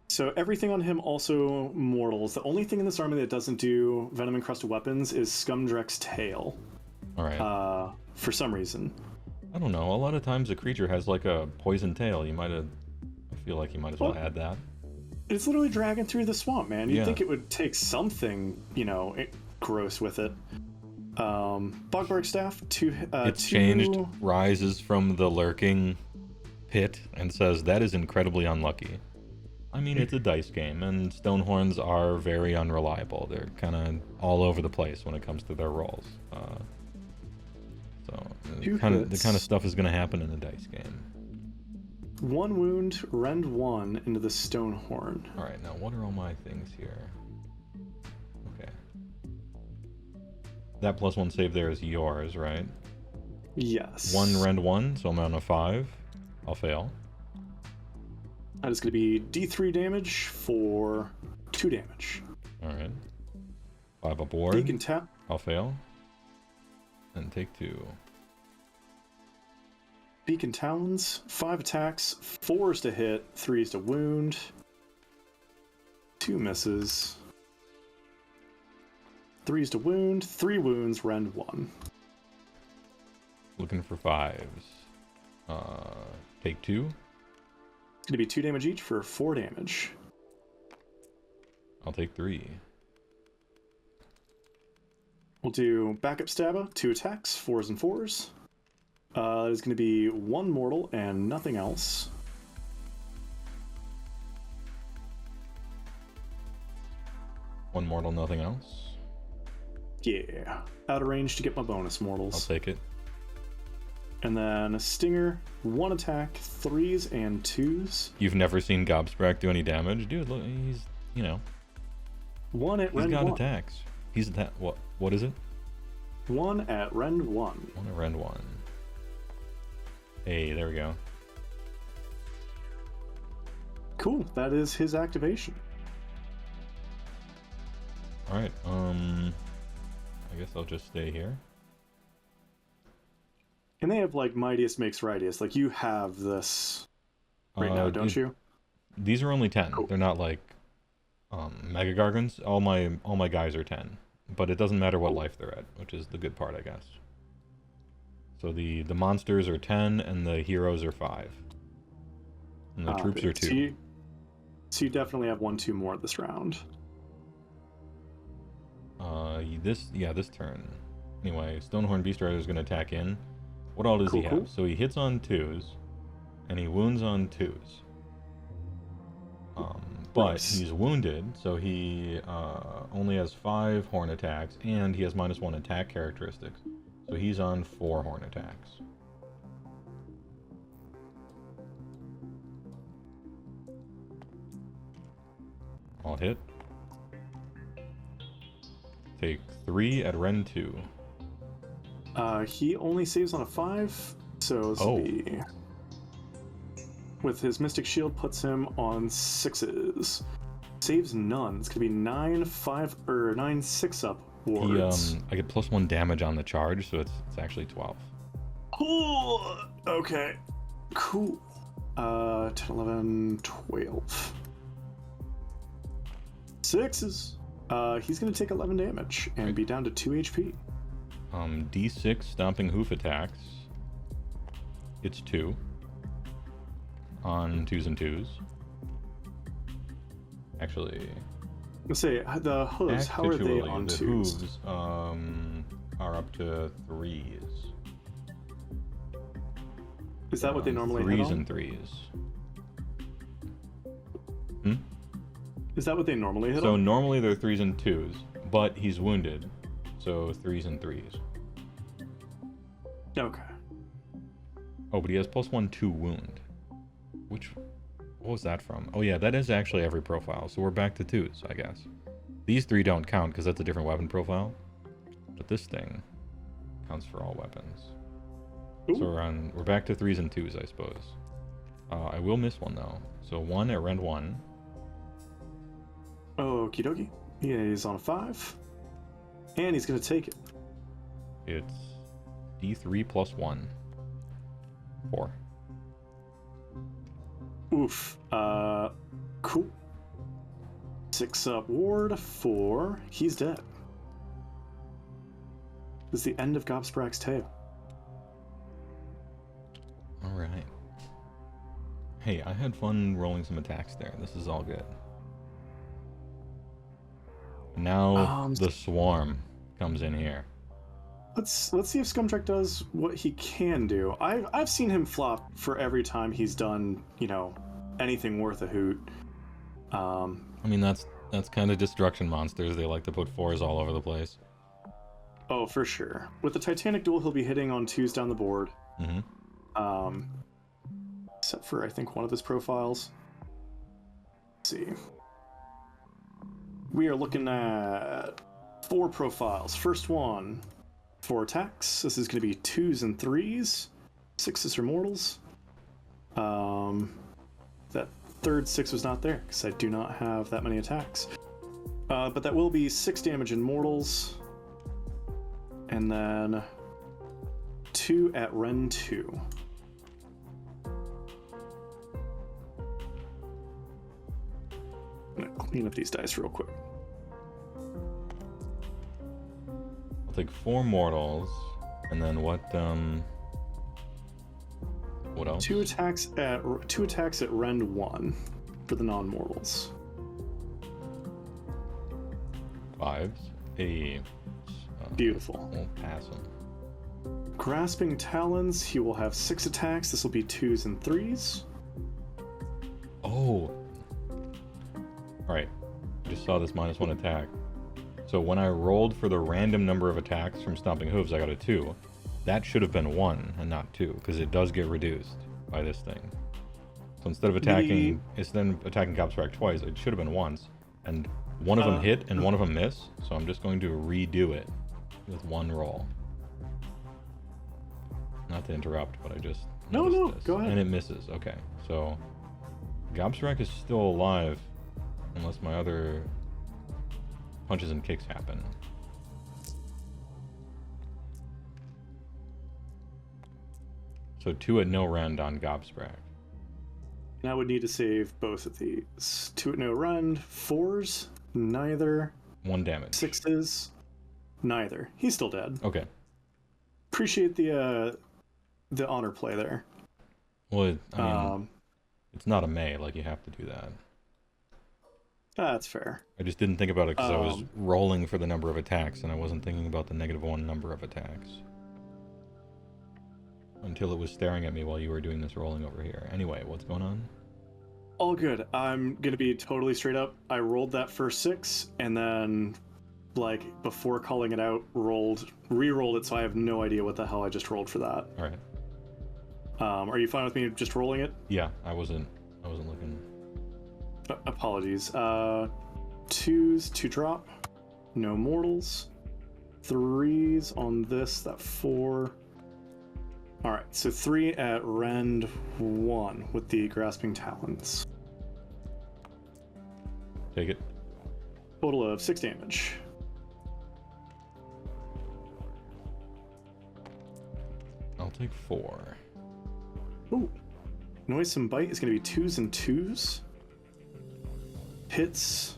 So everything on him also mortals. The only thing in this army that doesn't do venom encrusted weapons is Scumdrek's tail. All right. For some reason. I don't know. A lot of times a creature has like a poison tail. You might have. I feel like you might as well add that. It's literally dragging through the swamp, man. You'd Yeah. think it would take something, gross with it. Bogbark Staff, It's changed, rises from the lurking pit, and says that is incredibly unlucky. I mean, it's a dice game, and Stonehorns are very unreliable. They're kind of all over the place when it comes to their rolls. So the kind of stuff is going to happen in a dice game. 1 wound, rend 1 into the Stonehorn. All right, now what are all my things here? Okay. That +1 save there is yours, right? Yes. 1 rend 1, so I'm on a 5. I'll fail. That is going to be D3 damage for 2 damage. All right. 5 aboard. Beacon tap. I'll fail. And take 2. Beacon Talons, 5 attacks, 4 is to hit, 3 is to wound, 2 misses, 3 is to wound, 3 wounds, rend 1. Looking for 5s. Take 2. It's going to be 2 damage each for 4 damage. I'll take 3. We'll do backup stabba, 2 attacks, 4s and 4s. That is going to be 1 mortal and nothing else. One mortal, nothing else. Yeah. Out of range to get my bonus mortals. I'll take it. And then a stinger, 1 attack, 3s and 2s. You've never seen Gobsprack do any damage? Dude, look, he's, 1 at he's rend got 1. attacks. He's attack. What is it? 1 at rend 1. 1 at rend 1. Hey, there we go. Cool. That is his activation. Alright, I guess I'll just stay here. And they have like Mightiest makes Rightiest. Like you have this right now, don't you? These are only 10. Cool. They're not like Mega Gargants. All my guys are 10. But it doesn't matter what life they're at, which is the good part, I guess. So the monsters are 10 and the heroes are 5. And the troops are 2. So you definitely have 1-2 more this round. This turn. Anyway, Stonehorn Beast Rider is going to attack in. What all does he have? So he hits on 2s, and he wounds on 2s. But he's wounded, so he only has 5 horn attacks, and he has -1 attack characteristics. So he's on 4 horn attacks. I'll hit. Take 3 at Ren 2. He only saves on a 5, so this will be... With his Mystic Shield, puts him on 6s. Saves none. It's gonna be 9 6 up wards. I get +1 damage on the charge, so it's actually 12. Oh, okay. Cool. 10, 11, 12. 6s. He's gonna take 11 damage and be down to 2 HP. D6 Stomping Hoof attacks. It's 2. On 2s and 2s. Actually... Let's say, the hooves, how are they on the 2s? hooves are up to 3s. Is that what they normally hit 3s on? and 3s. Is that what they normally hit So on? normally they're 3s and 2s, but he's wounded, so 3s and 3s. Okay. Oh, but he has +1 2 wound. What was that from? Oh yeah, that is actually every profile, so we're back to 2s, I guess. These 3 don't count because that's a different weapon profile, but this thing counts for all weapons. Ooh. So we're back to 3s and 2s, I suppose. I will miss one though. So 1 at Rend 1. Okie dokie. He's on a 5. And he's gonna take it. It's D3 plus 1. 4. Oof. Cool. 6 up ward, 4. He's dead. This is the end of Gobsprak's tale. Alright. Hey, I had fun rolling some attacks there. This is all good. Now the swarm comes in here. Let's see if Scumtrack does what he can do. I've seen him flop for every time he's done, you know, anything worth a hoot. I mean, that's kind of destruction monsters. They like to put 4s all over the place. Oh, for sure. With the Titanic Duel, he'll be hitting on 2s down the board. Mm-hmm. Except for, I think, one of his profiles. Let's see. We are looking at 4 profiles. First one, 4 attacks. This is going to be 2s and 3s. 6s are mortals. That third 6 was not there, because I do not have that many attacks. But that will be 6 damage in mortals. And then 2 at Ren 2. I'm gonna clean up these dice real quick. I'll take 4 mortals, and then what else? 2 attacks at Rend 1 for the non-mortals. 5s. Hey. Beautiful. We'll pass him. Grasping Talons, he will have 6 attacks. This will be 2s and 3s. Oh. Alright. I just saw this -1 attack. So when I rolled for the random number of attacks from Stomping Hooves, I got a 2. That should have been 1 and not 2, because it does get reduced by this thing. So instead of attacking Gobsprak twice, it should have been once. And one of them hit and one of them missed, so I'm just going to redo it with 1 roll. Not to interrupt, but I just No, this. go ahead. And it misses. Okay, so Gobsprak is still alive unless my other punches and kicks happen. So 2 at no rend on Gobsprak. And I would need to save both of these. 2 at no rend, 4s, neither. 1 damage. 6s, neither. He's still dead. Okay. Appreciate the honor play there. Well, I mean, it's not a melee, like you have to do that. That's fair. I just didn't think about it because I was rolling for the number of attacks, and I wasn't thinking about the -1 number of attacks. Until it was staring at me while you were doing this rolling over here. Anyway, what's going on? All good. I'm gonna be totally straight up. I rolled that first 6, and then, like, before calling it out, re-rolled it, so I have no idea what the hell I just rolled for that. All right. Are you fine with me just rolling it? Yeah, I wasn't looking. Apologies. 2s to drop. No mortals. 3s on this. That 4. All right. So 3 at Rend 1 with the Grasping Talons. Take it. Total of 6 damage. I'll take 4. Ooh. Noisome Bite is going to be 2s and 2s. Hits.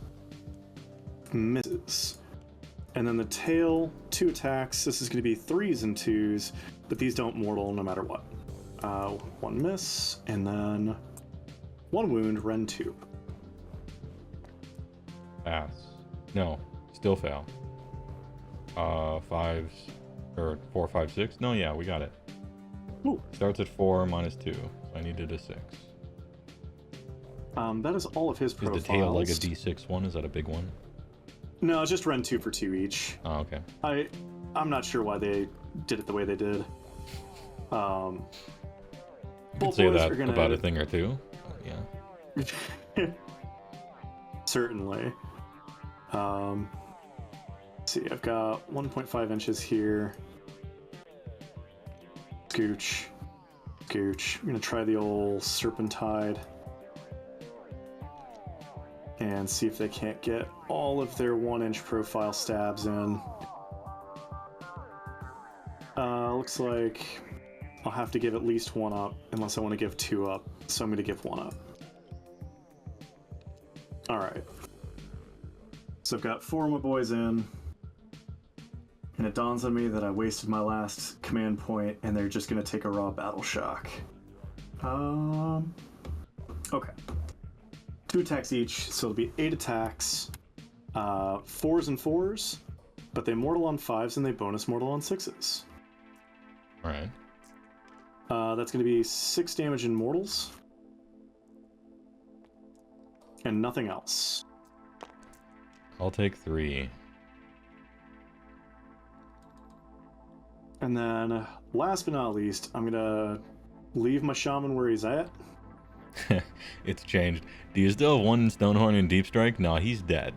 Misses. And then the tail, 2 attacks. This is going to be 3s and 2s, but these don't mortal no matter what. 1 miss, and then 1 wound, Ren 2. Pass. No, still fail. 5s, or 4, 5, 6? No, yeah, we got it. Ooh. Starts at 4 -2, so I needed a 6. That is all of his profiles. Is the tail like a D6 one? Is that a big one? No, it's just Ren 2 for 2 each. Oh, okay. I'm not sure why they did it the way they did. You could Both say boys that are gonna... about a thing or two. Yeah. Certainly. Let's see, I've got 1.5 inches here. Scooch. Scooch. I'm gonna try the old Serpentide. And see if they can't get all of their 1-inch profile stabs in. Looks like I'll have to give at least one up, unless I want to give two up. So I'm going to give one up. Alright. So I've got 4 of my boys in. And it dawns on me that I wasted my last command point, and they're just going to take a raw battle shock. Okay. 2 attacks each, so it'll be 8 attacks. 4s and 4s, but they mortal on 5s and they bonus mortal on 6s. Alright. That's going to be 6 damage in mortals. And nothing else. I'll take 3. And then, last but not least, I'm going to leave my shaman where he's at. It's changed. Do you still have 1 Stonehorn in Deep Strike? No, he's dead.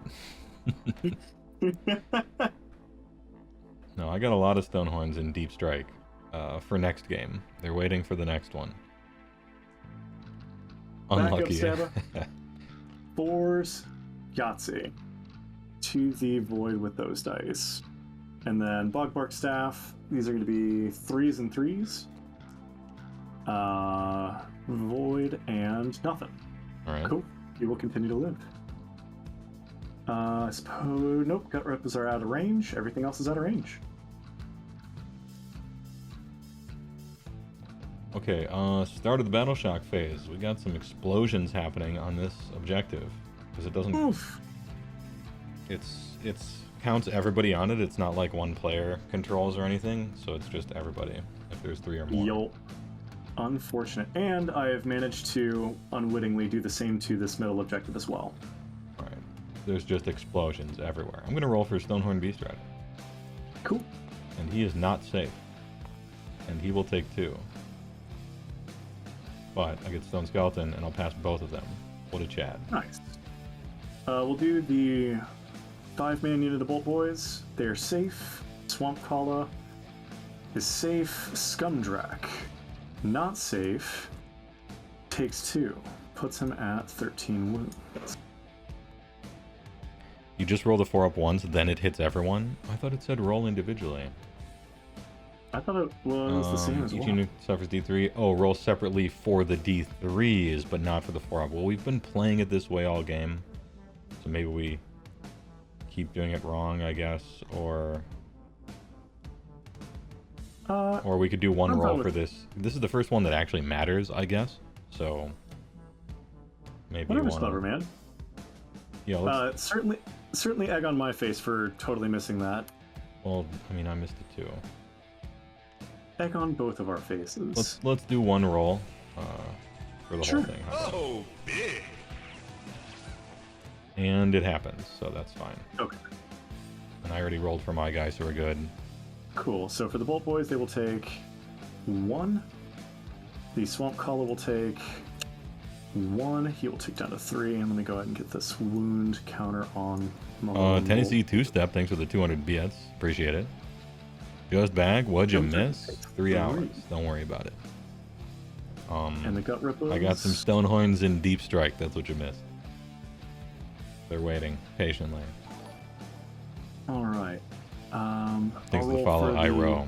No, I got a lot of Stonehorns in Deep Strike for next game. They're waiting for the next one. Unlucky. Back up, Saba. 4s, Yahtzee. To the void with those dice. And then Bogbark Staff. These are going to be 3s and 3s. Void and nothing. Alright. Cool. You will continue to live. I suppose... Nope, gut rippers are out of range. Everything else is out of range. Okay, start of the Battle Shock phase. We got some explosions happening on this objective. Because it doesn't... Oof. It's counts everybody on it. It's not like one player controls or anything, so it's just everybody if there's 3 or more. Yo. Unfortunate. And I have managed to unwittingly do the same to this middle objective as well. Alright. There's just explosions everywhere. I'm gonna roll for Stonehorn Beast Rider. Cool. And he is not safe. And he will take 2. But I get Stone Skeleton and I'll pass both of them. What a Chad. Nice. We'll do the 5-man unit of Boyz. They're safe. Swamp Kala is safe. Scumdrak, not safe. Takes 2. Puts him at 13 wounds. You just roll the 4 up once, then it hits everyone? I thought it said roll individually. I thought it was the same as each well. unit suffers D3. Oh, roll separately for the D3s, but not for the 4 up. Well, we've been playing it this way all game. So maybe we keep doing it wrong, I guess, or we could do one roll for this. This is the first one that actually matters, I guess. So maybe whatever's clever, man. Yeah, let's... certainly egg on my face for totally missing that. Well, I mean, I missed it too. Egg on both of our faces. Let's do one roll for the Sure. whole thing. Oh, big. And it happens, so that's fine. Okay. And I already rolled for my guys, so we're good. Cool. So for the Boyz, they will take 1. The Swamp Kala will take 1. He will take down to 3. And let me go ahead and get this wound counter on. Tennessee 2-step, thanks for the 200 bits. Appreciate it. Just bag, what'd you miss? 3 hours. Don't worry about it. And the Gut Rippers. I got some Stonehorns in Deep Strike, that's what you missed. They're waiting patiently. Alright. Things that follow, I row.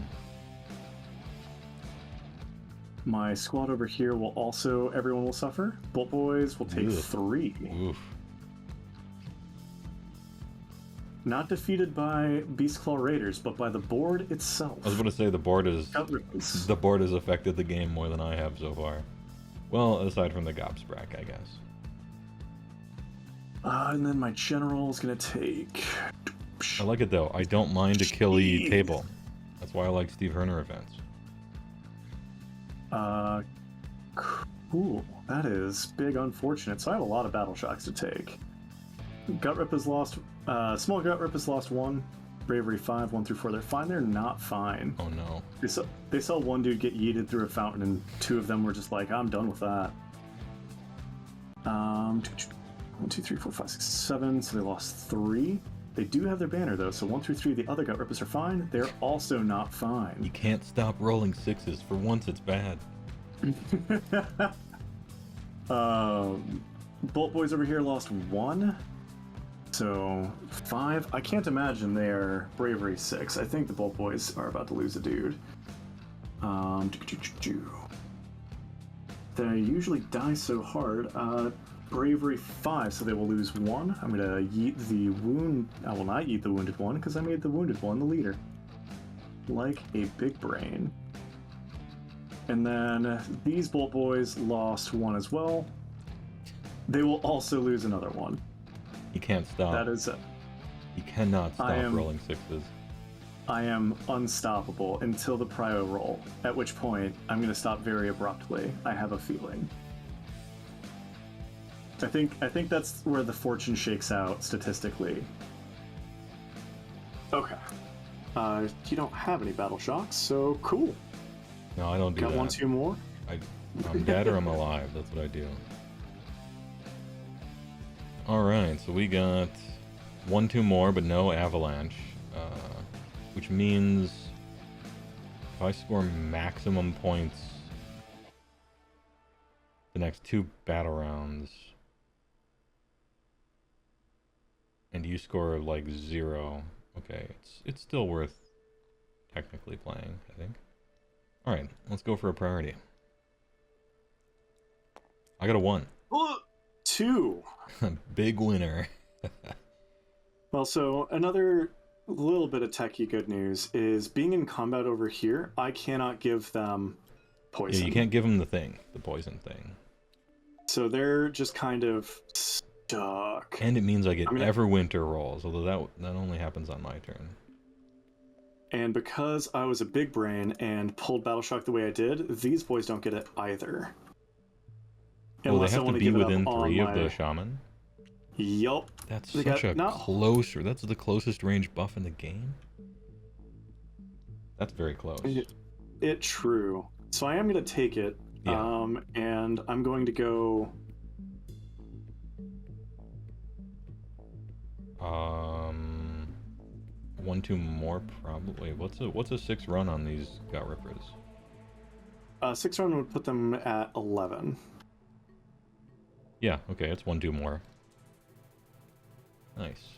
My squad over here will also, everyone will suffer. Boyz will take 3. Oof. Not defeated by Beastclaw Raiders, but by the board itself. I was going to say the board has affected the game more than I have so far. Well, aside from the Gobsprack, I guess. And then my general is going to take... I like it though. I don't mind a killy table. That's why I like Steve Herner events. Cool. That is big unfortunate. So I have a lot of battle shocks to take. Gut Rip has lost... Small Gut Rip has lost 1. Bravery 5, 1 through 4. They're fine. They're not fine. Oh no. They saw one dude get yeeted through a fountain, and 2 of them were just like, I'm done with that. 1, 2, 3, 4, 5, 6, 7. So they lost 3. They do have their banner though, so 1 through 3, the other Gut Rippers are fine. They're also not fine. You can't stop rolling 6s. For once, it's bad. Bolt Boys over here lost 1. So 5. I can't imagine they're Bravery 6. I think the Boyz are about to lose a dude. They usually die so hard. Bravery 5, so they will lose 1. I'm gonna yeet the wound. I will not yeet the wounded one because I made the wounded one the leader. Like a big brain. And then these Boyz lost 1 as well. They will also lose another one. You can't stop. That is. You cannot stop rolling 6s. I am unstoppable until the prio roll, at which point I'm going to stop very abruptly. I have a feeling. I think that's where the fortune shakes out statistically. Okay. You don't have any battle shocks, so cool. No, I don't do that. Got 1, 2 more? I'm dead or I'm alive. That's what I do. Alright, so we got 1, 2 more, but no avalanche. Which means if I score maximum points the next 2 battle rounds, and you score like 0, okay, it's still worth technically playing, I think. Alright, let's go for a priority. I got a 1. 2. Big winner. Well, so another little bit of techie good news is being in combat over here, I cannot give them poison. Yeah, you can't give them the poison thing. So they're just kind of stuck. And it means I get Everwinter rolls, although that only happens on my turn. And because I was a big brain and pulled Battle Shock the way I did, these boys don't get it either. Well, they have to be within 3 of the shaman? Yup. That's such a closer. That's the closest range buff in the game. That's very close. It true. So I am going to take it. Yeah. And I'm going to go... 1, 2 more probably. What's a 6 run on these Gut Rippers? 6 run would put them at 11. Yeah, okay, it's 1, 2 more. Nice.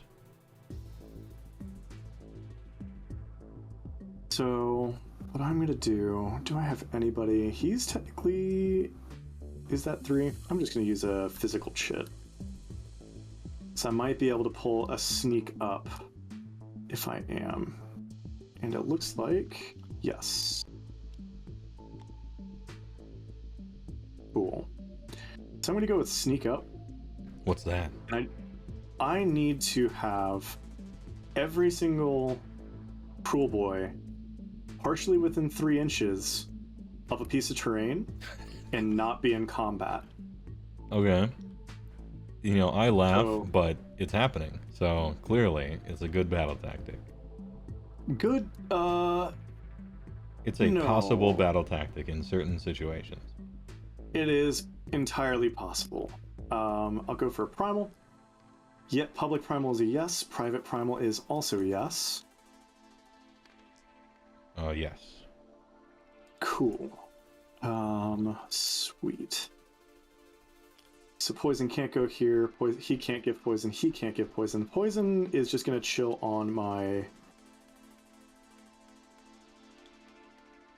So, what I'm gonna do I have anybody? He's technically... Is that 3? I'm just gonna use a physical chit. So I might be able to pull a sneak up if I am. And it looks like... Yes. Cool. So I'm gonna go with sneak up. What's that? I need to have every single Cruelboy partially within 3 inches of a piece of terrain and not be in combat. Okay. You know, I laugh, but it's happening. So clearly, it's a good battle tactic. Good, It's a possible battle tactic in certain situations. It is entirely possible. I'll go for a primal. Yet public primal is a yes. Private primal is also yes. Yes. Cool. Sweet. So poison can't go here. He can't give poison. He can't give poison. Poison is just going to chill on my...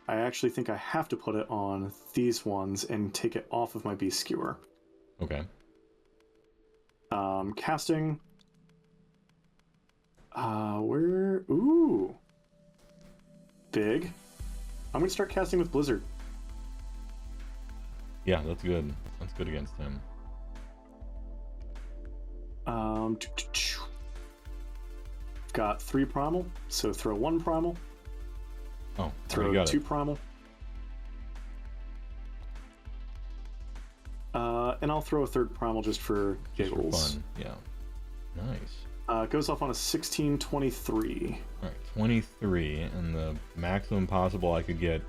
I actually think I have to put it on these ones and take it off of my Beast Skewer. Okay. Casting. Where? Ooh. Big. I'm going to start casting with Blizzard. Yeah, that's good. That's good against him. Got 3 primal, so throw 1 primal. Oh, throw 2 primal. And I'll throw a 3rd primal just for giggles. Just for fun, yeah. Nice. Goes off on a 16-23. Alright, 23, and the maximum possible I could get,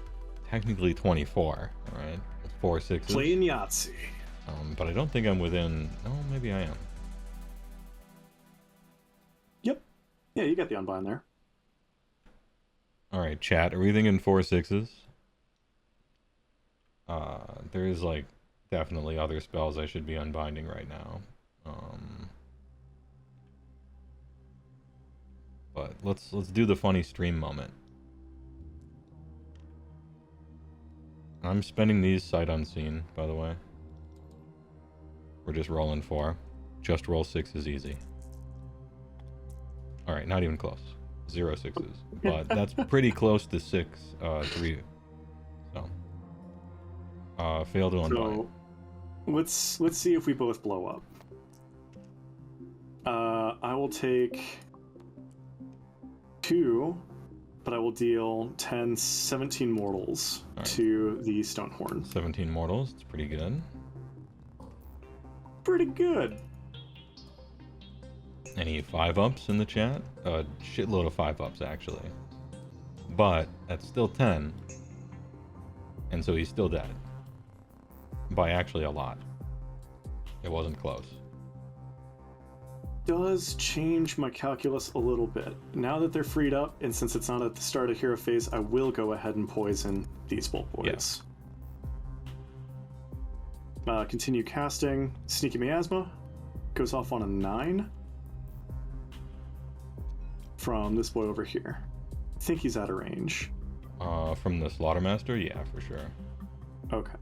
technically 24, alright? 4 6s. Playing Yahtzee. But I don't think I'm within... Oh, maybe I am. Yep. Yeah, you got the unbind there. Alright, chat, are we thinking 4 6s? There is, like, definitely other spells I should be unbinding right now. But let's do the funny stream moment. I'm spending these sight unseen, by the way. We're just rolling 4. Just roll 6 is easy. Alright, not even close. 0 6s. But that's pretty close to 6, 3. So. Fail to unbind. So, let's see if we both blow up. I will take 2, but I will deal 10, 17 mortals to the Stonehorn. 17 mortals, it's pretty good. Pretty good. Any 5-ups in the chat? A shitload of 5-ups, actually. But, that's still 10. And so he's still dead. By actually a lot. It wasn't close. Does change my calculus a little bit. Now that they're freed up, and since it's not at the start of hero phase, I will go ahead and poison these bolt boys. Yeah. Continue casting. Sneaky Miasma goes off on a 9 from this boy over here. I think he's out of range. From the Slaughtermaster? Yeah, for sure. Okay.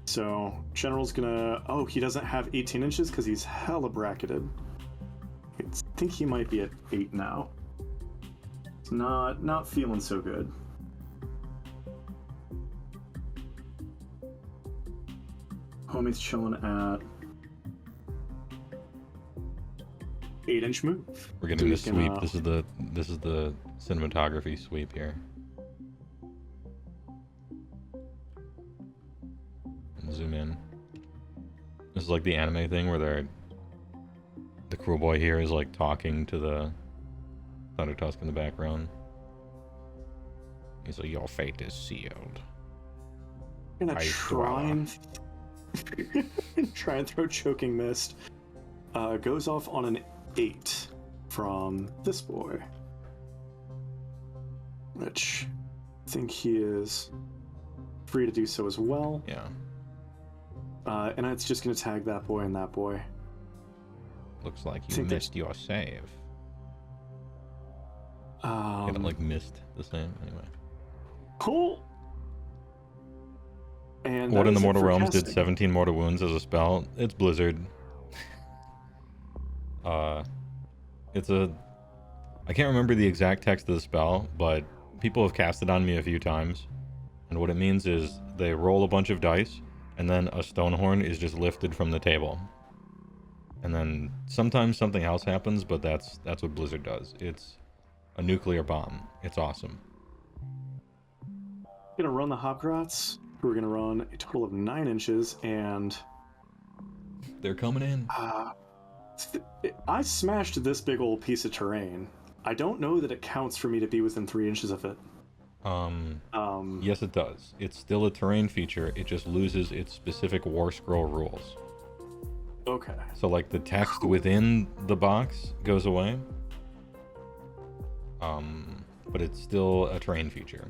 So, General's gonna... Oh, he doesn't have 18 inches because he's hella bracketed. I think he might be at 8 now. It's not feeling so good. Homie's chilling at 8-inch move. We're getting the sweep. This is the cinematography sweep here. And zoom in. This is like the anime thing where the Cruel Boy here is like talking to the Thunder Tusk in the background. He's like, "Your fate is sealed." I'm gonna try and throw Choking Mist. Goes off on an 8 from this boy, which I think he is free to do so as well. Yeah. And it's just gonna tag that boy and that boy. Looks like you missed your save. Kind of like missed the same anyway. Cool. And what in the Mortal Realms did 17 mortal wounds as a spell? It's Blizzard. I can't remember the exact text of the spell, but people have cast it on me a few times. And what it means is they roll a bunch of dice, and then a Stonehorn is just lifted from the table. And then sometimes something else happens, but that's what Blizzard does. It's a nuclear bomb. It's awesome. Gonna run the Hopgrots, who are gonna run a total of 9 inches, and they're coming in. I smashed this big old piece of terrain. I don't know that it counts for me to be within 3 inches of it. Yes, it does. It's still a terrain feature. It just loses its specific War Scroll rules. Okay. So, like, the text within the box goes away. But it's still a terrain feature.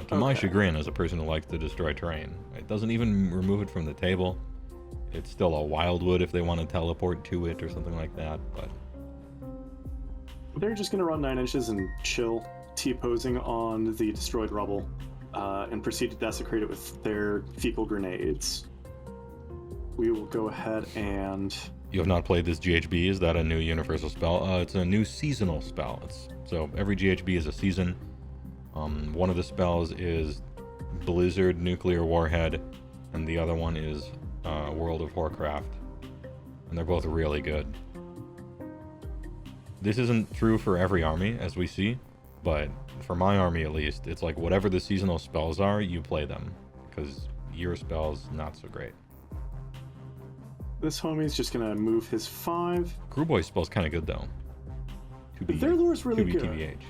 To my chagrin, as a person who likes to destroy terrain. It doesn't even remove it from the table. It's still a wildwood if they want to teleport to it or something like that, but... They're just going to run 9 inches and chill, T-posing on the destroyed rubble, and proceed to desecrate it with their fecal grenades. We will go ahead and... You have not played this GHB? Is that a new universal spell? It's a new seasonal spell. So every GHB is a season. One of the spells is Blizzard Nuclear Warhead, and the other one is World of Warcraft. And they're both really good. This isn't true for every army, as we see, but for my army at least, it's like whatever the seasonal spells are, you play them. Because year spells, not so great. This homie's just gonna move his 5. Cruelboyz spell's kind of good though. Their lure's really good. TBH.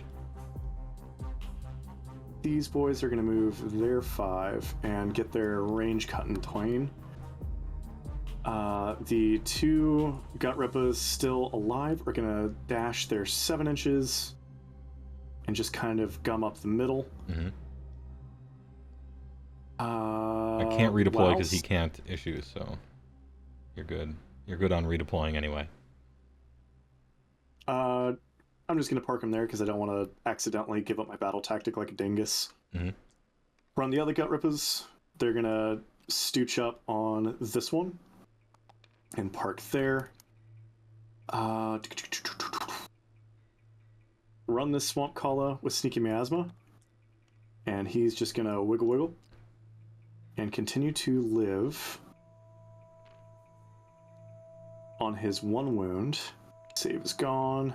These boys are gonna move their 5 and get their range cut in twain. The 2 Gut Rippas still alive are gonna dash their 7 inches and just kind of gum up the middle. Mm-hmm. I can't redeploy because he can't issue, so you're good. You're good on redeploying anyway. I'm just going to park him there because I don't want to accidentally give up my battle tactic like a dingus. Mm-hmm. Run the other gut rippers. They're going to stooch up on this one and park there. Run this Swamp Kala with Sneaky Miasma. And he's just going to wiggle wiggle and continue to live on his 1 wound. Save is gone.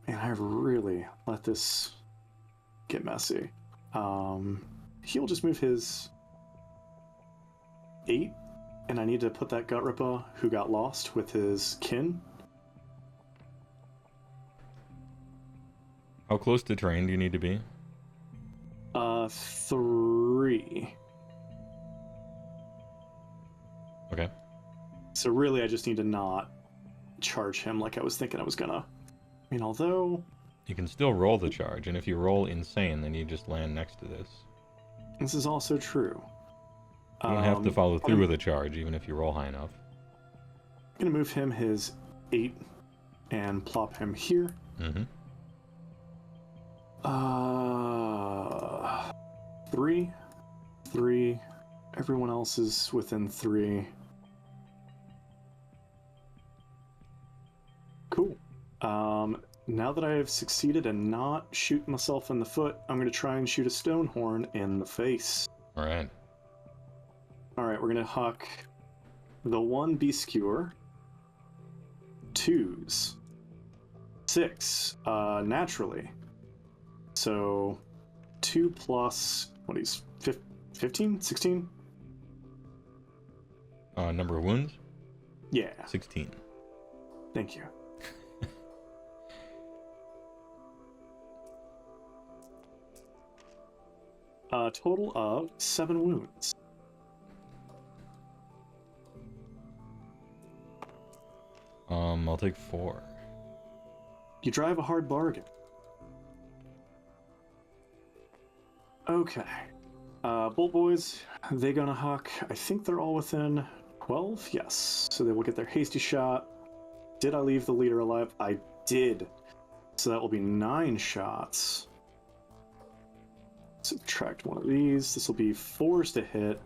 Man, I really let this get messy. He'll just move his 8, and I need to put that Gut Ripper who got lost with his kin. How close to terrain do you need to be? 3. Okay. So really, I just need to not charge him like I was thinking I was gonna. I mean, although... You can still roll the charge, and if you roll insane, then you just land next to this. This is also true. You don't have to follow through with a charge, even if you roll high enough. I'm gonna move him his 8 and plop him here. Mm-hmm. 3. Everyone else is within 3. Cool. Now that I have succeeded in not shooting myself in the foot, I'm going to try and shoot a Stonehorn in the face. Alright. Alright, we're going to huck the 1 Beast Skewer. 2s. 6. Naturally. So, 2 plus... What is 15? 16? Number of wounds? Yeah. 16. Thank you. A total of 7 wounds. I'll take 4. You drive a hard bargain. Okay. Bolt Boys, they gonna huck. I think they're all within 12? Yes. So they will get their hasty shot. Did I leave the leader alive? I did. So that will be 9 shots. Subtract 1 of these. This will be 4s to hit.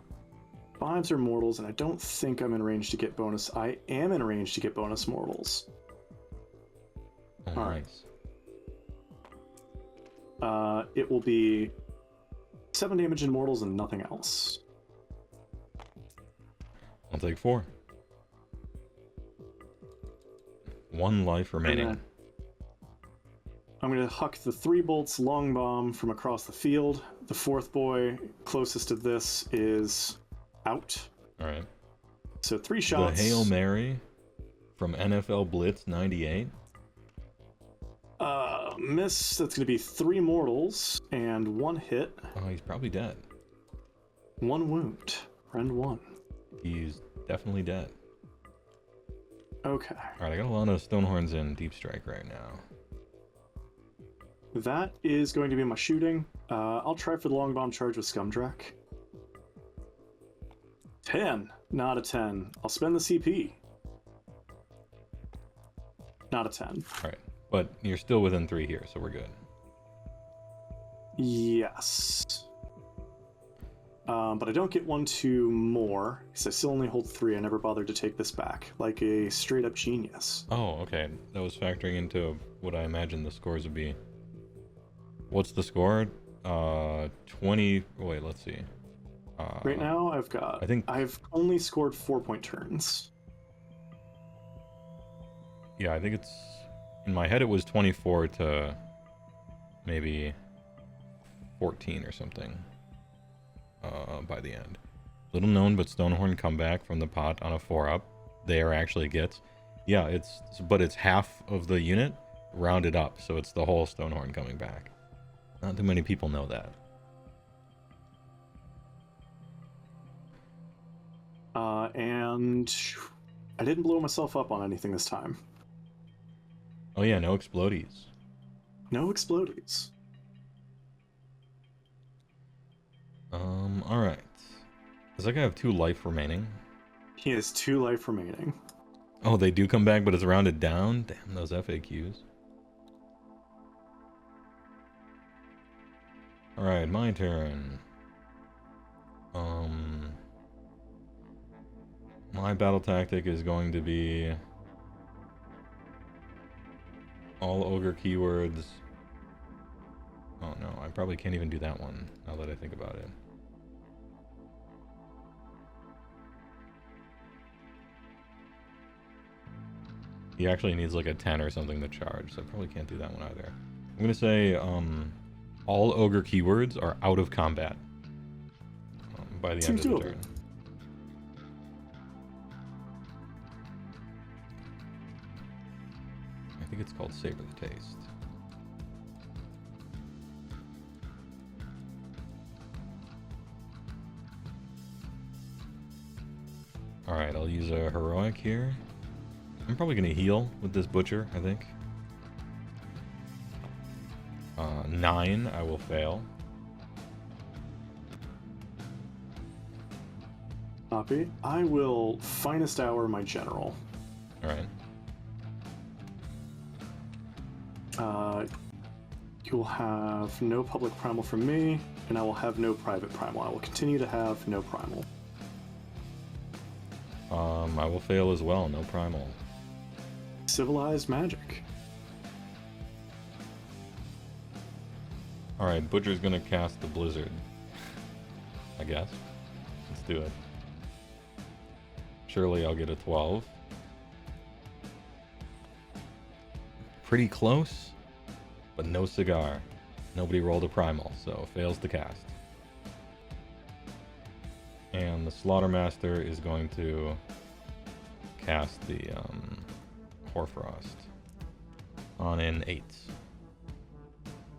5s are mortals, and I don't think I'm in range to get bonus. I am in range to get bonus mortals. Oh, all nice. Right. It will be 7 damage in mortals and nothing else. I'll take 4. 1 life remaining. I'm going to huck the 3 bolts long bomb from across the field. The 4th boy closest to this is out. Alright. So 3 shots. The Hail Mary from NFL Blitz 98. Miss. That's going to be 3 mortals and 1 hit. Oh, he's probably dead. 1 wound. Friend 1. He's definitely dead. Okay. Alright, I got a lot of Stonehorns in Deep Strike right now. That is going to be my shooting. I'll try for the long bomb charge with Scumdrak. 10. Not a 10. I'll spend the CP. Not a 10. Alright, but you're still within 3 here, so we're good. Yes. But I don't get 1, 2 more, because I still only hold 3. I never bothered to take this back, like a straight-up genius. Oh, okay. That was factoring into what I imagined the scores would be. What's the score? 20... Wait, let's see. Right now, I've only scored 4-point turns. Yeah, I think it's... In my head, it was 24 to maybe 14 or something by the end. Little known, but Stonehorn comeback from the pot on a 4-up. They are actually gets. Yeah, but it's half of the unit rounded up, so it's the whole Stonehorn coming back. Not too many people know that. And I didn't blow myself up on anything this time. Oh yeah, no explodies. No explodies. Alright. Does that guy have 2 life remaining? He has 2 life remaining. Oh, they do come back, but it's rounded down? Damn, those FAQs. Alright, my turn. My battle tactic is going to be all ogre keywords. Oh no, I probably can't even do that one, now that I think about it. He actually needs like a 10 or something to charge, so I probably can't do that one either. I'm gonna say, all ogre keywords are out of combat by the end of the turn. I think it's called Savor the Taste. Alright, I'll use a heroic here. I'm probably going to heal with this butcher, I think. 9, I will fail. Copy. I will Finest Hour my general. Alright. You'll have no public primal from me, and I will have no private primal. I will continue to have no primal. I will fail as well, no primal. Civilized magic. Alright, Butcher's gonna cast the Blizzard. I guess. Let's do it. Surely I'll get a 12. Pretty close, but no cigar. Nobody rolled a primal, so fails to cast. And the Slaughtermaster is going to cast the Hoarfrost on an 8.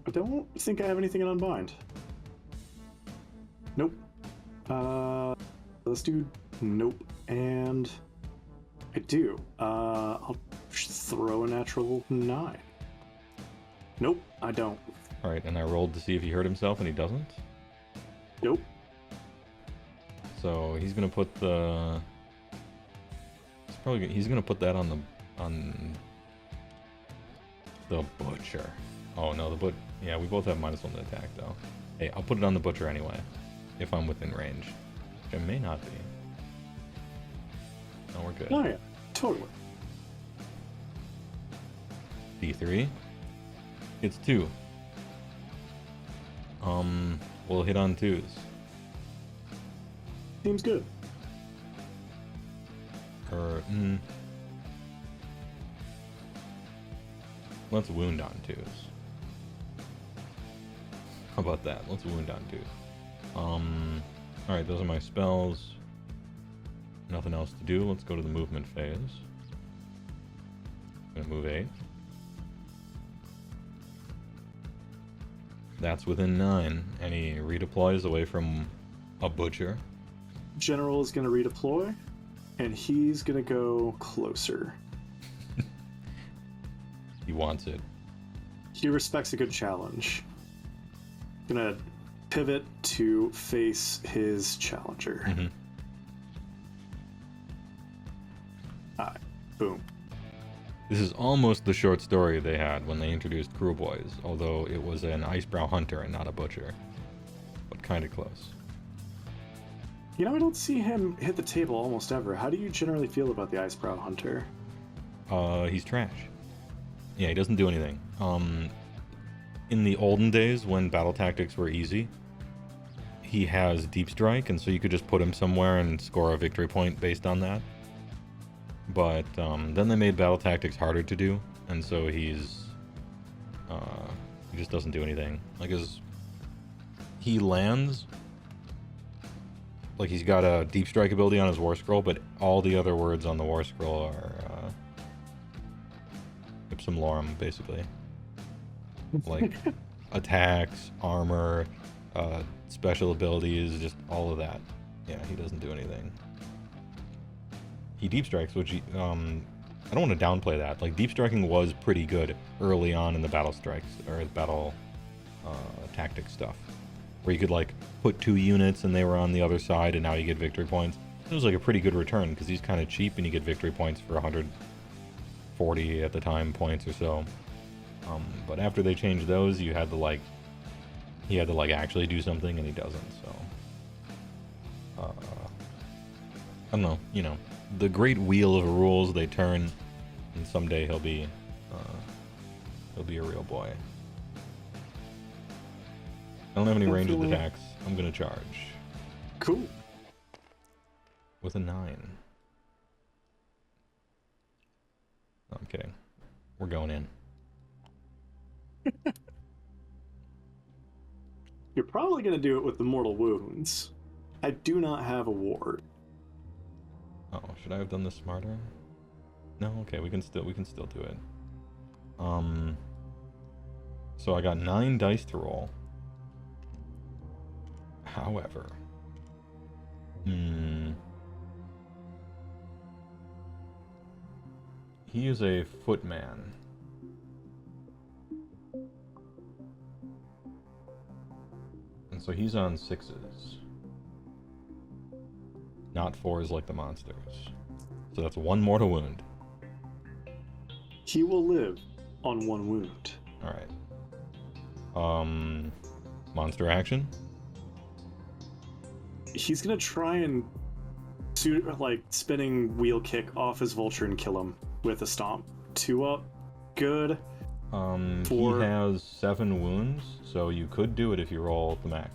I don't think I have anything in Unbind. Nope. Let's do nope. And I do. I'll throw a natural 9. Nope, I don't. Alright, and I rolled to see if he hurt himself, and he doesn't. Nope. So he's gonna put the... He's gonna put that on the Butcher. Oh no, yeah, we both have -1 to attack though. Hey, I'll put it on the Butcher anyway, if I'm within range, which I may not be. No, we're good. Oh yeah, totally. D3. It's 2. We'll hit on 2s. Seems good. Let's wound on 2s. How about that? Let's wound on 2s. Alright, those are my spells. Nothing else to do. Let's go to the movement phase. I'm gonna move 8. That's within 9. And he redeploys away from a Butcher. General is going to redeploy, and he's going to go closer. He wants it. He respects a good challenge. Gonna pivot to face his challenger. Mm-hmm. Alright, boom. This is almost the short story they had when they introduced Cruelboyz, although it was an Icebrow Hunter and not a Butcher. But kind of close. You know, I don't see him hit the table almost ever. How do you generally feel about the Icebrow Hunter? He's trash. Yeah, he doesn't do anything. In the olden days when battle tactics were easy, he has Deep Strike, and so you could just put him somewhere and score a victory point based on that. But then they made battle tactics harder to do, and so he just doesn't do anything. Like he lands, like he's got a Deep Strike ability on his War Scroll, but all the other words on the War Scroll are Ipsum Lorem, basically. Like attacks, armor, special abilities, just all of that. Yeah, he doesn't do anything. He Deep Strikes, which I don't want to downplay that. Like, Deep Striking was pretty good early on in the battle strikes, or battle tactic stuff, where you could, like, put 2 units and they were on the other side, and now you get victory points. It was like a pretty good return because he's kind of cheap and you get victory points for 140 at the time points or so. But after they changed those, you had to like, he had to like actually do something and he doesn't. So I don't know. You know, the great wheel of rules they turn, and someday he'll be a real boy. I don't have any ranged attacks. I'm gonna charge. Cool. With a 9. No, I'm kidding. We're going in. You're probably going to do it with the mortal wounds. I do not have a ward. Oh, should I have done this smarter? No, okay, we can still do it. So I got 9 dice to roll. However, he is a footman. And so he's on 6s. Not 4s like the monsters. So that's 1 mortal wound. He will live on 1 wound. Alright. Monster action? He's gonna try and spinning wheel kick off his vulture and kill him with a stomp. 2 up. Good. 4. He has 7 wounds, so you could do it if you roll the max.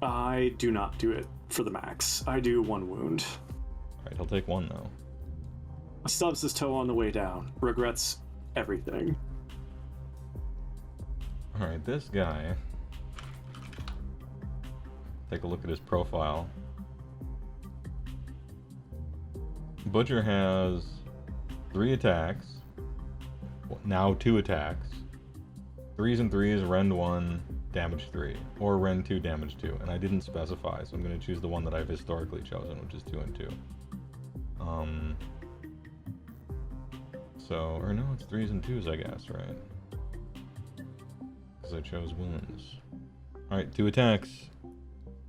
I do not do it for the max. I do 1 wound. Alright, he'll take 1 though. Stubs his toe on the way down. Regrets everything. Alright, this guy. Take a look at his profile. Butcher has 3 attacks. Now 2 attacks. 3s and 3s, rend 1, damage 3. Or rend 2, damage 2. And I didn't specify, so I'm going to choose the one that I've historically chosen, which is 2 and 2. So, or no, it's 3s and 2s, I guess, right? Because I chose wounds. Alright, 2 attacks.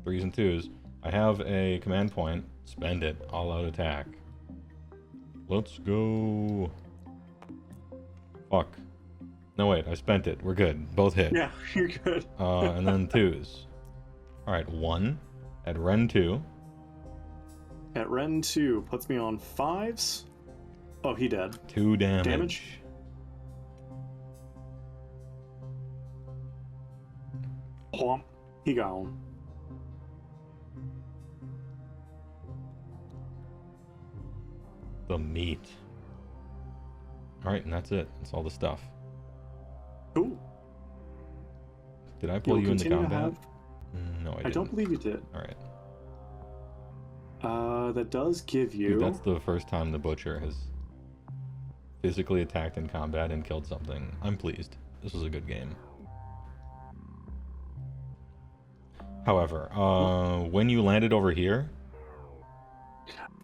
3s and 2s. I have a command point. Spend it. All out attack. Let's go. Fuck. No, wait, I spent it. We're good. Both hit. Yeah, you're good. And then 2s. Alright, 1 at Ren 2. At Ren 2 puts me on 5s. Oh, he dead. 2 damage. Damage? Whomp. He gone. The meat. Alright, and that's it. That's all the stuff. Cool. Did I pull you into combat? No, I didn't. I don't believe you did. Alright. That does give you... Dude, that's the first time the Butcher has physically attacked in combat and killed something. I'm pleased. This was a good game. However, when you landed over here...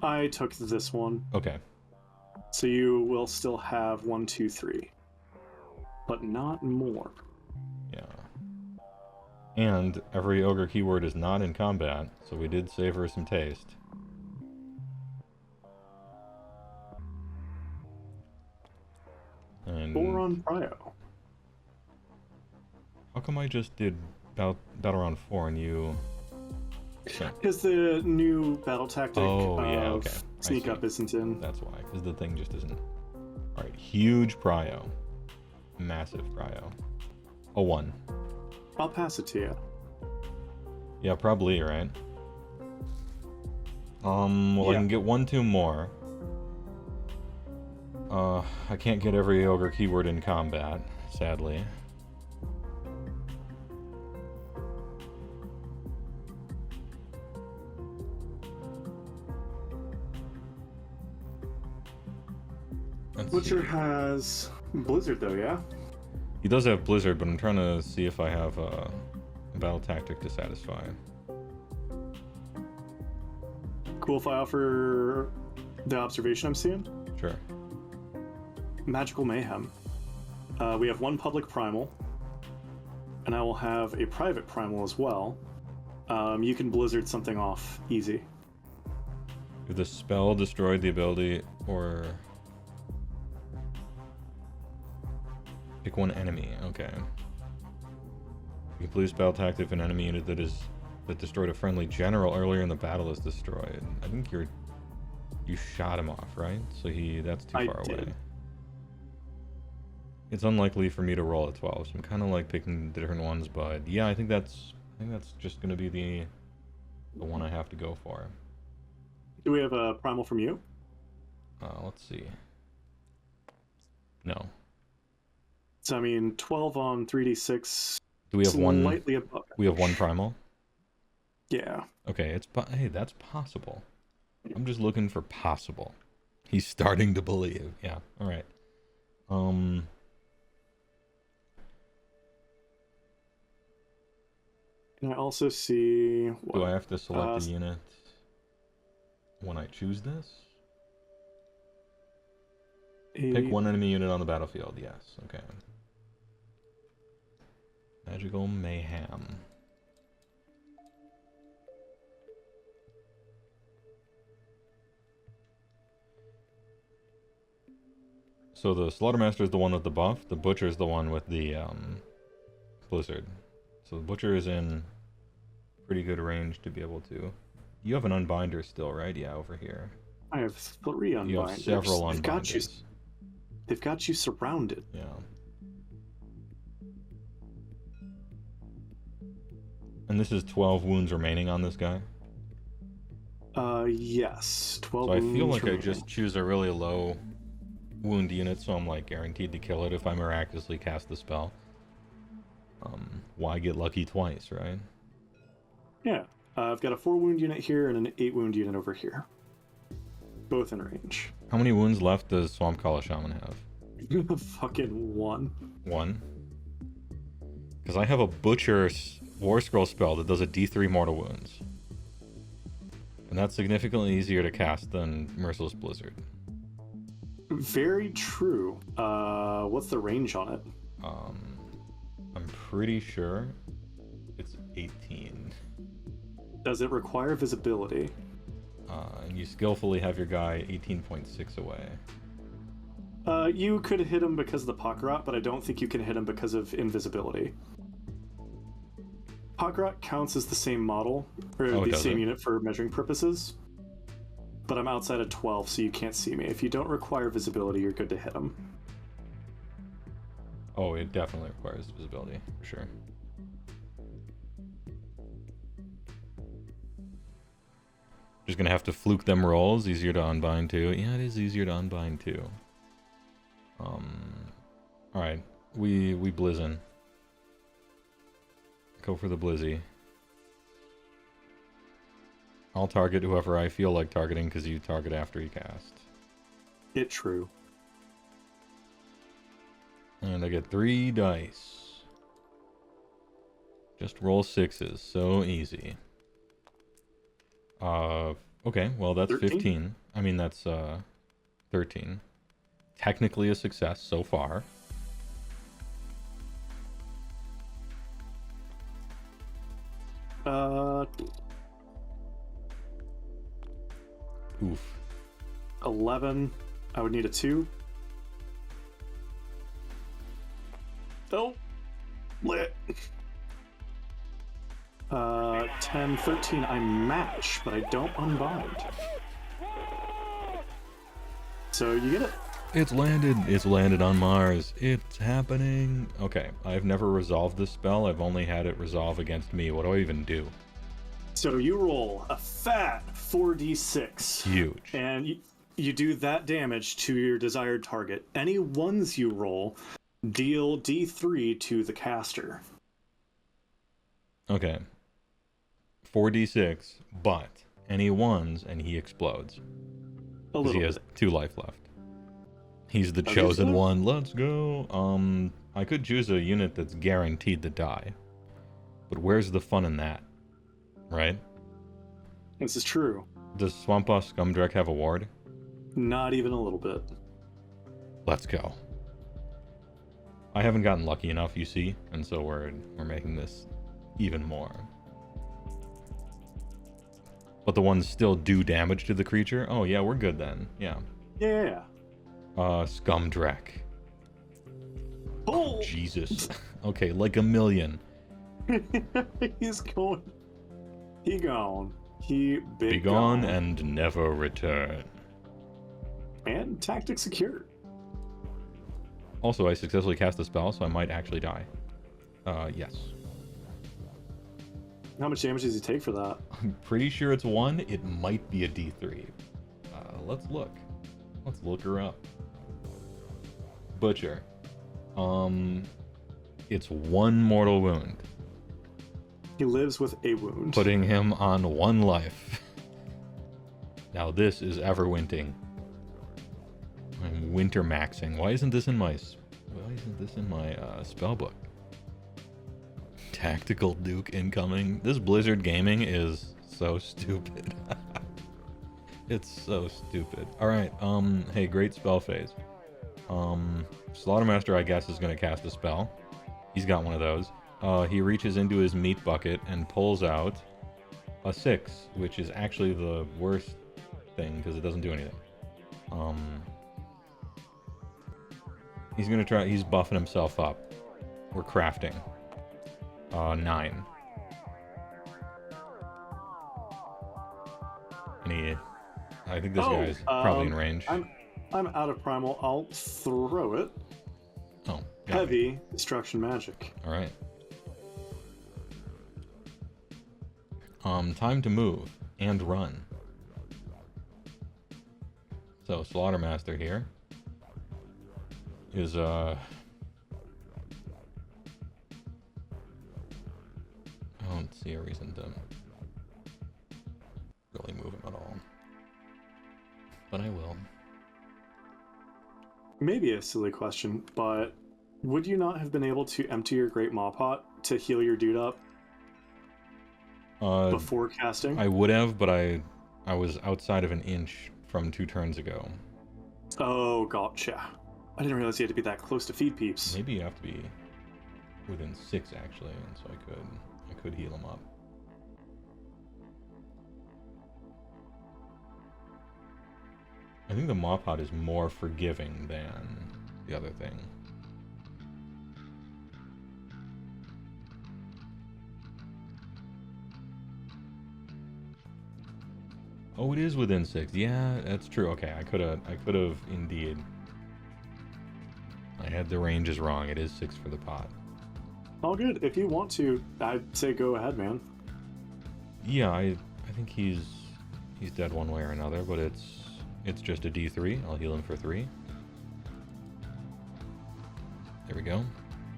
I took this one. Okay. So you will still have 1, 2, 3. But not more. Yeah. And every ogre keyword is not in combat, so we did savor some taste. And 4 on Prio. how come I just did battle round 4 and you... Because the new battle tactic of sneak up isn't in. That's why, because the thing just isn't. Alright, huge prio. Massive prio. A 1. I'll pass it to you. Yeah, probably, right? Well, I can get 1, 2 more. I can't get every ogre keyword in combat, sadly. Butcher has Blizzard though, yeah? He does have Blizzard, but I'm trying to see if I have a battle tactic to satisfy. Cool if I offer the observation I'm seeing? Sure. Magical Mayhem. We have 1 public primal, and I will have a private primal as well. You can blizzard something off easy. If the spell destroyed the ability, or pick one enemy. Okay. You can please spell attack if an enemy unit that destroyed a friendly general earlier in the battle is destroyed. I think you shot him off, right? So that's too far away. It's unlikely for me to roll a 12, so I'm kind of like picking different ones, but yeah, I think that's just gonna be the one I have to go for. Do we have a primal from you? Let's see. No. So I mean, 12 on 3d6. Do we have one? Slightly above. We have one primal. Yeah. Okay, hey, that's possible. I'm just looking for possible. He's starting to believe. Yeah. All right. Can I also see? What, do I have to select a unit when I choose this? Pick one enemy unit on the battlefield. Yes. Okay. Magical Mayhem. So the Slaughtermaster is the one with the buff. The Butcher is the one with the Blizzard. So the Butcher is in pretty good range to be able to... You have an Unbinder still, right? Yeah, over here. I have 3 Unbinders. You have several Unbinders. They've got you surrounded. Yeah. And this is 12 wounds remaining on this guy? Yes. 12 so wounds I feel like remaining. I just choose a really low wound unit, so I'm like guaranteed to kill it if I miraculously cast the spell. Why get lucky twice, right? Yeah. I've got a 4 wound unit here and an 8 wound unit over here. Both in range. How many wounds left does Swamp Calla Shaman have? Fucking 1. 1? Because I have a Butcher War Scroll spell that does a D3 mortal wounds. And that's significantly easier to cast than Merciless Blizzard. Very true. What's the range on it? I'm pretty sure it's 18. Does it require visibility? And you skillfully have your guy 18.6 away. You could hit him because of the Pokrot, but I don't think you can hit him because of invisibility. Pokrot counts as the same model, or the same unit for measuring purposes. But I'm outside of 12, so you can't see me. If you don't require visibility, you're good to hit him. Oh, it definitely requires visibility, for sure. Just gonna have to fluke them rolls. Easier to unbind too. Yeah, it is easier to unbind too. Alright. We blizzin. Go for the blizzy. I'll target whoever I feel like targeting because you target after you cast. It true. And I get 3 dice. Just roll 6s. So easy. Okay, well that's 13? 15. I mean that's 13. Technically a success so far. Oof. 11. I would need a 2. Oh, lit. 10, 13, I match, but I don't unbind. So you get it. It's landed. It's landed on Mars. It's happening. Okay, I've never resolved this spell. I've only had it resolve against me. What do I even do? So you roll a fat 4d6. Huge. And you do that damage to your desired target. Any ones you roll, deal d3 to the caster. Okay. 4d6, but any ones and he explodes. Because he has 2 life left. He's the chosen one. Let's go. I could choose a unit that's guaranteed to die. But where's the fun in that? Right? This is true. Does Swamp Boss Scumdrek have a ward? Not even a little bit. Let's go. I haven't gotten lucky enough, you see, and so we're making this even more. But the ones still do damage to the creature? Oh, yeah, we're good then. Yeah. Yeah. Scumdrek. Oh! Jesus. Okay, like a million. He's going. He gone. He big Be gone and never return. And tactic secured. Also, I successfully cast the spell, so I might actually die. Yes. How much damage does he take for that? I'm pretty sure it's 1. It might be a D3. Let's look. Let's look her up. Butcher. It's 1 mortal wound. He lives with a wound. Putting him on 1 life. Now this is Everwinting. I'm winter maxing. Why isn't this in my spell book? Tactical Duke incoming. This Blizzard gaming is so stupid. It's so stupid. Alright, hey, great spell phase. Slaughtermaster, I guess, is gonna cast a spell. He's got one of those. He reaches into his meat bucket and pulls out a 6, which is actually the worst thing because it doesn't do anything. He's gonna try. He's buffing himself up. We're crafting. 9. And I think this guy's probably in range. I'm out of primal. I'll throw it. Oh, heavy destruction magic. All right. Time to move and run. So Slaughtermaster here is I don't see a reason to really move him at all, but I will. Maybe a silly question, but would you not have been able to empty your Great Maw Pot to heal your dude up before casting? I would have, but I was outside of an inch from 2 turns ago. Oh, gotcha. I didn't realize you had to be that close to feed peeps. Maybe you have to be within 6 actually, and so I could heal him up. I think the Maw Pot is more forgiving than the other thing. Oh, it is within 6. Yeah, that's true. Okay, I could have indeed. I had the ranges wrong. It is 6 for the pot. All good. If you want to, I'd say go ahead, man. Yeah, I think he's dead one way or another, but it's just a D3. I'll heal him for 3. There we go.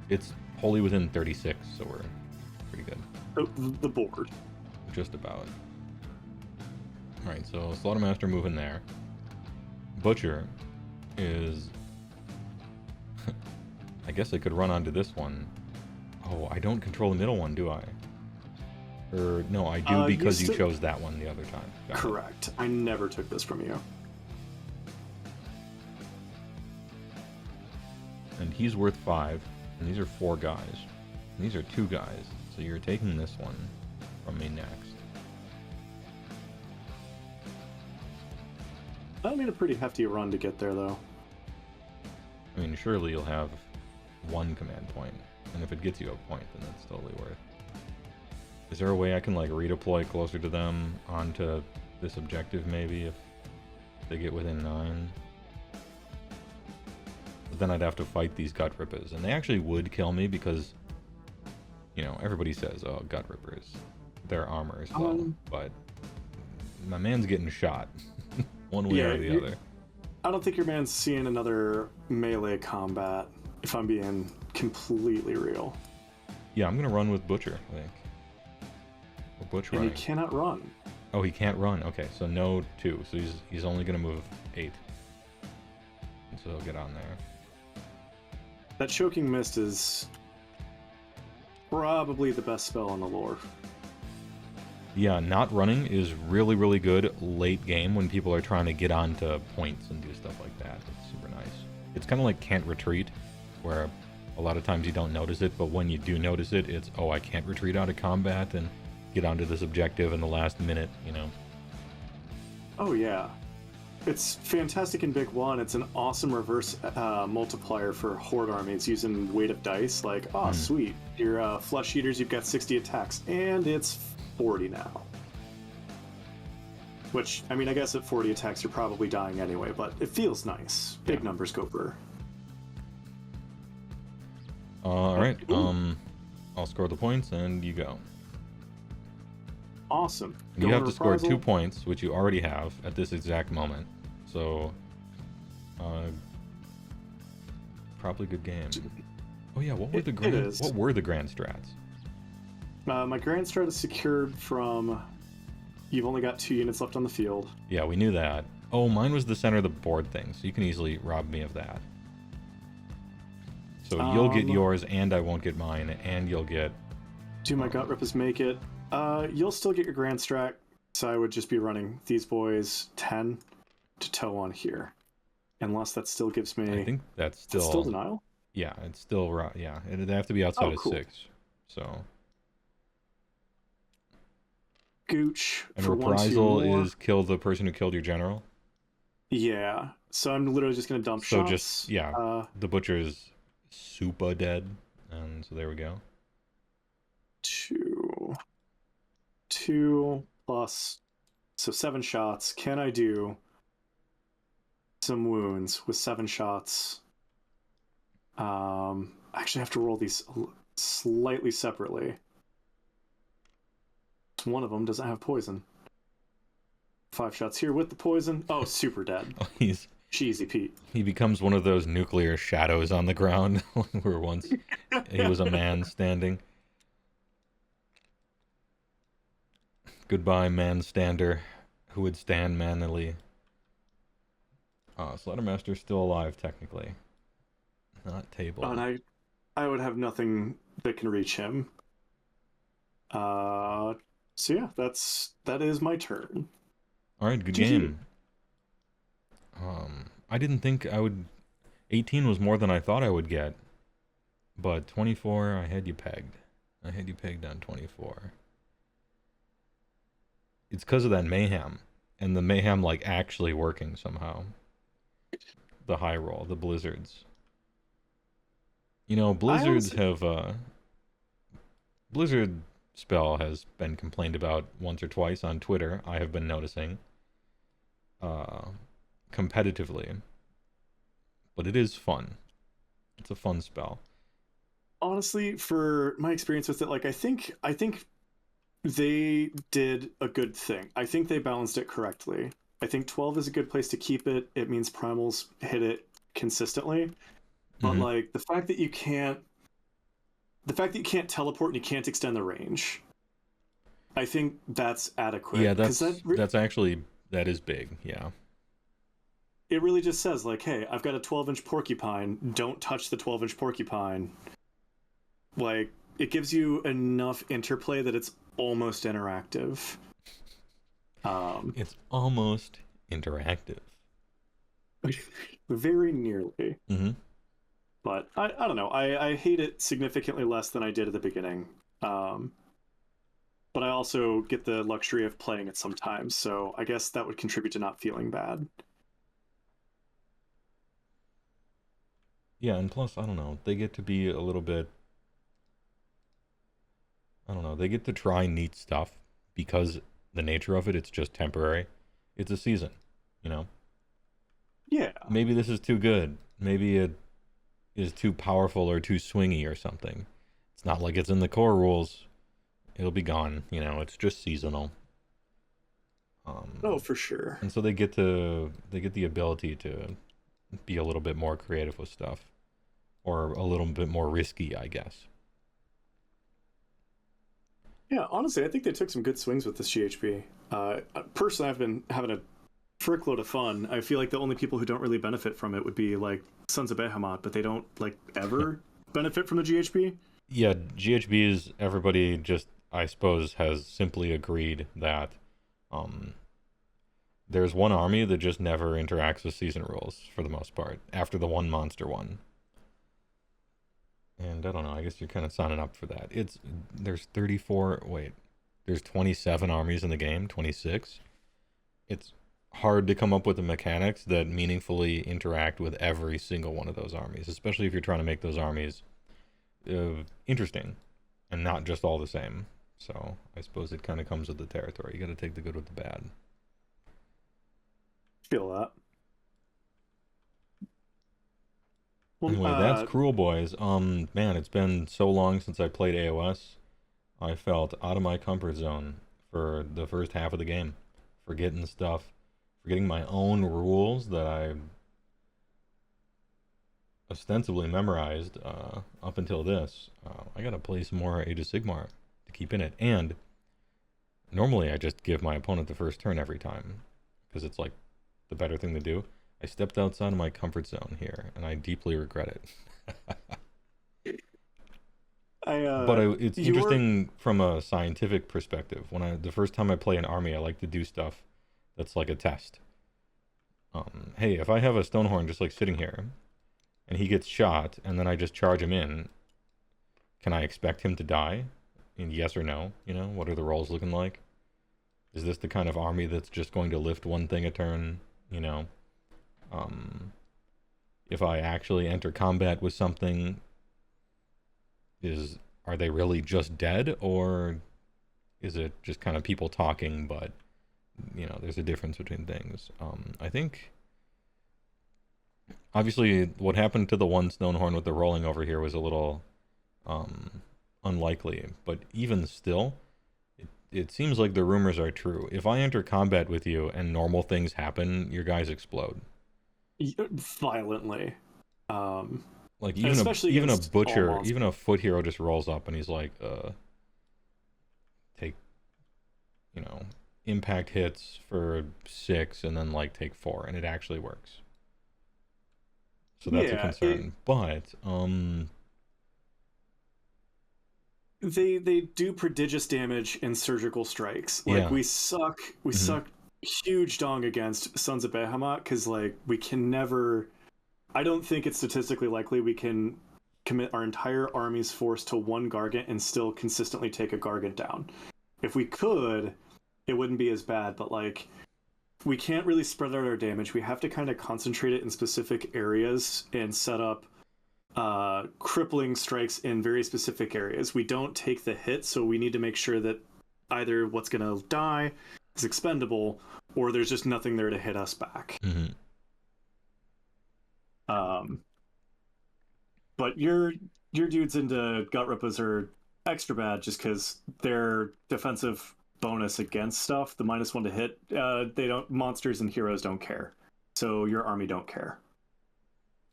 It's wholly within 36, so we're pretty good. The board. Just about. Alright, so Slaughtermaster moving there. Butcher is... I guess I could run onto this one. Oh, I don't control the middle one, do I? Or, no, I do because you chose that one the other time. Got Correct. I never took this from you. And he's worth 5, and these are 4 guys. And these are 2 guys, so you're taking this one from me next. That'll need a pretty hefty run to get there, though. I mean, surely you'll have 1 command point, and if it gets you a point, then that's totally worth. Is there a way I can, like, redeploy closer to them onto this objective, maybe, if they get within 9? But then I'd have to fight these Gut Rippers, and they actually would kill me because, you know, everybody says, oh, Gut Rippers, their armor is low, but my man's getting shot, one way or the other. I don't think your man's seeing another melee combat, if I'm being completely real. Yeah, I'm gonna run with Butcher, I think. Or Butch running. And he cannot run. Oh, he can't run. Okay, so no 2. So he's only gonna move 8. And so he'll get on there. That Choking Mist is probably the best spell in the lore. Yeah, not running is really, really good late game when people are trying to get onto points and do stuff like that. It's super nice. It's kind of like Can't Retreat, where a lot of times you don't notice it, but when you do notice it, it's, oh, I can't retreat out of combat and get onto this objective in the last minute, you know. Oh yeah, it's fantastic in Big One. It's an awesome reverse multiplier for horde armies using weight of dice. Like, oh sweet, your flesh eaters, you've got 60 attacks, and it's 40 now. Which, I mean, I guess at 40 attacks you're probably dying anyway, but it feels nice. Big numbers go for. All right. I'll score the points, and you go. Awesome. You have to score 2 points, which you already have at this exact moment. So, probably good game. Oh yeah, what were the grand strats? My grand strat is secured from. You've only got 2 units left on the field. Yeah, we knew that. Oh, mine was the center of the board thing, so you can easily rob me of that. So you'll get yours, and I won't get mine, and you'll get... Do my gut rippers make it? You'll still get your grand strat, so I would just be running these boys 10 to toe on here. Unless that still gives me... I think that's still... Is it still denial? Yeah, it's still... Yeah, it'd have to be outside of 6, so... Gooch. And reprisal is kill the person who killed your general? Yeah, so I'm literally just going to dump shots. So just, yeah, the butcher is super dead, and so there we go. 2 plus, so 7 shots. Can I do some wounds with 7 shots? I actually have to roll these slightly separately. One of them doesn't have poison. 5 shots here with the poison. Oh, super dead. Oh, he's cheesy Pete. He becomes one of those nuclear shadows on the ground where once he was a man standing. Goodbye, man-stander, who would stand manly. Slaughtermaster's still alive, technically. Not table. And I would have nothing that can reach him. So yeah, that is my turn. All right, good game. I didn't think I would... 18 was more than I thought I would get. But 24, I had you pegged. I had you pegged on 24. It's because of that mayhem. And the mayhem, like, actually working somehow. The high roll, the blizzards. You know, blizzards have... Blizzard spell has been complained about once or twice on Twitter, I have been noticing. Competitively. But it is fun. It's a fun spell. Honestly, for my experience with it, like I think they did a good thing. I think they balanced it correctly. I think 12 is a good place to keep it. It means primals hit it consistently. But like the fact that you can't teleport and you can't extend the range, I think that's adequate. Yeah, that is big, yeah. It really just says, like, hey, I've got a 12-inch porcupine, don't touch the 12-inch porcupine. Like, it gives you enough interplay that it's almost interactive. It's almost interactive. Very nearly. But I don't know. I hate it significantly less than I did at the beginning. But I also get the luxury of playing it sometimes, so I guess that would contribute to not feeling bad. Yeah, and plus, I don't know, they get to be a little bit... I don't know, they get to try neat stuff because the nature of it, it's just temporary. It's a season, you know? Yeah. Maybe this is too good. Maybe it is too powerful or too swingy or something. It's not like it's in the core rules. It'll be gone, you know, it's just seasonal. Oh, for sure. And so they get the ability to be a little bit more creative with stuff. Or a little bit more risky, I guess. Yeah, honestly, I think they took some good swings with this GHB. Personally, I've been having a frickload of fun. I feel like the only people who don't really benefit from it would be like Sons of Behemoth, but they don't like ever benefit from the GHB. Yeah, GHB is everybody just, I suppose, has simply agreed that there's one army that just never interacts with season rules for the most part after the one monster one. And I don't know, I guess you're kind of signing up for that. There's 27 armies in the game, 26. It's hard to come up with the mechanics that meaningfully interact with every single one of those armies, especially if you're trying to make those armies interesting and not just all the same. So I suppose it kind of comes with the territory. You got to take the good with the bad. Feel that. Well, Anyway, that's Cruelboyz. Man, it's been so long since I played AOS. I felt out of my comfort zone for the first half of the game, forgetting stuff, forgetting my own rules that I ostensibly memorized up until this. I gotta play some more Age of Sigmar to keep in it. And normally I just give my opponent the first turn every time because it's like the better thing to do. I stepped outside of my comfort zone here, and I deeply regret it. It's interesting from a scientific perspective. The first time I play an army, I like to do stuff that's like a test. Hey, if I have a Stonehorn just like sitting here, and he gets shot, and then I just charge him in, can I expect him to die? And yes or no? You know, what are the rolls looking like? Is this the kind of army that's just going to lift one thing a turn? You know, if I actually enter combat with something, are they really just dead, or is it just kind of people talking, but you know, there's a difference between things. I think obviously what happened to the one Stonehorn with the rolling over here was a little unlikely, but even still, it seems like the rumors are true. If I enter combat with you and normal things happen, your guys explode violently. Like even a butcher, even a foot hero just rolls up and he's like, take, you know, impact hits for 6 and then like take 4, and it actually works. So that's a concern. But they do prodigious damage in surgical strikes. Like we suck huge dong against Sons of Behemoth because like we can never. I don't think it's statistically likely we can commit our entire army's force to one Gargant and still consistently take a Gargant down. If we could, it wouldn't be as bad, but like we can't really spread out our damage. We have to kind of concentrate it in specific areas and set up crippling strikes in very specific areas. We don't take the hit, so we need to make sure that either what's going to die is expendable or there's just nothing there to hit us back. Mm-hmm. But your dudes into Gut Rippers are extra bad just because their defensive bonus against stuff, the -1 to hit, monsters and heroes don't care. So your army don't care.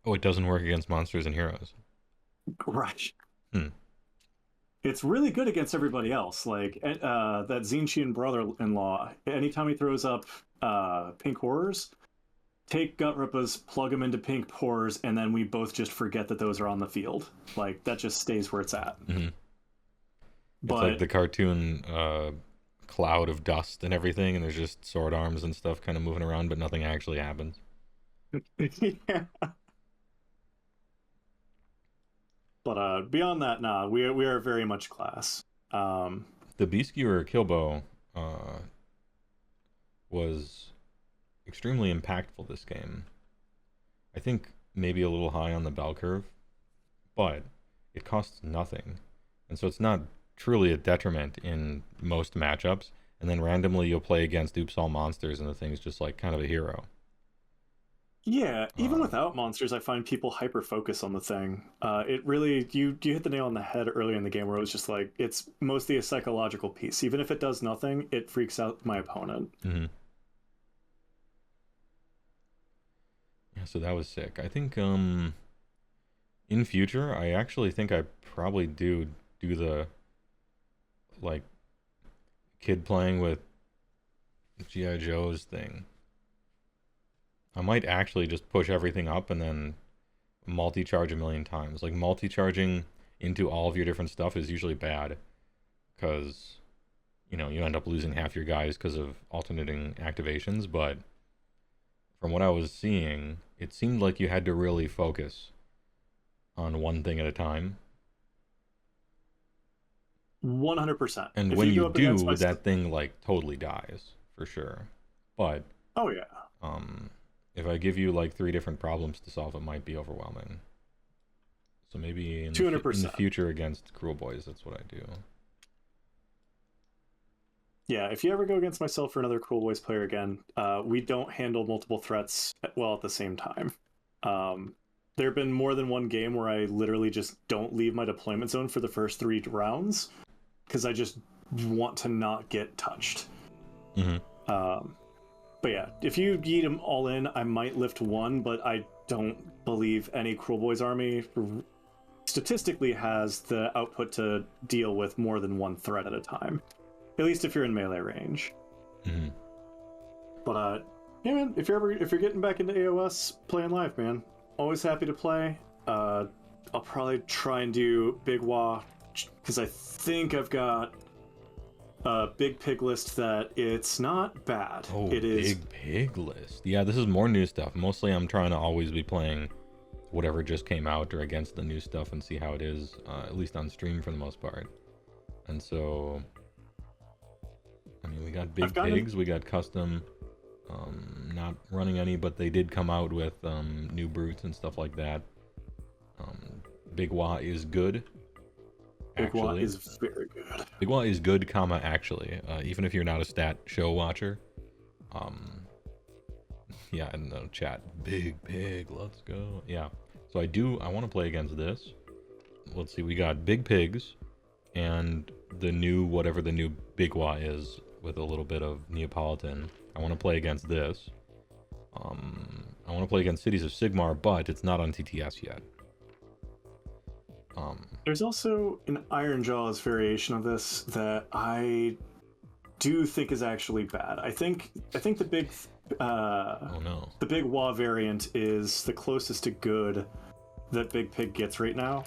Oh, it doesn't work against monsters and heroes. Right. It's really good against everybody else. Like that Zinchian brother-in-law, anytime he throws up pink horrors, take Gut Rippers, plug them into pink horrors, and then we both just forget that those are on the field. Like that just stays where it's at. Mm-hmm. But it's like the cartoon cloud of dust and everything, and there's just sword arms and stuff kind of moving around, but nothing actually happens. Yeah. But beyond that, nah, we are very much class. The Beastskewer Killbow was extremely impactful this game. I think maybe a little high on the bell curve, but it costs nothing, and so it's not truly a detriment in most matchups. And then randomly you'll play against Oops All Monsters and the thing's just like kind of a hero. Yeah, even without monsters, I find people hyper focus on the thing. It really you hit the nail on the head early in the game where it was just like it's mostly a psychological piece. Even if it does nothing, it freaks out my opponent. Mm-hmm. Yeah, so that was sick. I think in future, I actually think I probably do the like kid playing with G.I. Joe's thing. I might actually just push everything up and then multi-charge a million times. Like multi-charging into all of your different stuff is usually bad because, you know, you end up losing half your guys because of alternating activations. But from what I was seeing, it seemed like you had to really focus on one thing at a time. 100%. And when you do, that thing like totally dies for sure. But Oh yeah. If I give you like 3 different problems to solve, it might be overwhelming. So maybe in the 200%. future against Cruelboyz, that's what I do. Yeah, if you ever go against myself or another Cruelboyz player again, we don't handle multiple threats well at the same time. There have been more than one game where I literally just don't leave my deployment zone for the first 3 rounds because I just want to not get touched. But yeah, if you yeet them all in, I might lift one, but I don't believe any Cruelboyz army statistically has the output to deal with more than one threat at a time. At least if you're in melee range. But yeah, man, if you're getting back into AOS, playing live, man, always happy to play. I'll probably try and do Big Wah because I think I've got a Big Pig list that it's not bad. Oh, it is Big Pig list. Yeah, this is more new stuff. Mostly, I'm trying to always be playing whatever just came out or against the new stuff and see how it is, at least on stream for the most part. And so, I mean, we got Big Pigs, we got custom, not running any, but they did come out with new brutes and stuff like that. Big Wah is good. Big Wah is very good. Big Wah is good, comma, actually. Even if you're not a stat show watcher. Yeah, in the chat. Big Pig, let's go. Yeah. So I want to play against this. Let's see, we got Big Pigs and the new, whatever the new Big Wah is, with a little bit of Neapolitan. I want to play against this. I want to play against Cities of Sigmar, but it's not on TTS yet. There's also an Iron Jaws variation of this that I do think is actually bad. I think the big the Big Wah variant is the closest to good that Big Pig gets right now.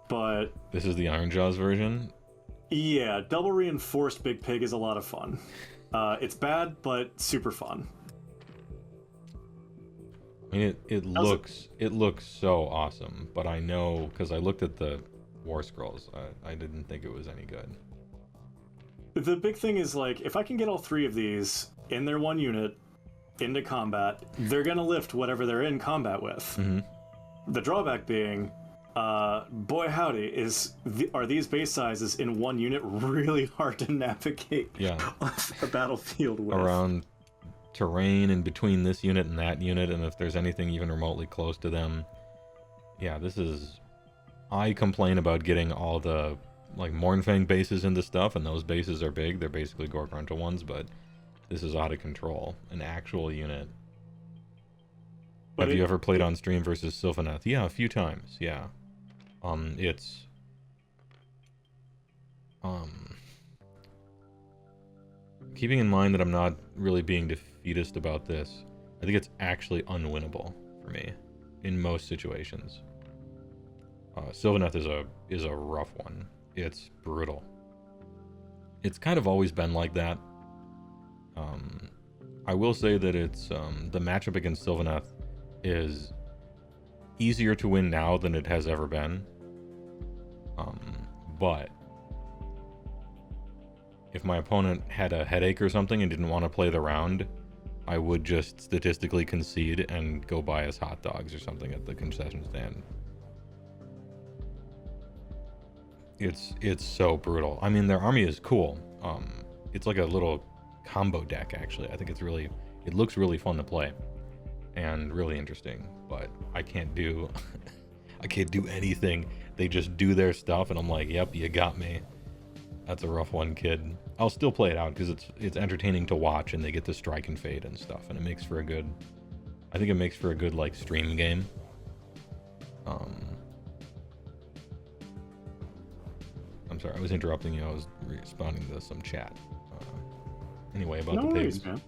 But this is the Iron Jaws version. Yeah, double reinforced Big Pig is a lot of fun. It's bad, but super fun. I mean, it looks so awesome, but I know because I looked at the War Scrolls, I didn't think it was any good. The big thing is, like, if I can get all 3 of these in their one unit into combat, they're gonna lift whatever they're in combat with. The drawback being, boy howdy, are these base sizes in one unit really hard to navigate a battlefield with. Around terrain in between this unit and that unit, and if there's anything even remotely close to them. Yeah, this is... I complain about getting all the, like, Mournfang bases into stuff, and those bases are big. They're basically Gore-Gruntal ones, but this is out of control. An actual unit. Have you ever played on stream versus Sylvaneth? Yeah, a few times, yeah. It's... keeping in mind that I'm not really being defeatist about this, I think it's actually unwinnable for me in most situations. Sylvaneth is a rough one. It's brutal. It's kind of always been like that. I will say that it's the matchup against Sylvaneth is easier to win now than it has ever been. But if my opponent had a headache or something and didn't want to play the round, I would just statistically concede and go buy us hot dogs or something at the concession stand. It's so brutal. I mean, their army is cool. It's like a little combo deck, actually. I think it looks really fun to play and really interesting, but I can't do I can't do anything. They just do their stuff and I'm like, yep, you got me. That's a rough one, kid. I'll still play it out because it's entertaining to watch, and they get to strike and fade and stuff, and it makes for a good... I think it makes for a good, like, stream game. I'm sorry, I was interrupting you. I was responding to some chat. Anyway, about the pigs. Man.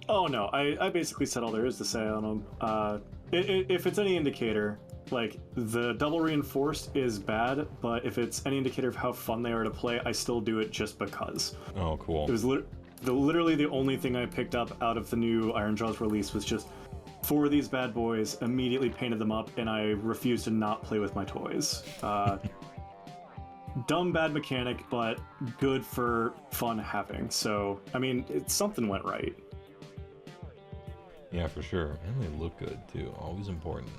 Oh, no. I basically said all there is to say on them. If it's any indicator... Like, the double reinforced is bad, but if it's any indicator of how fun they are to play, I still do it just because. Oh, cool. It was literally the only thing I picked up out of the new Iron Jaws release was just 4 of these bad boys, immediately painted them up, and I refused to not play with my toys. dumb bad mechanic, but good for fun having. So I mean, something went right. Yeah, for sure. And they look good too. Always important.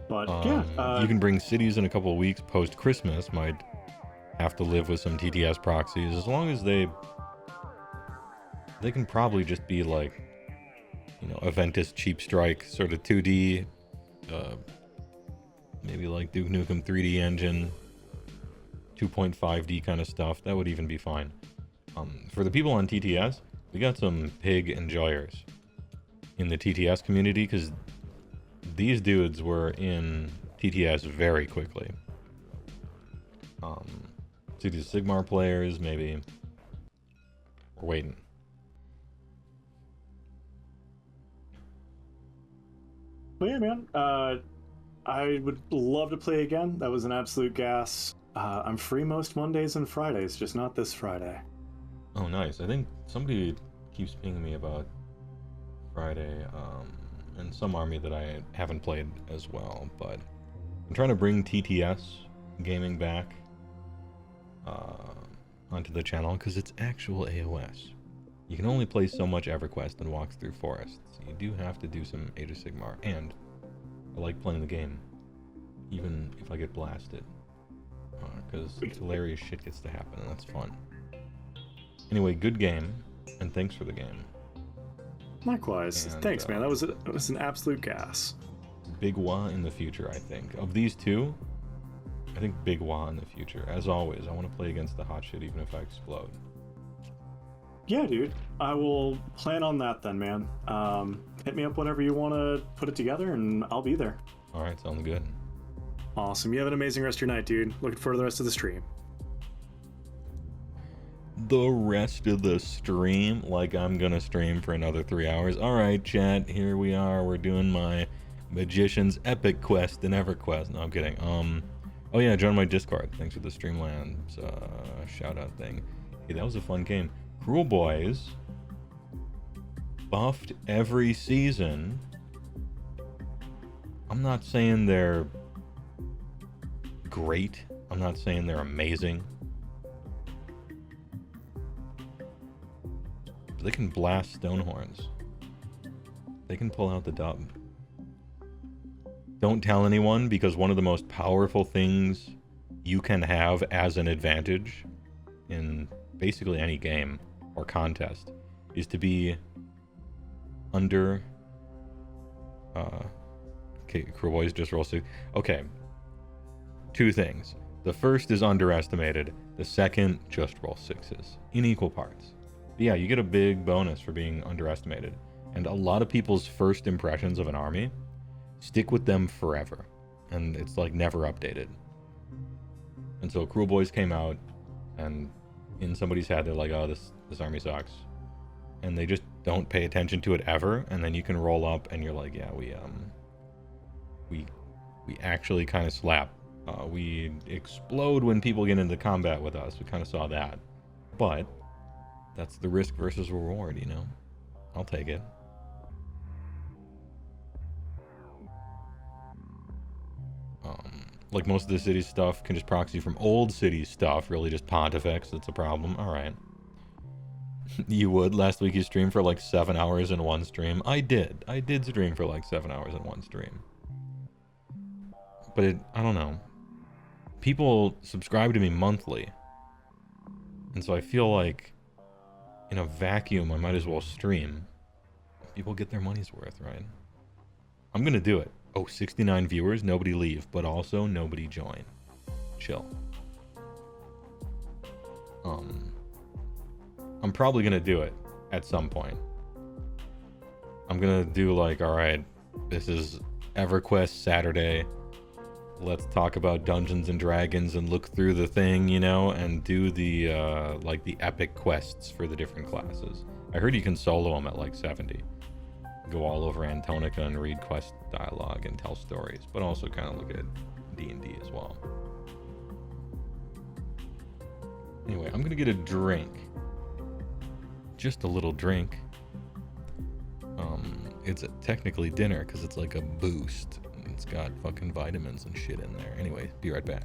But you can bring cities in a couple of weeks post Christmas. Might have to live with some TTS proxies, as long as they can probably just be like, you know, Aventus Cheap Strike sort of 2D, maybe like Duke Nukem 3D engine, 2.5D kind of stuff. That would even be fine. For the people on TTS, we got some pig enjoyers in the TTS community, because these dudes were in TTS very quickly. So these Sigmar players, maybe. We're waiting. But yeah, man, I would love to play again. That was an absolute gas. I'm free most Mondays and Fridays, just not this Friday. Oh, nice. I think somebody keeps pinging me about Friday, and some army that I haven't played as well, but I'm trying to bring TTS gaming back onto the channel, because it's actual AOS. You can only play so much EverQuest and walks through forests. You do have to do some Age of Sigmar, and I like playing the game, even if I get blasted, because hilarious shit gets to happen, and that's fun. Anyway, good game, and thanks for the game. Likewise. And, thanks, man. That was an absolute gas. Big Wah in the future, I think. Of these two, I think Big Wah in the future. As always, I want to play against the hot shit even if I explode. Yeah, dude. I will plan on that then, man. Hit me up whenever you want to put it together, and I'll be there. Alright, sounds good. Awesome. You have an amazing rest of your night, dude. Looking forward to the rest of the stream. The rest of the stream, like I'm gonna stream for another 3 hours. Alright, chat, here we are. We're doing my Magician's Epic Quest in EverQuest. No, I'm kidding. Oh yeah, join my Discord. Thanks for the Streamlands shout out thing. Hey, that was a fun game. Cruelboyz buffed every season. I'm not saying they're great. I'm not saying they're amazing. They can blast Stonehorns. They can pull out the dub. Don't tell anyone, because one of the most powerful things you can have as an advantage in basically any game or contest is to be under... okay, Cruelboyz just roll 6. Okay. Two things. The first is underestimated. The second, just roll 6s. In equal parts. Yeah, you get a big bonus for being underestimated. And a lot of people's first impressions of an army stick with them forever. And it's like never updated. And so Cruelboyz came out, and in somebody's head they're like, oh, this army sucks. And they just don't pay attention to it ever, and then you can roll up and you're like, yeah, we actually kind of slap. We explode when people get into combat with us. We kind of saw that. But that's the risk versus reward, you know? I'll take it. Like most of the city stuff can just proxy from old city stuff, really just Pontifex, that's a problem. Alright. You would? Last week you streamed for like 7 hours in one stream. I did stream for like 7 hours in one stream. But I don't know. People subscribe to me monthly. And so I feel like in a vacuum, I might as well stream. People get their money's worth, right? I'm gonna do it. Oh, 69 viewers, nobody leave, but also nobody join. Chill. I'm probably gonna do it at some point. I'm gonna do like, alright, this is EverQuest Saturday. Let's talk about Dungeons and Dragons and look through the thing, you know, and do the like the epic quests for the different classes. I heard you can solo them at like 70. Go all over Antonica and read quest dialogue and tell stories, but also kind of look at D&D as well. Anyway, I'm gonna get a drink. Just a little drink. It's technically dinner because it's like a boost. It's got fucking vitamins and shit in there. Anyway, be right back.